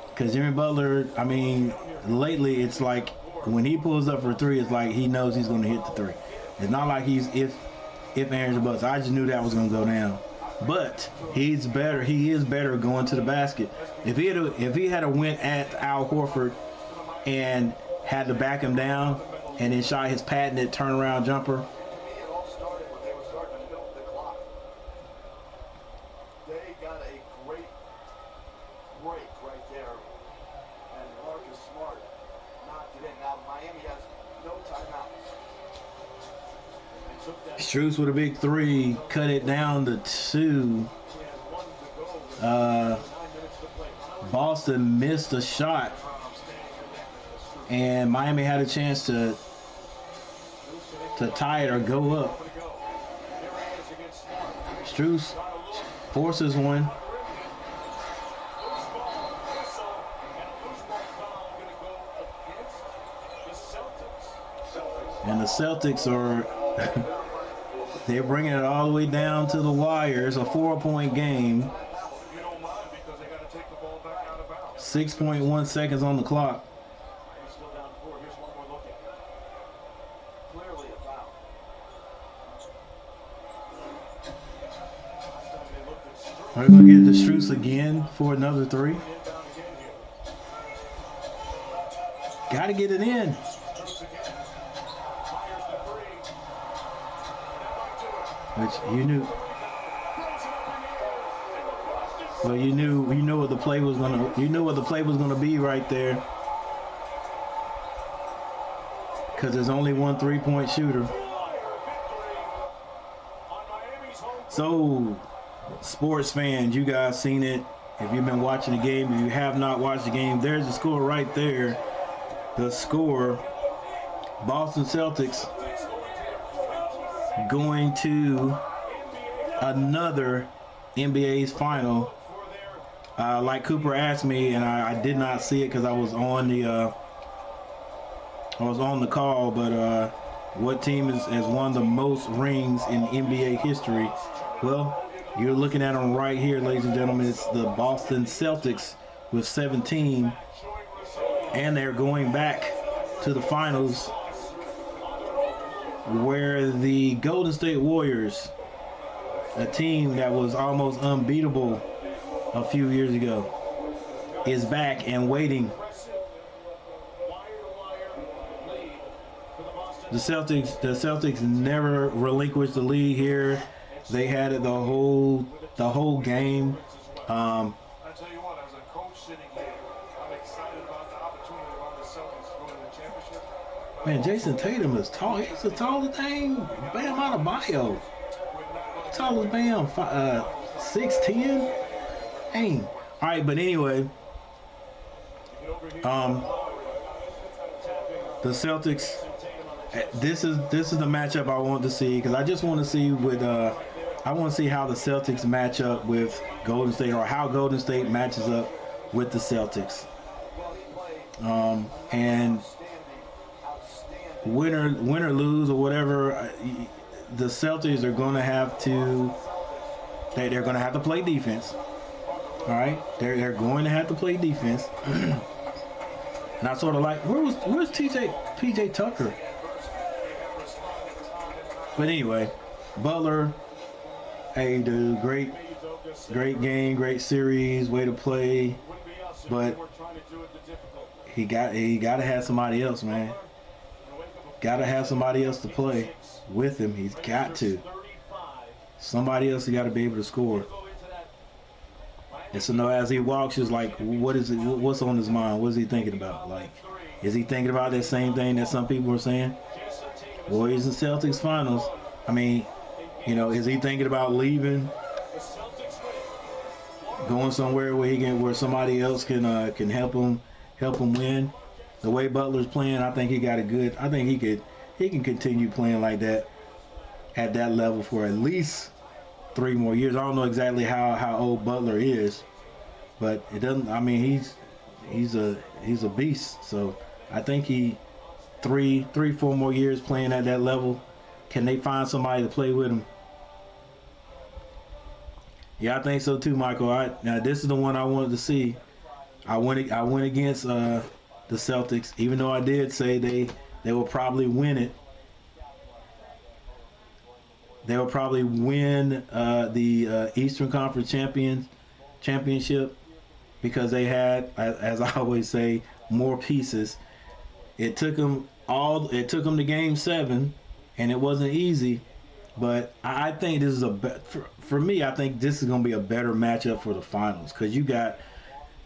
Because Jimmy Butler, I mean, lately it's like when he pulls up for a three, it's like he knows he's going to hit the three. It's not like he's if ands or buts. I just knew that was going to go down. But he's better. He is better going to the basket. If he had a went at Al Horford and had to back him down and then shot his patented turnaround jumper. It all started when they were starting to milk the clock. They got a great break right there. And Marcus Smart knocked it in. Now Miami has no timeouts. Strus with a big three, cut it down to 2. Boston missed a shot. And Miami had a chance to tie it or go up. Strus forces one. And the Celtics are they're bringing it all the way down to the wire. It's a 4-point game. You don't mind because they got to take the ball back out of bounds. 6.1 seconds on the clock. He's still down 4. Here's one more look at it. Clearly a foul. Last time they looked at Sterling. We're going to get the Strus again for another 3. Inbound again here. Got to get it in. Strus again. Fires the 3. Which you knew. Well, you knew what the play was gonna be right there. Because there's only one 3-point shooter. So, sports fans, you guys seen it. If you've been watching the game, if you have not watched the game, there's the score right there. The score: Boston Celtics going to another NBA's final. Like Cooper asked me, and I did not see it because I was on the call. But what team has won the most rings in NBA history? Well, you're looking at them right here, ladies and gentlemen. It's the Boston Celtics with 17, and they're going back to the finals, where the Golden State Warriors, a team that was almost unbeatable a few years ago, is back and waiting. The Celtics never relinquished the lead here. They had it the whole game. I tell you what, as a coach sitting here, I'm excited about the opportunity to run the Celtics to go to the championship. Man, Jason Tatum is tall. He's the tallest thing. Bam Adebayo. Tallest Bam. 6'10". Dang. All right, but anyway, the Celtics. This is the matchup I want to see, because I just want to see I want to see how the Celtics match up with Golden State, or how Golden State matches up with the Celtics. And win or lose or whatever, the Celtics are going to have to. They're going to have to play defense. All right, they're going to have to play defense. And I sort of like, where's PJ Tucker? But anyway, Butler, hey dude, great game, great series, way to play. But he got to have somebody else, man. Got to have somebody else to play with him. He's got to. Somebody else has got to be able to score. And so now as he walks, it's like, what's on his mind? What is he thinking about? Like, is he thinking about that same thing that some people are saying? Warriors and Celtics finals. I mean, is he thinking about leaving, going somewhere where somebody else can help him win? The way Butler's playing, I think he can continue playing like that at that level for at least 3 more years. I don't know exactly how old Butler is, but it doesn't. I mean, he's a beast. So I think he 4 more years playing at that level. Can they find somebody to play with him? Yeah, I think so too, Michael. Now this is the one I wanted to see. I went against the Celtics, even though I did say they will probably win it. They will probably win the Eastern Conference championship because they had, as I always say, more pieces. It took them to Game 7, and it wasn't easy. But I think this is for me. I think this is going to be a better matchup for the finals, because you got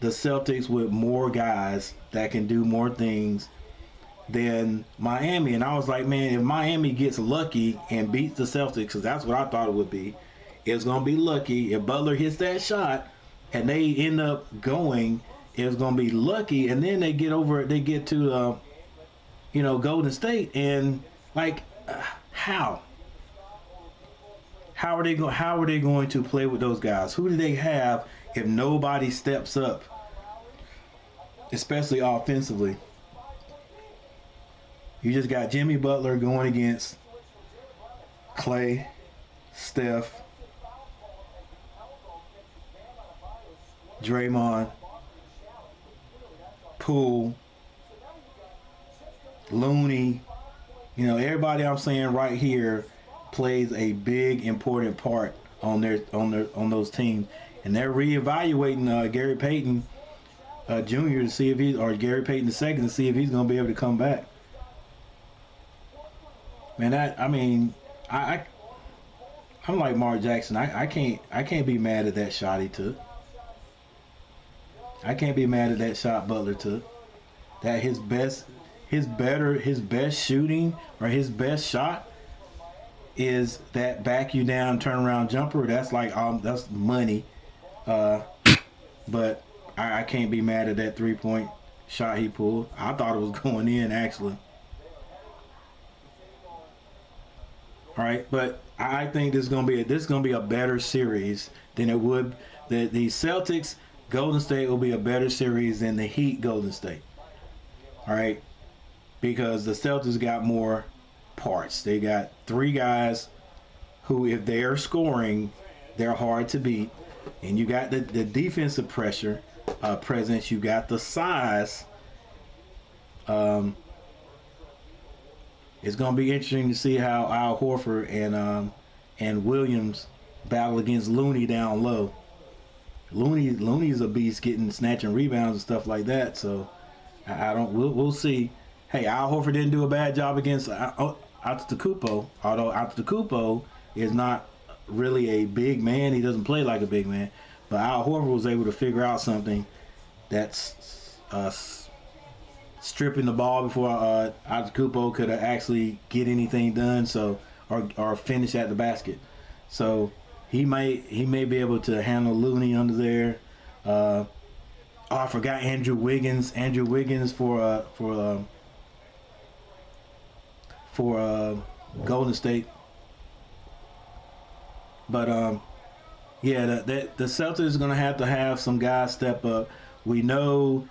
the Celtics with more guys that can do more things than Miami. And I was like, man, if Miami gets lucky and beats the Celtics, because that's what I thought it would be, it's going to be lucky. If Butler hits that shot and they end up going, it's going to be lucky. And then they get to Golden State, and like, how are they going to play with those guys? Who do they have if nobody steps up, especially offensively? You just got Jimmy Butler going against Clay, Steph, Draymond, Poole, Looney. You know, everybody I'm saying right here plays a big important part on those teams, and they're reevaluating Gary Payton Jr. to see if Gary Payton II to see if he's going to be able to come back. Man, I'm like Mark Jackson. I can't be mad at that shot he took. I can't be mad at that shot Butler took. That his best shooting or his best shot is that back you down turnaround jumper. That's like that's money. But I can't be mad at that 3-point shot he pulled. I thought it was going in actually. All right, but I think this is gonna be a better series than it would. The Celtics Golden State will be a better series than the Heat Golden State. All right, because the Celtics got more parts. They got 3 guys who, if they are scoring, they're hard to beat. And you got the defensive presence. You got the size. It's going to be interesting to see how Al Horford and Williams battle against Looney down low. Looney's a beast, snatching rebounds and stuff like that. So we'll see. Hey, Al Horford didn't do a bad job against Antetokounmpo, although Antetokounmpo is not really a big man. He doesn't play like a big man. But Al Horford was able to figure out something that's stripping the ball before Antetokounmpo could actually get anything done, or finish at the basket. So he may be able to handle Looney under there. I forgot Andrew Wiggins. Andrew Wiggins for Golden State. But yeah, the Celtics is gonna have to have some guys step up. We know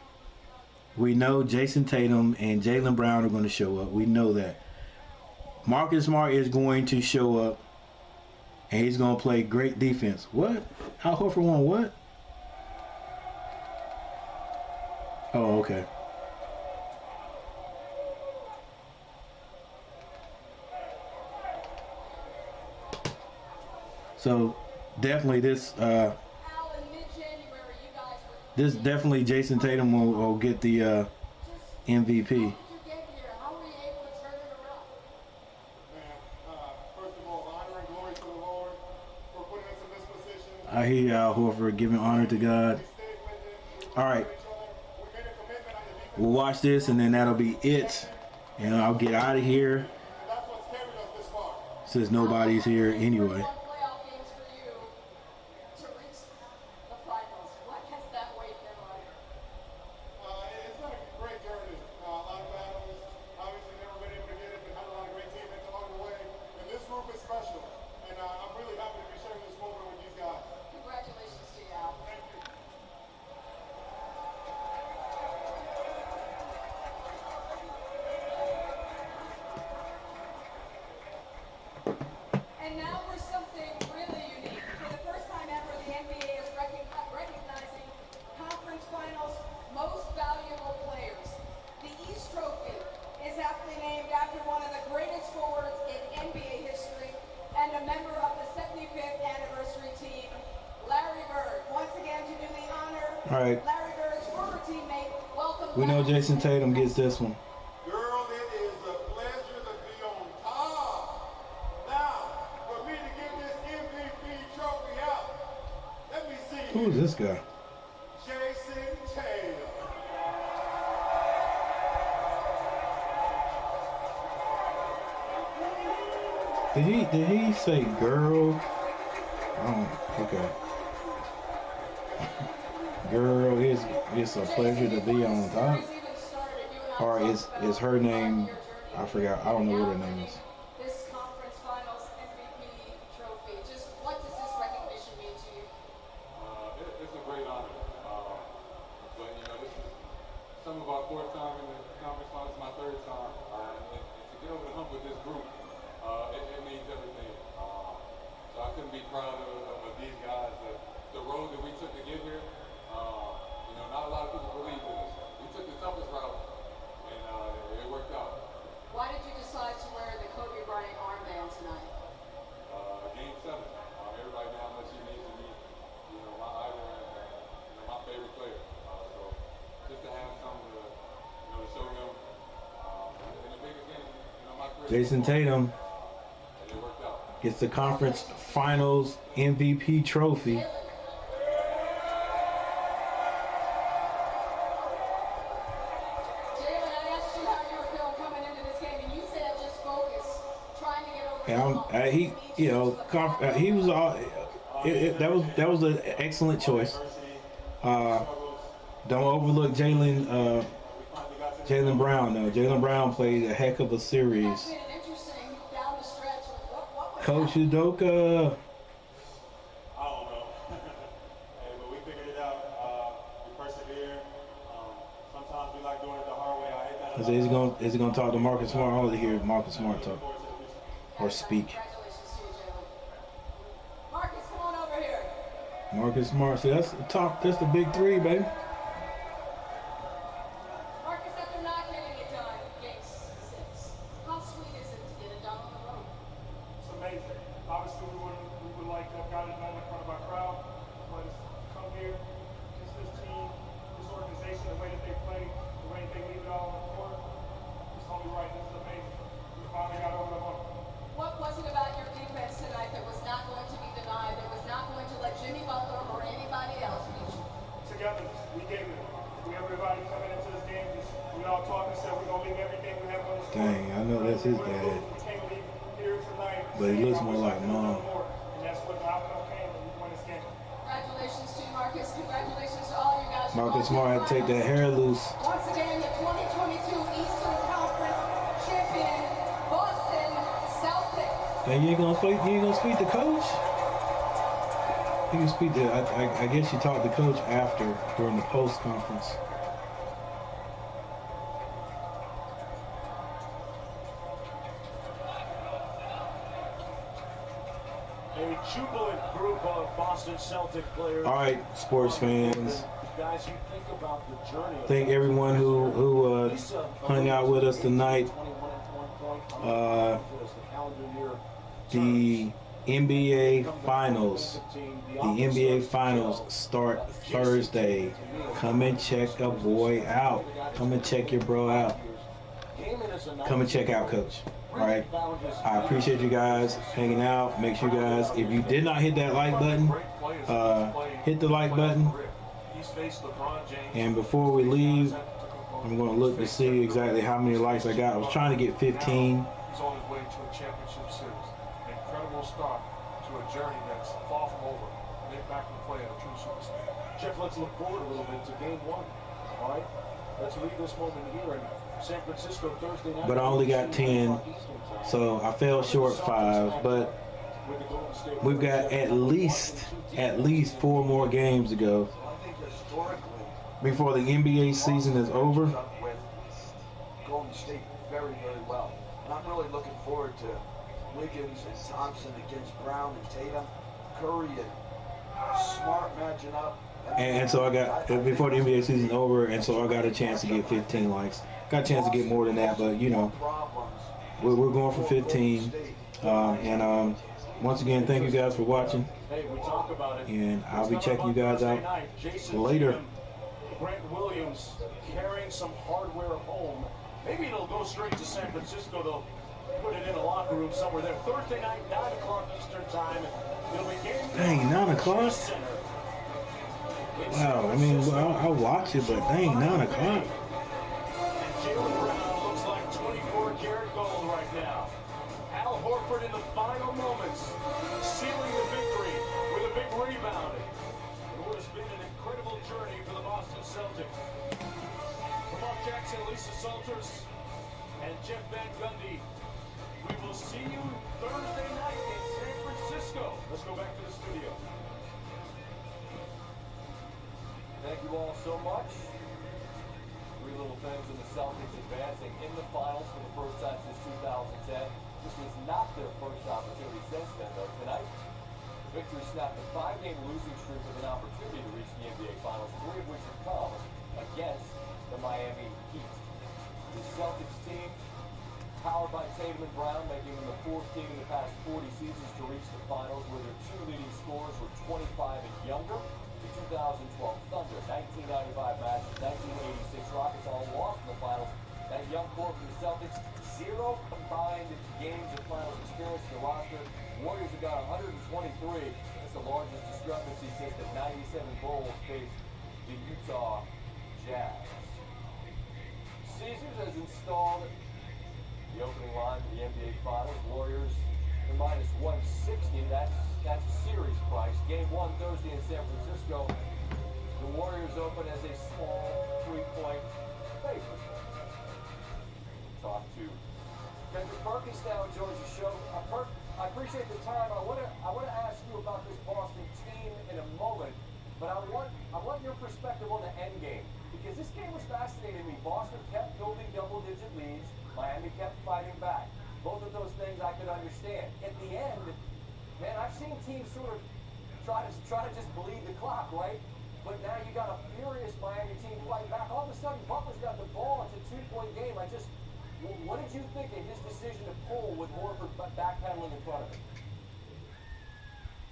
Jason Tatum and Jaylen Brown are going to show up. We know that. Marcus Smart is going to show up, and he's going to play great defense. What? Al Horford won what? Oh, okay. So definitely this definitely Jason Tatum will get the MVP. I hear you, Al Horford, giving honor to God. All right. We'll watch this, and then that'll be it. And I'll get out of here since nobody's here anyway. All right. We know Jason Tatum gets this one. Girl, it is a pleasure to be on top. Now, for me to get this MVP trophy out, let me see. Who is this guy? Jason Tatum. Did he say girl? Oh, okay. Girl, it's a pleasure to be on top. Or is her name? I forgot. I don't know what her name is. This conference finals MVP trophy. Just what does this recognition mean to you? It's a great honor. But this is some of our 4th time in the conference finals, my 3rd time. Jason Tatum and it worked out. gets the conference finals MVP trophy. Jalen, I asked you how you were feeling coming into this game, and you said just focus, trying to get over the hump. And he was all. That was an excellent choice. Don't overlook Jalen Brown. No, Jalen Brown played a heck of a series. That's been an interesting down the stretch. What was Coach that? Udoka. I don't know. Hey, but we figured it out. We persevered. Sometimes we like doing it the hard way. I hate that. Is he gonna talk to Marcus Smart? I want to hear Marcus Smart talk or speak. Congratulations to you, Jalen. Marcus, come on over here. Marcus Smart. See, that's the top. That's the big three, baby. Marcus, after not getting it done in Game 6, how sweet is it to get it done on the road? It's amazing. Obviously, we would like to have gotten it done in front of our crowd, but it's come here, just this team, this organization, the way that they play, the way that they leave it all on the court, it's only right. This is amazing. We finally got over the hump. What was it about your defense tonight that was not going to be denied, that was not going to let Jimmy Butler or anybody else beat you? Togetherness, we gave it. Everybody coming into this game, we all talked and said we're gonna leave everything we have on the court. Dang, I know that's his dad. We can't leave here tonight. But he looks more like mom. And that's what the outcome came when we won this game. Congratulations to you, Marcus. Congratulations to all you guys. Marcus Smart had to take that hair loose. Once again, the 2022 Eastern Conference champion, Boston Celtics. And you ain't gonna speak to coach? You can speak to. I guess you talked to coach after during the post conference. A jubilant group of Boston Celtic players. All right, sports fans. Guys, you think about the journey. Thank everyone who hung out with us tonight. The NBA Finals. The NBA Finals start Thursday. Come and check a boy out. Come and check your bro out. Come and check out Coach. All right. I appreciate you guys hanging out. Make sure you guys, if you did not hit that like button, hit the like button. And before we leave, I'm going to look to see exactly how many likes I got. I was trying to get 15. He's on his way to a championship series. An incredible start to a journey that's far from over. And they're back to play a true superstar. Jeff, let's look forward a little bit to Game 1. All right? Let's leave this moment here in San Francisco Thursday night. But I only got 10, so I fell short 5. But we've got at least 4 more games to go before the NBA season is over. With Golden State very, very well. And I'm really looking forward to Wiggins and Thompson against Brown and Tatum, Curry and Smart matching up. And so I got, before the NBA season is over, and so I got a chance to get 15 likes. Got a chance to get more than that, but you know, we're going for 15. Once again, thank you guys for watching. Hey, we talk about it. And I'll be checking you guys out later. Grant Williams carrying some hardware home. Maybe it'll go straight to San Francisco. They'll put it in a locker room somewhere there. Thursday night, 9 o'clock Eastern time. It'll be game. Dang, 9 o'clock? Wow, I mean, I'll watch it, but dang, 9 o'clock. And Jalen Brown looks like 24 karat gold right now. Al Horford in the final moments, sealing the victory with a big rebound. It would have been an incredible journey for the Boston Celtics. From Mark Jackson, Lisa Salters, and Jeff Van Gundy, we will see you Thursday night in San Francisco. Let's go back to the studio. Thank you all so much. 3 little things in the Celtics advancing in the finals for the first time since 2010. This was not their first opportunity since then, though. Tonight, the victory snapped a 5-game losing streak with an opportunity to reach the NBA Finals, 3 of which have come against the Miami Heat. The Celtics team, powered by Tatum and Brown, making them the 4th team in the past 40 seasons to reach the finals, where their 2 leading scorers were 25 and younger. The 2012 Thunder, 1995 Magic, 1986 Rockets all lost in the finals That young core from the Celtics, 0 combined games of finals experience in the roster. Warriors have got 123. That's the largest discrepancy since the 97 Bulls faced the Utah Jazz. Caesars has installed the opening line for the NBA Finals. Warriors are minus 160. That's series price. Game 1 Thursday in San Francisco. The Warriors open as a small 3-point favorite. Talk to Kendrick Perkins now joins the show. Perk, I appreciate the time. I want to ask you about this Boston team in a moment, but I want your perspective on the end game, because this game was fascinating to me. Boston kept building double-digit leads. Miami kept fighting back. Both of those things I could understand. At the end, man, I've seen teams sort of try to just bleed the clock, right? But now you got a furious Miami team fight back. All of a sudden, Butler's got the ball. It's a 2-point game. What did you think of his decision to pull with Horford backpedaling in front of him?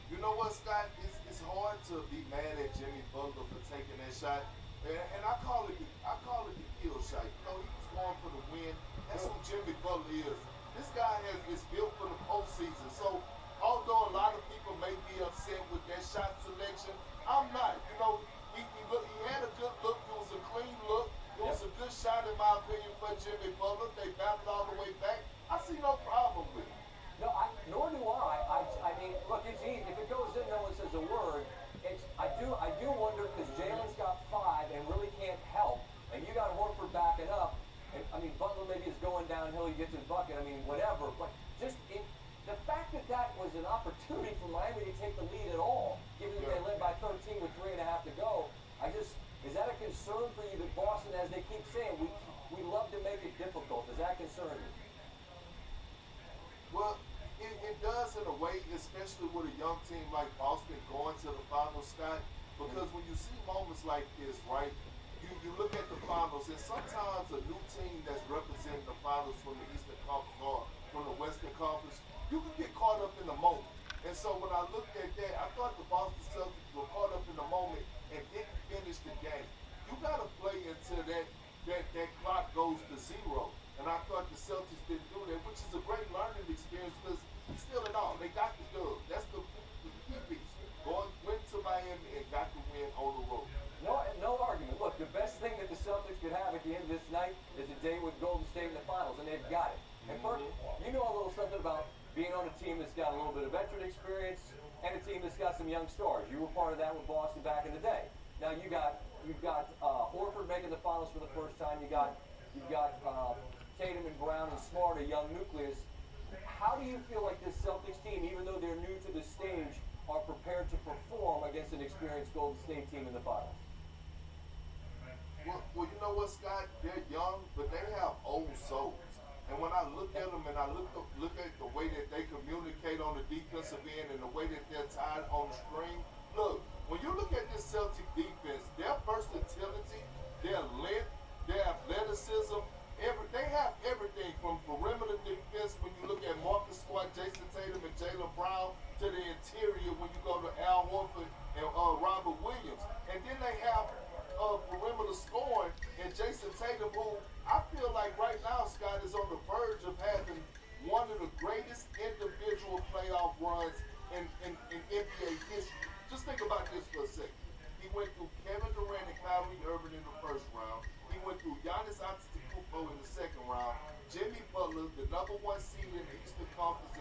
You know what, Scott? It's hard to be mad at Jimmy Butler for taking that shot, and I call it the kill shot. You know, he was going for the win. That's who Jimmy Butler is. This guy is built for the postseason. So, although a lot of people may be upset with that shot selection, I'm not. You know, he had a good look. It was a clean look. It was a good shot, in my opinion, for Jimmy Butler. They battled all the way back. I see no problem with it. No, nor do I. I mean, look, it's easy. If it goes in, no one says a word. I do wonder, because Jalen's got 5 and really can't help, and you got Horford backing up. And I mean, Butler maybe is going downhill. He gets his bucket. I mean, whatever. But just the fact that was an opportunity for Miami to take the lead at all, given that they led by 13 with 3.5 to go. Is that a concern for you that Boston, as they keep saying, we love to make it difficult? Does that concern you? Well, it does in a way, especially with a young team like Boston going to the finals, Scott, because when you see moments like this, right, you look at the finals, and sometimes a new team that's representing the finals from the Eastern Conference or from the Western Conference, you can get caught up in the moment. And so when I looked at that, I thought the Boston Celtics were caught up in the moment and didn't finish the game. You got to play until that clock goes to 0. And I thought the Celtics didn't do that, which is a great learning experience, because still in all, they got the dub. That's the key piece. Went to Miami and got the win on the road. No argument. Look, the best thing that the Celtics could have at the end of this night is a day with Golden State in the finals, and they've got it. And Perk, you know a little something about being on a team that's got a little bit of veteran experience and a team that's got some young stars. You were part of that with Boston back in the day. Now you've got Horford making the finals for the first time. You've got Tatum and Brown and Smart, a young nucleus. How do you feel like this Celtics team, even though they're new to the stage, are prepared to perform against an experienced Golden State team in the finals? Well, you know what, Scott? They're young, but they have old souls. And when I look at them and I look at the way that they communicate on the defensive end and the way that they're tied on the string, look, when you look at this Celtic defense, their versatility, their length, their athleticism, they have everything from perimeter defense when you look at Marcus Smart, Jason Tatum, and Jaylen Brown, to the interior when you go to Al Horford and Robert Williams. And then they have perimeter scoring and Jason Tatum, who I feel like right now, Scott, is on the verge of having one of the greatest individual playoff runs in NBA history. Just think about this for a second. He went through Kevin Durant and Kyrie Irving in the first round. He went through Giannis Antetokounmpo in the second round. Jimmy Butler, the #1 seed in the Eastern Conference,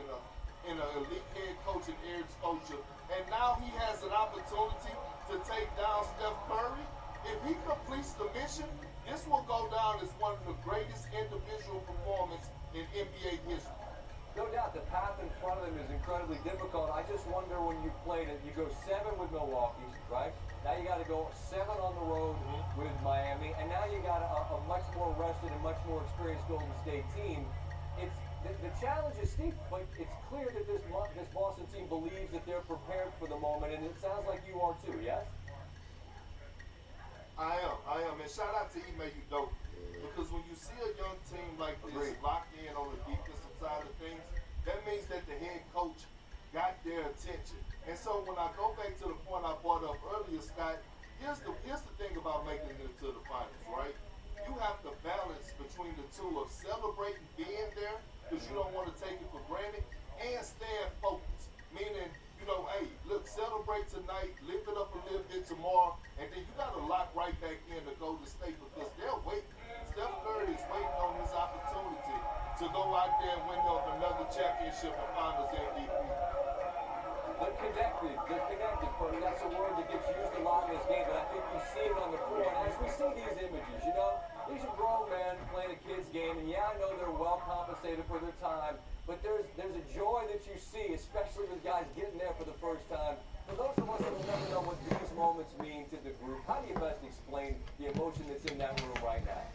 in an elite head coach in Eric Spoelstra. And now he has an opportunity to take down Steph Curry. If he completes the mission, this will go down as one of the greatest individual performances in NBA history. No doubt, the path in front of them is incredibly difficult. I just wonder, when you played it, you go 7 with Milwaukee, right? Now you got to go 7 on the road with Miami, and now you got a much more rested and much more experienced Golden State team. The challenge is steep, but it's clear that this Boston team believes that they're prepared for the moment, and it sounds like you are too, yes? I am. And shout out to Ime Udoka. Because when you see a young team like this locked in on the defensive side of things, that means that the head coach got their attention. And so when I go back to the point I brought up earlier, Scott, here's the thing about making it to the finals, right? you have to balance between the two of celebrating being there because you don't want to take it for granted and staying focused. Meaning, you know, hey, look, celebrate tonight, lift it up a little bit tomorrow, and then you got to lock right back in to Golden State because they're waiting. Steph Curry is waiting on his opportunity to go out there and win another championship and Finals MVP. They're connected, Perk. That's a word that gets used a lot in this game, but I think you see it on the floor. And as we see these images, you know, these are grown men playing a kid's game, and yeah, I know they're well compensated for their time, but there's a joy that you see, especially with guys getting there for the first time. For those of us that will never know what these moments mean to the group, how do you best explain the emotion that's in that room right now?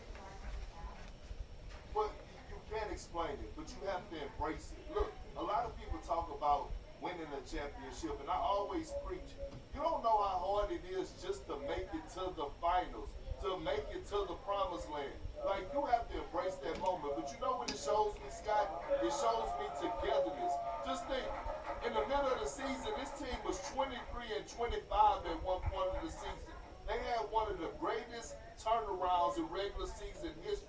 Well, you can't explain it, but you have to embrace it. Look, a lot of people talk about winning a championship, and I always preach, you don't know how hard it is just to make it to the finals, to make it to the promised land. Like, you have to embrace that moment. But you know what it shows me, Scott? It shows me togetherness. Just think, in the middle of the season, this team was